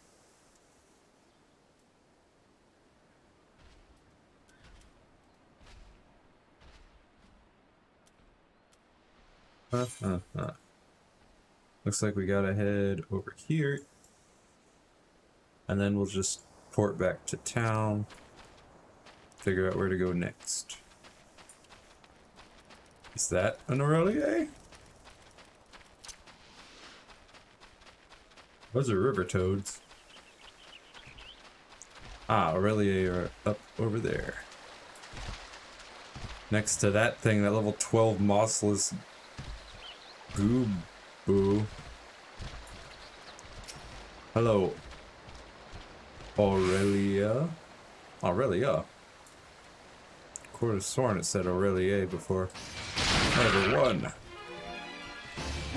Looks like we gotta head over here. And then we'll just port back to town. Figure out where to go next. Is that an Aurelie? Those are river toads. Ah, Aurelie are up over there. Next to that thing, that level 12 mossless Boo. Hello, Aurelia. Could have sworn it said Aurelie before. Number 1,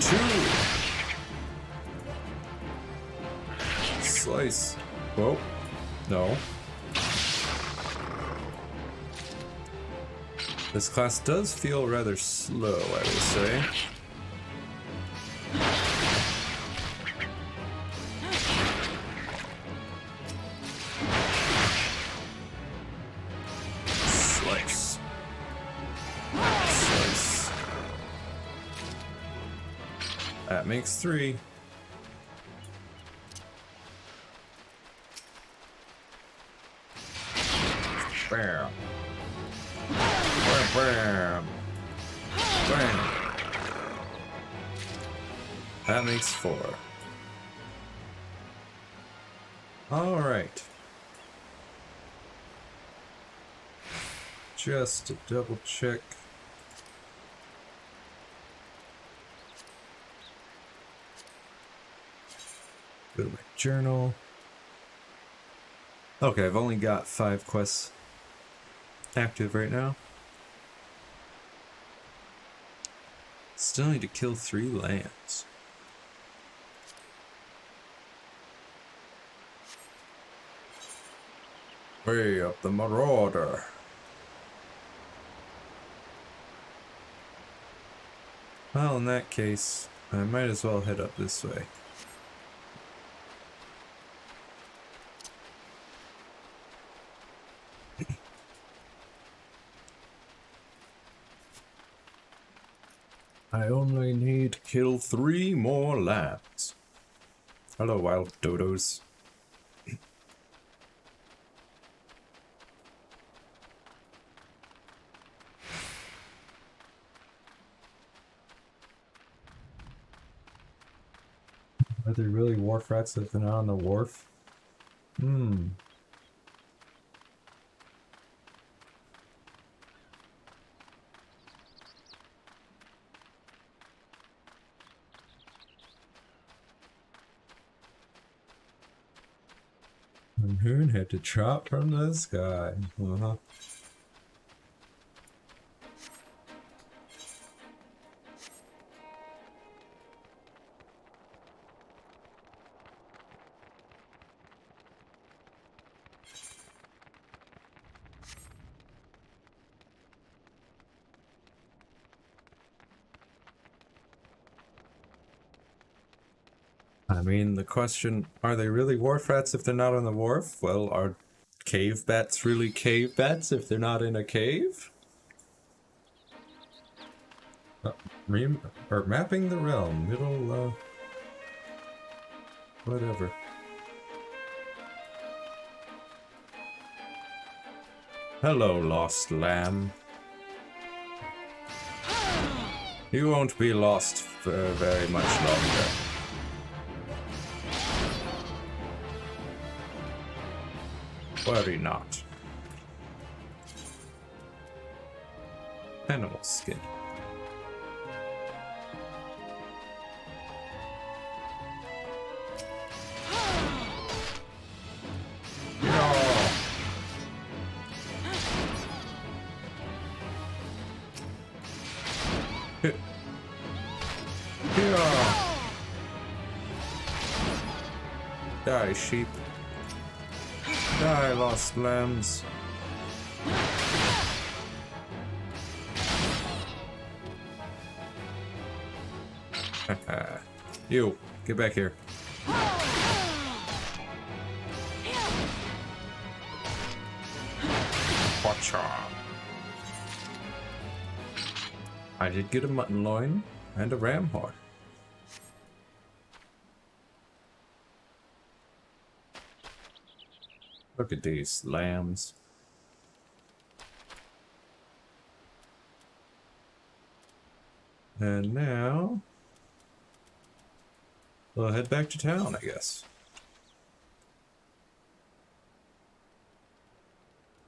2. Slice. Whoa. No. This class does feel rather slow, I would say. Slice. Slice. That makes 3. Bam. Bam, bam. Bam. That makes 4. Alright. Just to double check. Go to my journal. Okay, I've only got 5 quests active right now. Still need to kill 3 lambs. Way up the Marauder. Well, in that case, I might as well head up this way. I only need to kill 3 more lambs. Hello, wild dodos. Are there really wharf rats that have been out on the wharf? And Hoon had to drop from the sky. I mean, the question, are they really wharf rats if they're not on the wharf? Well, are cave bats really cave bats if they're not in a cave? Or mapping the realm, middle, whatever. Hello, lost lamb. You won't be lost for very much longer. Worry not. Animal skin. Die, sheep. Die, lost lambs. You, get back here. Watcha. I did get a mutton loin and a ram horn. Look at these lambs. And now we'll head back to town, I guess.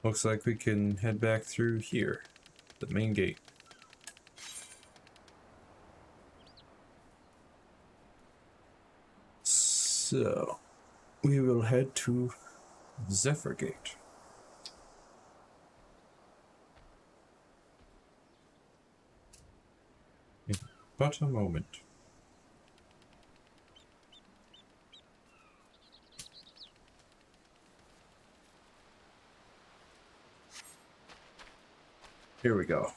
Looks like we can head back through here, the main gate. So, we will head to Zephyr Gate. In but a moment. Here we go.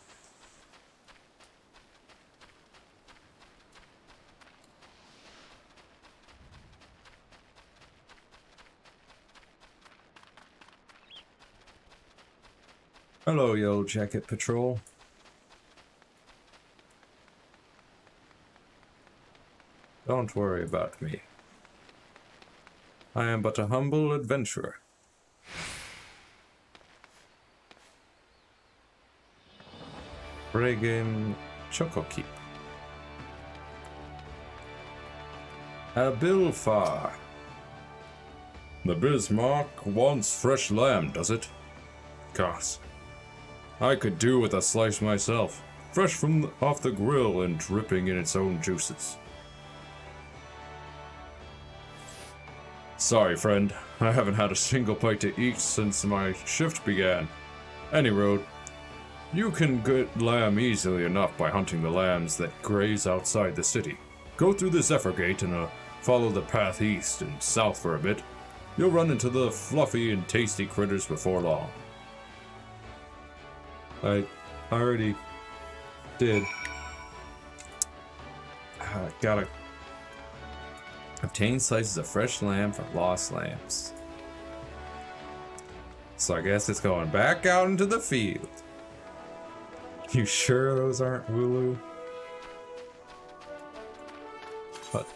Hello, Yellow Jacket Patrol. Don't worry about me. I am but a humble adventurer. Regan Chocokeep. Abilfar. The Bismarck wants fresh lamb, does it? Gosh. I could do with a slice myself, fresh from off the grill and dripping in its own juices. Sorry, friend. I haven't had a single bite to eat since my shift began. Any road. You can get lamb easily enough by hunting the lambs that graze outside the city. Go through the Zephyr Gate and follow the path east and south for a bit. You'll run into the fluffy and tasty critters before long. I already did. Gotta obtain slices of fresh lamb from lost lambs. So I guess it's going back out into the field. You sure those aren't Wooloo? But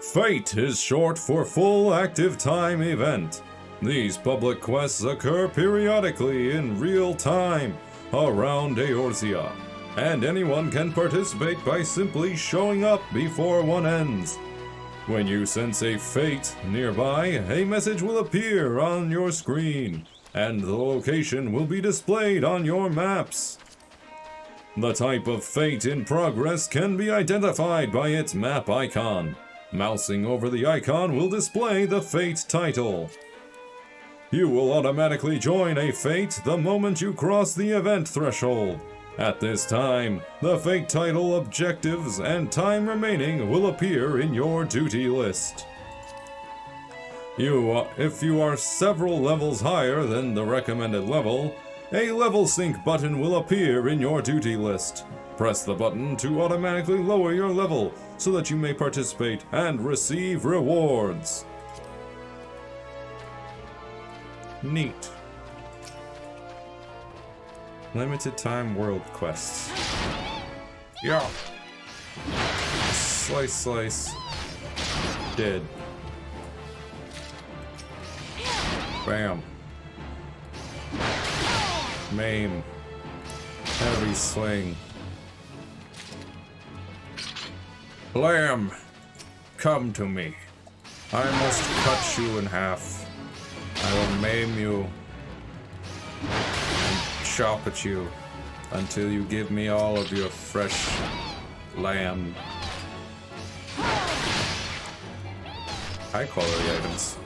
Fate is short for Full Active Time Event. These public quests occur periodically in real time around Eorzea, and anyone can participate by simply showing up before one ends. When you sense a fate nearby, a message will appear on your screen, and the location will be displayed on your maps. The type of fate in progress can be identified by its map icon. Mousing over the icon will display the fate title. You will automatically join a fate the moment you cross the event threshold. At this time, the fate title, objectives, and time remaining will appear in your duty list. If you are several levels higher than the recommended level, a level sync button will appear in your duty list. Press the button to automatically lower your level so that you may participate and receive rewards. neat. Limited time world quests. Yeah. Slice, slice. Dead. Bam. Maim. Heavy swing. Blam! Come to me. I must cut you in half. I will maim you and chop at you until you give me all of your fresh lamb. High quality items.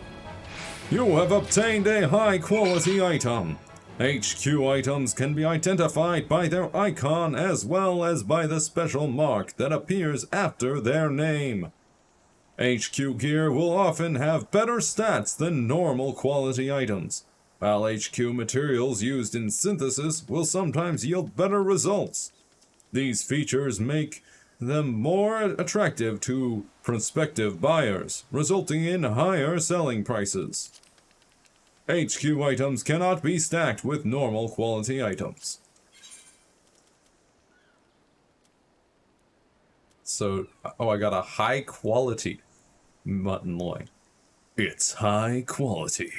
You have obtained a high quality item. HQ items can be identified by their icon as well as by the special mark that appears after their name. HQ gear will often have better stats than normal quality items, while HQ materials used in synthesis will sometimes yield better results. These features make them more attractive to prospective buyers, resulting in higher selling prices. HQ items cannot be stacked with normal quality items. So, oh, I got a high quality mutton loin. It's high quality.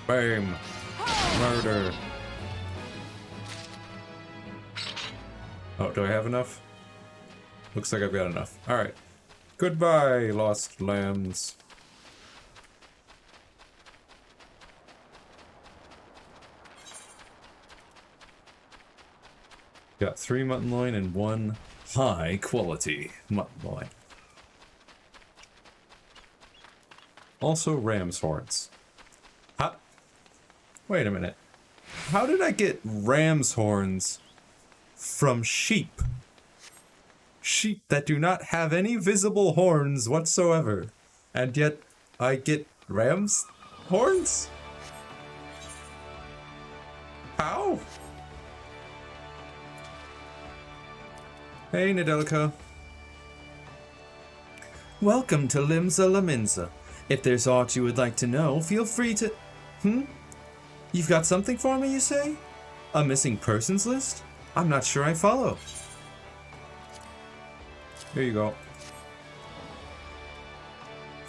Bam. Murder. Oh, do I have enough? Looks like I've got enough. Alright. Goodbye, lost lambs. Got 3 mutton loin and 1 high quality mutton loin. Also ram's horns. Wait a minute. How did I get ram's horns from sheep? Sheep that do not have any visible horns whatsoever. And yet, I get ram's horns? How? Hey, Nadelica. Welcome to Limsa Laminza. If there's aught you would like to know, feel free to... You've got something for me, you say? A missing persons list? I'm not sure I follow. Here you go.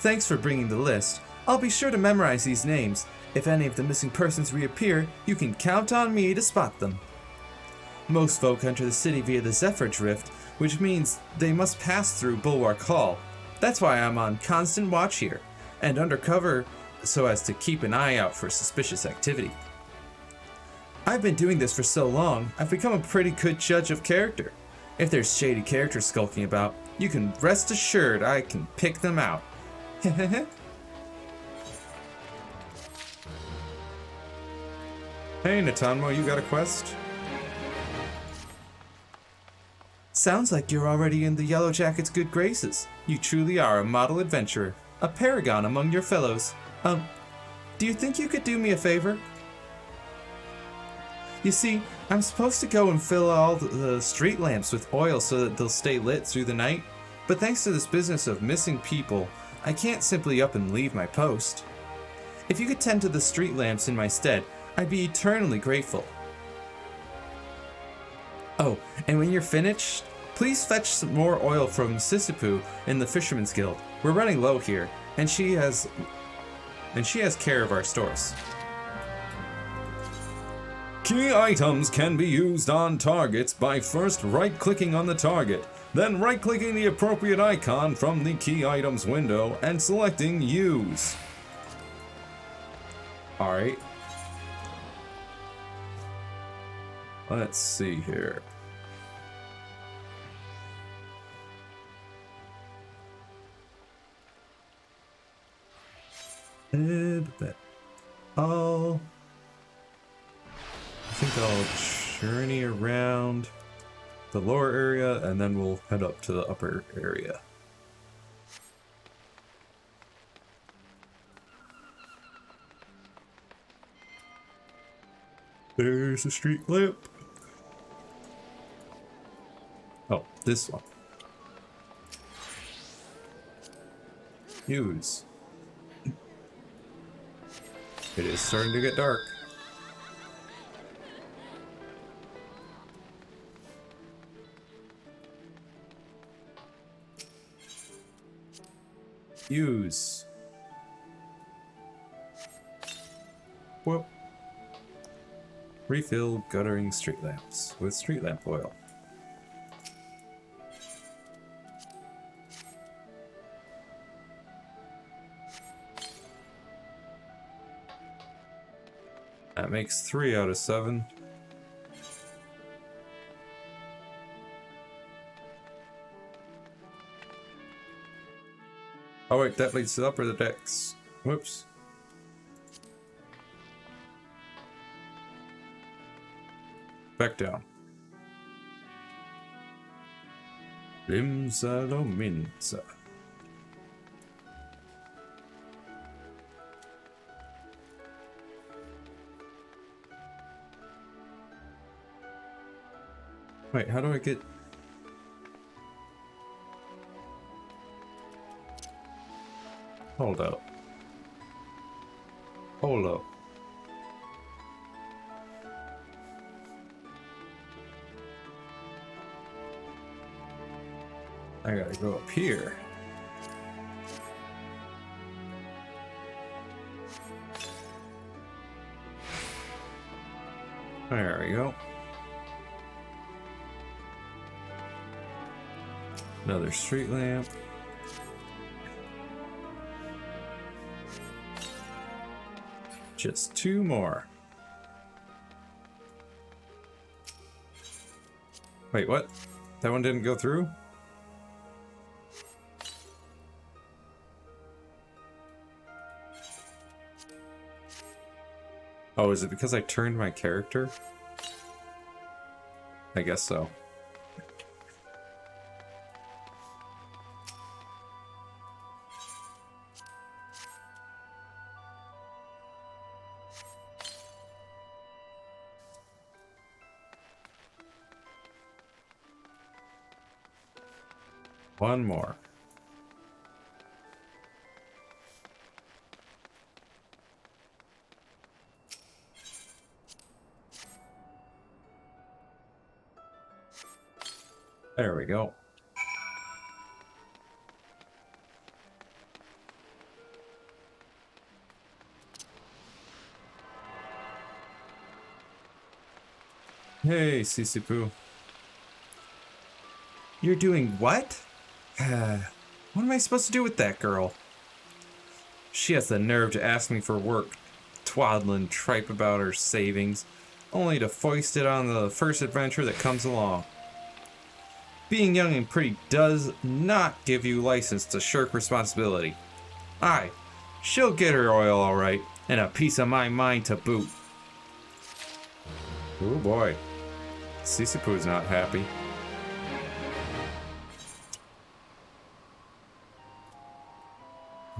Thanks for bringing the list. I'll be sure to memorize these names. If any of the missing persons reappear, you can count on me to spot them. Most folk enter the city via the Zephyr Drift, which means they must pass through Bulwark Hall. That's why I'm on constant watch here, and undercover so as to keep an eye out for suspicious activity. I've been doing this for so long, I've become a pretty good judge of character. If there's shady characters skulking about, you can rest assured I can pick them out. Hey, Natanmo, you got a quest? Sounds like you're already in the Yellow Jacket's good graces. You truly are a model adventurer, a paragon among your fellows. Do you think you could do me a favor? You see, I'm supposed to go and fill all the street lamps with oil so that they'll stay lit through the night, but thanks to this business of missing people, I can't simply up and leave my post. If you could tend to the street lamps in my stead, I'd be eternally grateful. Oh, and when you're finished, please fetch some more oil from Sissipu in the Fisherman's Guild. We're running low here, and she has care of our stores. Key items can be used on targets by first right-clicking on the target, then right-clicking the appropriate icon from the key items window and selecting Use. Alright. Let's see here. I think I'll journey around the lower area and then we'll head up to the upper area. There's a street lamp. Oh, this one. Use. It is starting to get dark. Use. Whoop. Refill guttering street lamps with street lamp oil. That makes 3 out of 7. Oh wait, that leads to the upper decks. Whoops. Back down. Limsa Lominsa. Wait, how do I get... Hold up. Hold up. I gotta go up here. There we go. Another street lamp. Just 2 more. Wait, what? That one didn't go through? Oh, is it because I turned my character? I guess so. One more. There we go. Hey, Sisipu. You're doing what? What am I supposed to do with that girl? She has the nerve to ask me for work, twaddling tripe about her savings, only to foist it on the first adventure that comes along. Being young and pretty does not give you license to shirk responsibility. Aye, she'll get her oil all right, and a piece of my mind to boot. Oh boy. Sisipu's not happy.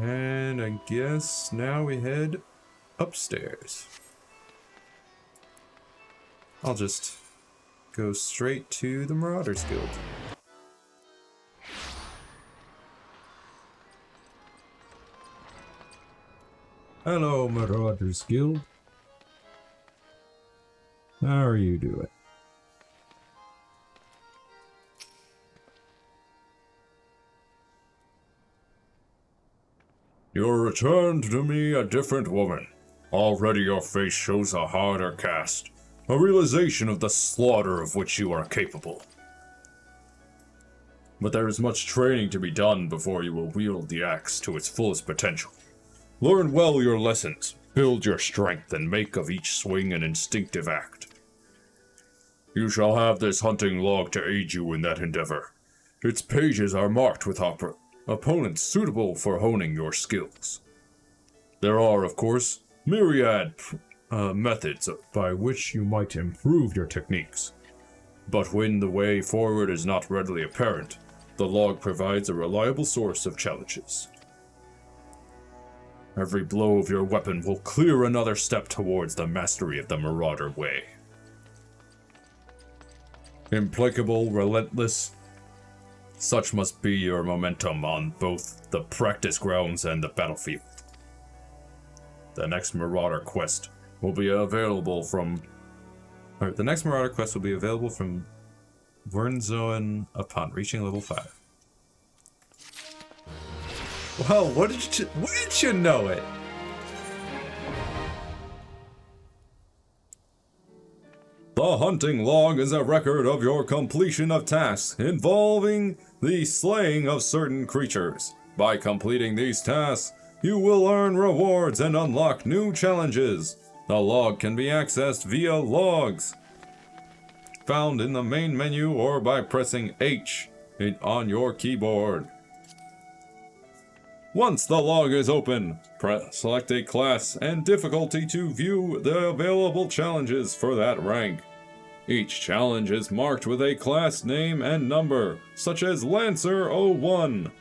And I guess now we head upstairs. I'll just go straight to the Marauders Guild. Hello, Marauders Guild. How are you doing? You returned to me a different woman. Already your face shows a harder cast, a realization of the slaughter of which you are capable. But there is much training to be done before you will wield the axe to its fullest potential. Learn well your lessons, build your strength, and make of each swing an instinctive act. You shall have this hunting log to aid you in that endeavor. Its pages are marked with opponents suitable for honing your skills. There are, of course, myriad methods by which you might improve your techniques. But when the way forward is not readily apparent, the log provides a reliable source of challenges. Every blow of your weapon will clear another step towards the mastery of the Marauder way. Implacable, relentless, such must be your momentum on both the practice grounds and the battlefield. The next Marauder quest will be available from Wernzoen upon reaching level 5. Well, wouldn't you know it? The hunting log is a record of your completion of tasks involving the slaying of certain creatures. By completing these tasks, you will earn rewards and unlock new challenges. The log can be accessed via logs, found in the main menu or by pressing H on your keyboard. Once the log is open, select a class and difficulty to view the available challenges for that rank. Each challenge is marked with a class name and number, such as Lancer 01.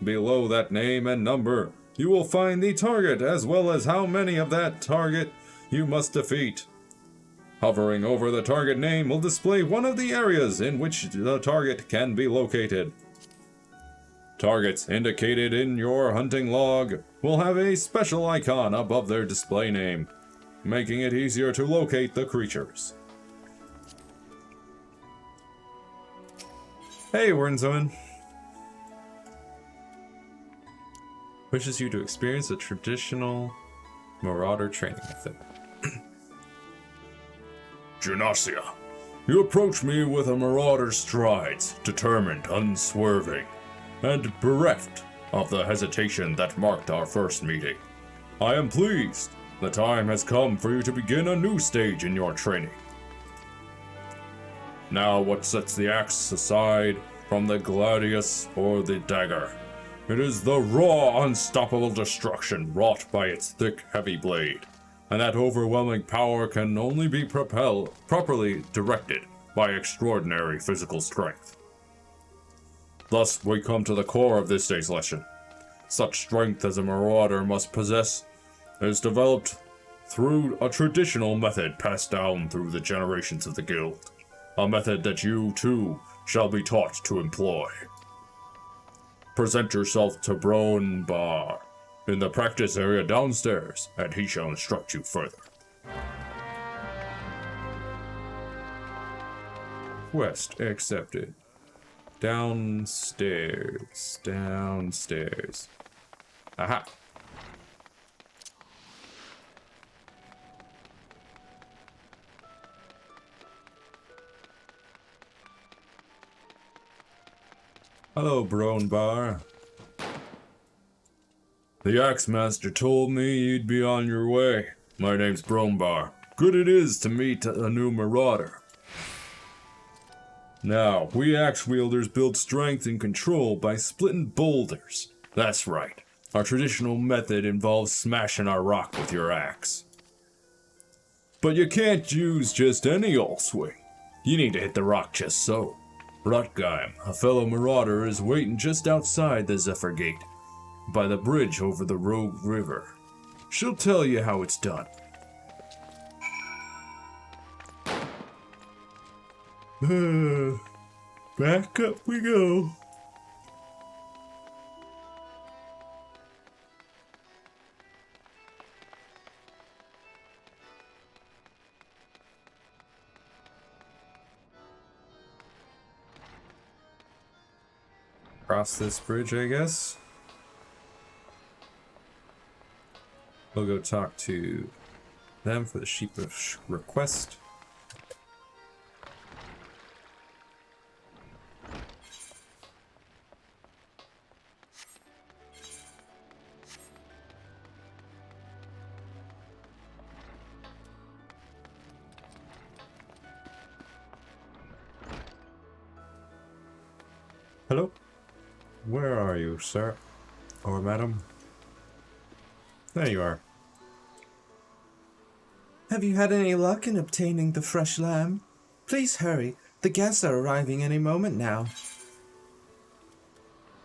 Below that name and number, you will find the target as well as how many of that target you must defeat. Hovering over the target name will display one of the areas in which the target can be located. Targets indicated in your hunting log will have a special icon above their display name, making it easier to locate the creatures. Hey, Wernzoen. Wishes you to experience a traditional Marauder training method. Genasia, you approach me with a Marauder's strides, determined, unswerving, and bereft of the hesitation that marked our first meeting. I am pleased. The time has come for you to begin a new stage in your training. Now what sets the axe aside from the gladius or the dagger? It is the raw, unstoppable destruction wrought by its thick, heavy blade, and that overwhelming power can only be properly directed by extraordinary physical strength. Thus, we come to the core of this day's lesson. Such strength as a Marauder must possess is developed through a traditional method passed down through the generations of the guild. A method that you, too, shall be taught to employ. present yourself to Bar in the practice area downstairs, and he shall instruct you further. Quest accepted. Downstairs. Downstairs. Aha. Hello, Bar. The Axe Master told me you'd be on your way. My name's Bar. Good it is to meet a new marauder. Now, we axe wielders build strength and control by splitting boulders. That's right. Our traditional method involves smashing our rock with your axe. But you can't use just any old swing. You need to hit the rock just so. Rutgeim, a fellow marauder, is waiting just outside the Zephyr Gate, by the bridge over the Rogue River. She'll tell you how it's done. Back up we go. Cross this bridge, I guess. We'll go talk to them for the sheepish request. Hello? Where are you, sir? Or madam? There you are. Have you had any luck in obtaining the fresh lamb? Please hurry. The guests are arriving any moment now.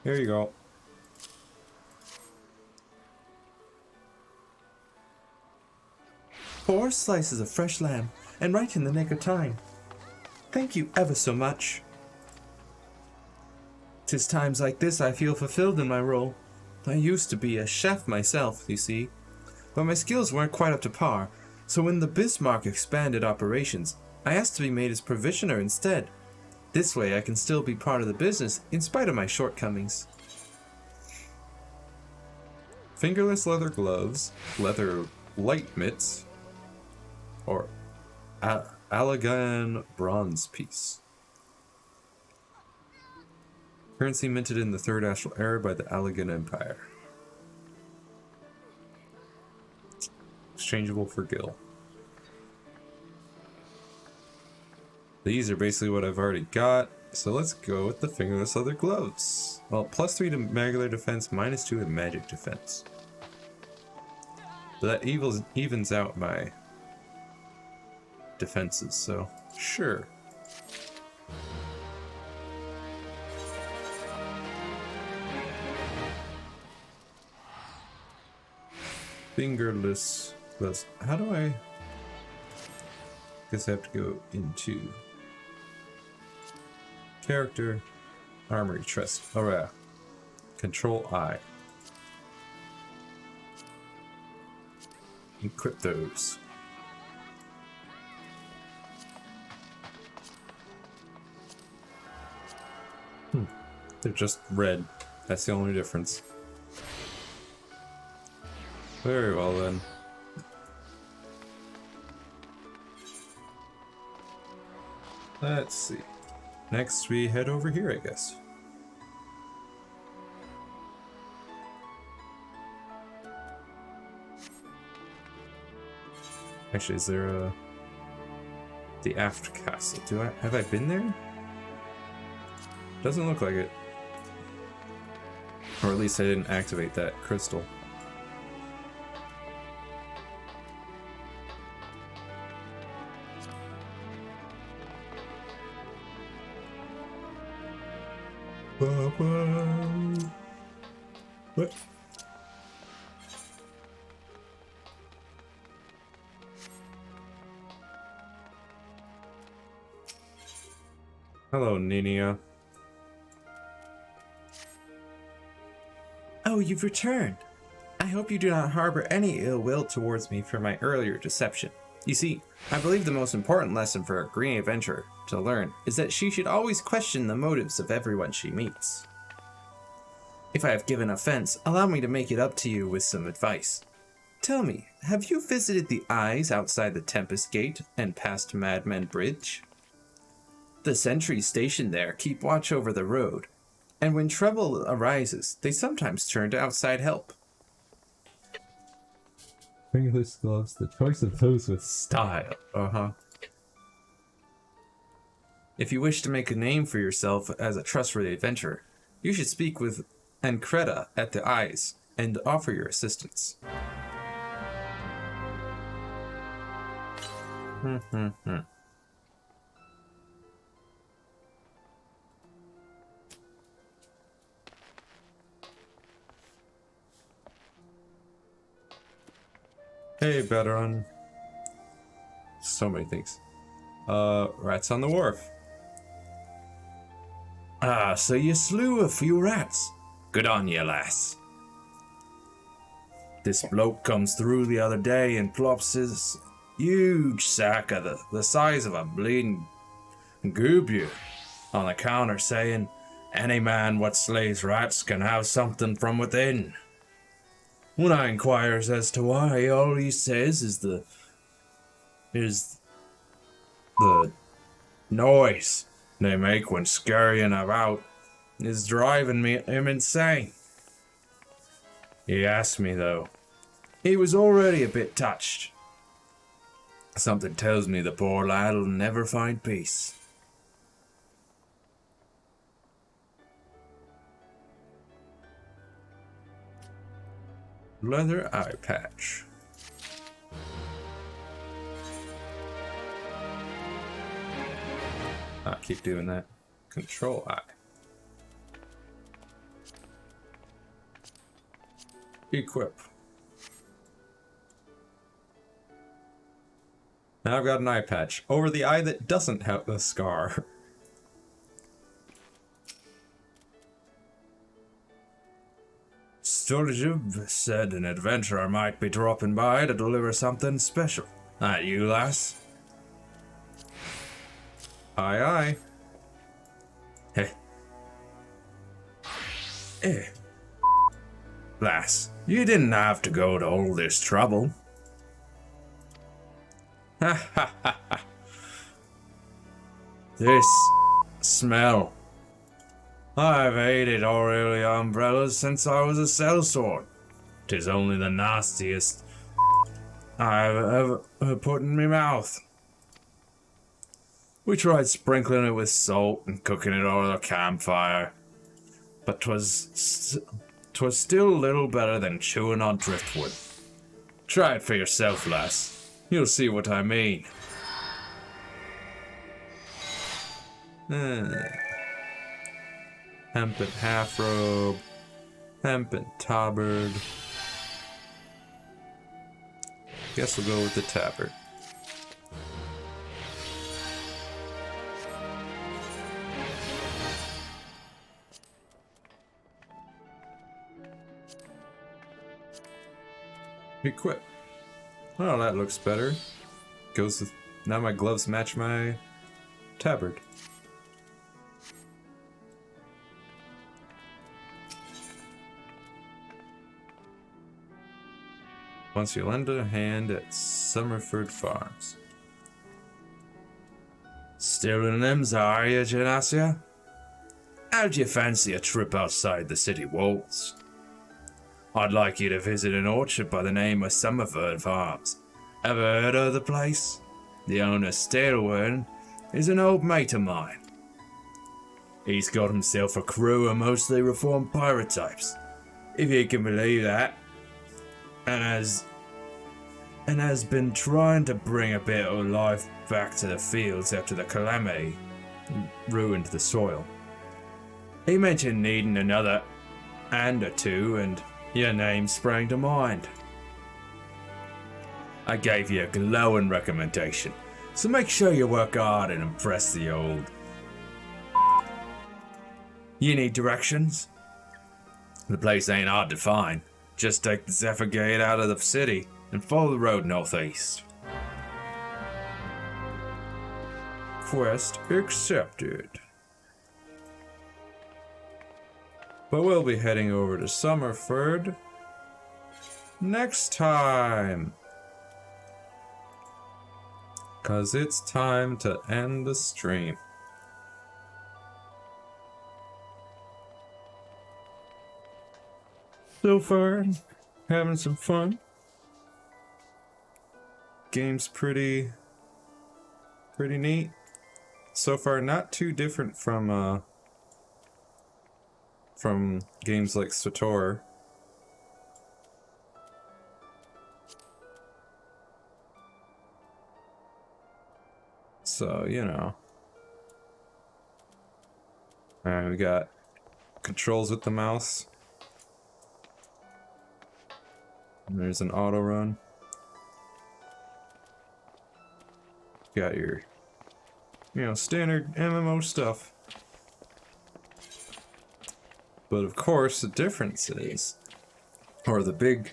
Here you go. 4 slices of fresh lamb, and right in the nick of time. Thank you ever so much. 'Tis times like this I feel fulfilled in my role. I used to be a chef myself, you see, but my skills weren't quite up to par, so when the Bismarck expanded operations, I asked to be made his provisioner instead. This way I can still be part of the business in spite of my shortcomings. Fingerless leather gloves, leather light mitts, or Allagan bronze piece. Currency minted in the Third Astral Era by the Allagan Empire. Exchangeable for gil. These are basically what I've already got, so let's go with the fingerless leather gloves. Well, +3 to regular defense, -2 to magic defense. But that evens out my defenses, so sure. Fingerless gloves. How do I? Guess I have to go into character, armory chest. Oh yeah. Control I. Equip those. They're just red. That's the only difference. Very well then. Let's see. Next we head over here, I guess. Actually, is there a... the aft castle? Have I been there? Doesn't look like it. Or at least I didn't activate that crystal. What? Hello, Ninia. Oh, you've returned. I hope you do not harbor any ill will towards me for my earlier deception. You see, I believe the most important lesson for a green adventurer to learn is that she should always question the motives of everyone she meets. If I have given offense, allow me to make it up to you with some advice. Tell me, have you visited the eyes outside the Tempest Gate and past Madmen Bridge? The sentries stationed there keep watch over the road, and when trouble arises, they sometimes turn to outside help. Fingerless gloves, the choice of those with style. If you wish to make a name for yourself as a trustworthy adventurer, you should speak with Ancreta at the Eyes and offer your assistance. Hey, veteran. So many things. Rats on the wharf. Ah, so you slew a few rats. Good on you, lass. This bloke comes through the other day and plops his huge sack of the size of a bleeding goobie on the counter, saying, "Any man what slays rats can have something from within." When I inquires as to why, all he says is the noise they make when scurrying about is driving him insane. He asked me, though. He was already a bit touched. Something tells me the poor lad'll never find peace. Leather eye patch. Keep doing that. Control eye. Equip. Now I've got an eye patch over the eye that doesn't have the scar. Sturgeon said an adventurer might be dropping by to deliver something special. That you, lass? Aye, aye. Lass, you didn't have to go to all this trouble. This smell. I've hated Aurelia umbrellas since I was a sellsword. 'Tis only the nastiest I've ever put in me mouth. We tried sprinkling it with salt and cooking it over the campfire, but 'twas still little better than chewing on driftwood. Try it for yourself, lass. You'll see what I mean. Hempen half robe. Hempen tabard. Guess we'll go with the tabard. Equip. Oh, that looks better. Goes with, now my gloves match my tabard. Once you lend a hand at Summerford Farms. Still in them, are you, Janasia? How'd you fancy a trip outside the city walls? I'd like you to visit an orchard by the name of Summerford Farms. Ever heard of the place? The owner, Stalewern, is an old mate of mine. He's got himself a crew of mostly reformed pirate types, if you can believe that, and has been trying to bring a bit of life back to the fields after the calamity ruined the soil. He mentioned needing another hand or two, and your name sprang to mind. I gave you a glowing recommendation, so make sure you work hard and impress the old. You need directions? The place ain't hard to find. Just take the Zephyr Gate out of the city and follow the road northeast. Quest accepted. But we'll be heading over to Summerford next time. 'Cause it's time to end the stream. So far, having some fun. Game's pretty neat. So far, not too different from games like SWTOR. So, you know. Alright, we got controls with the mouse. And there's an auto run. Got your, standard MMO stuff. But of course, the difference is, or the big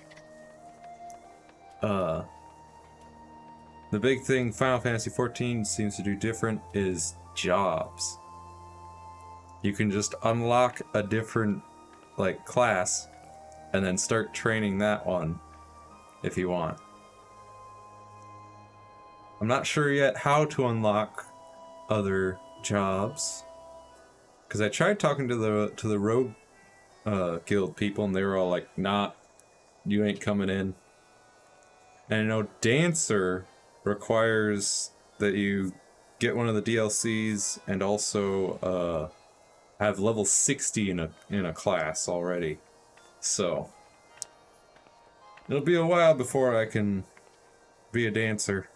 thing Final Fantasy XIV seems to do different is jobs. You can just unlock a different, class, and then start training that one if you want. I'm not sure yet how to unlock other jobs, because I tried talking to the rogue guild people, and they were all like, "Nah, you ain't coming in." And I know Dancer requires that you get one of the DLCs and also have level 60 in a class already. So it'll be a while before I can be a dancer.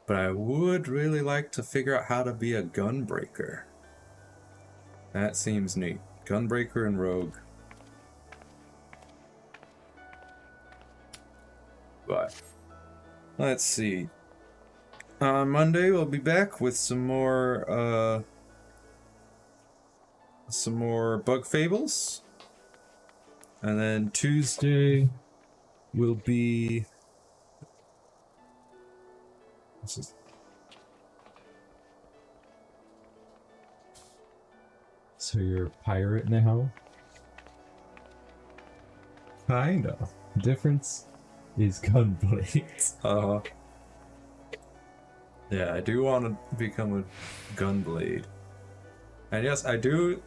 But I would really like to figure out how to be a gunbreaker. That seems neat. Gunbreaker and rogue. But let's see. On Monday we'll be back with some more bug fables. And then Tuesday will be So you're a pirate now? kinda. Difference is gunblades. Yeah, I do want to become a gunblade. And yes, I do.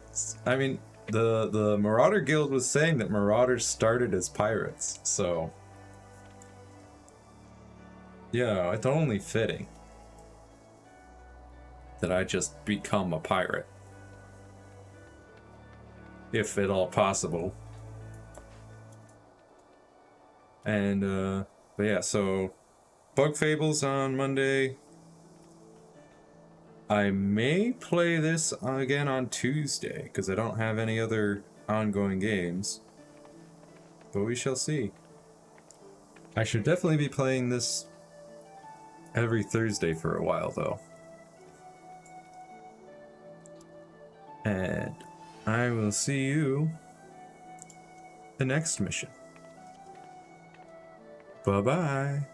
I mean, the Marauder Guild was saying that Marauders started as pirates, so yeah, it's only fitting that I just become a pirate, if at all possible. And but yeah, so Bug Fables on Monday. I may play this again on Tuesday, because I don't have any other ongoing games. But we shall see. I should definitely be playing this every Thursday for a while, though. And I will see you the next mission. Bye-bye.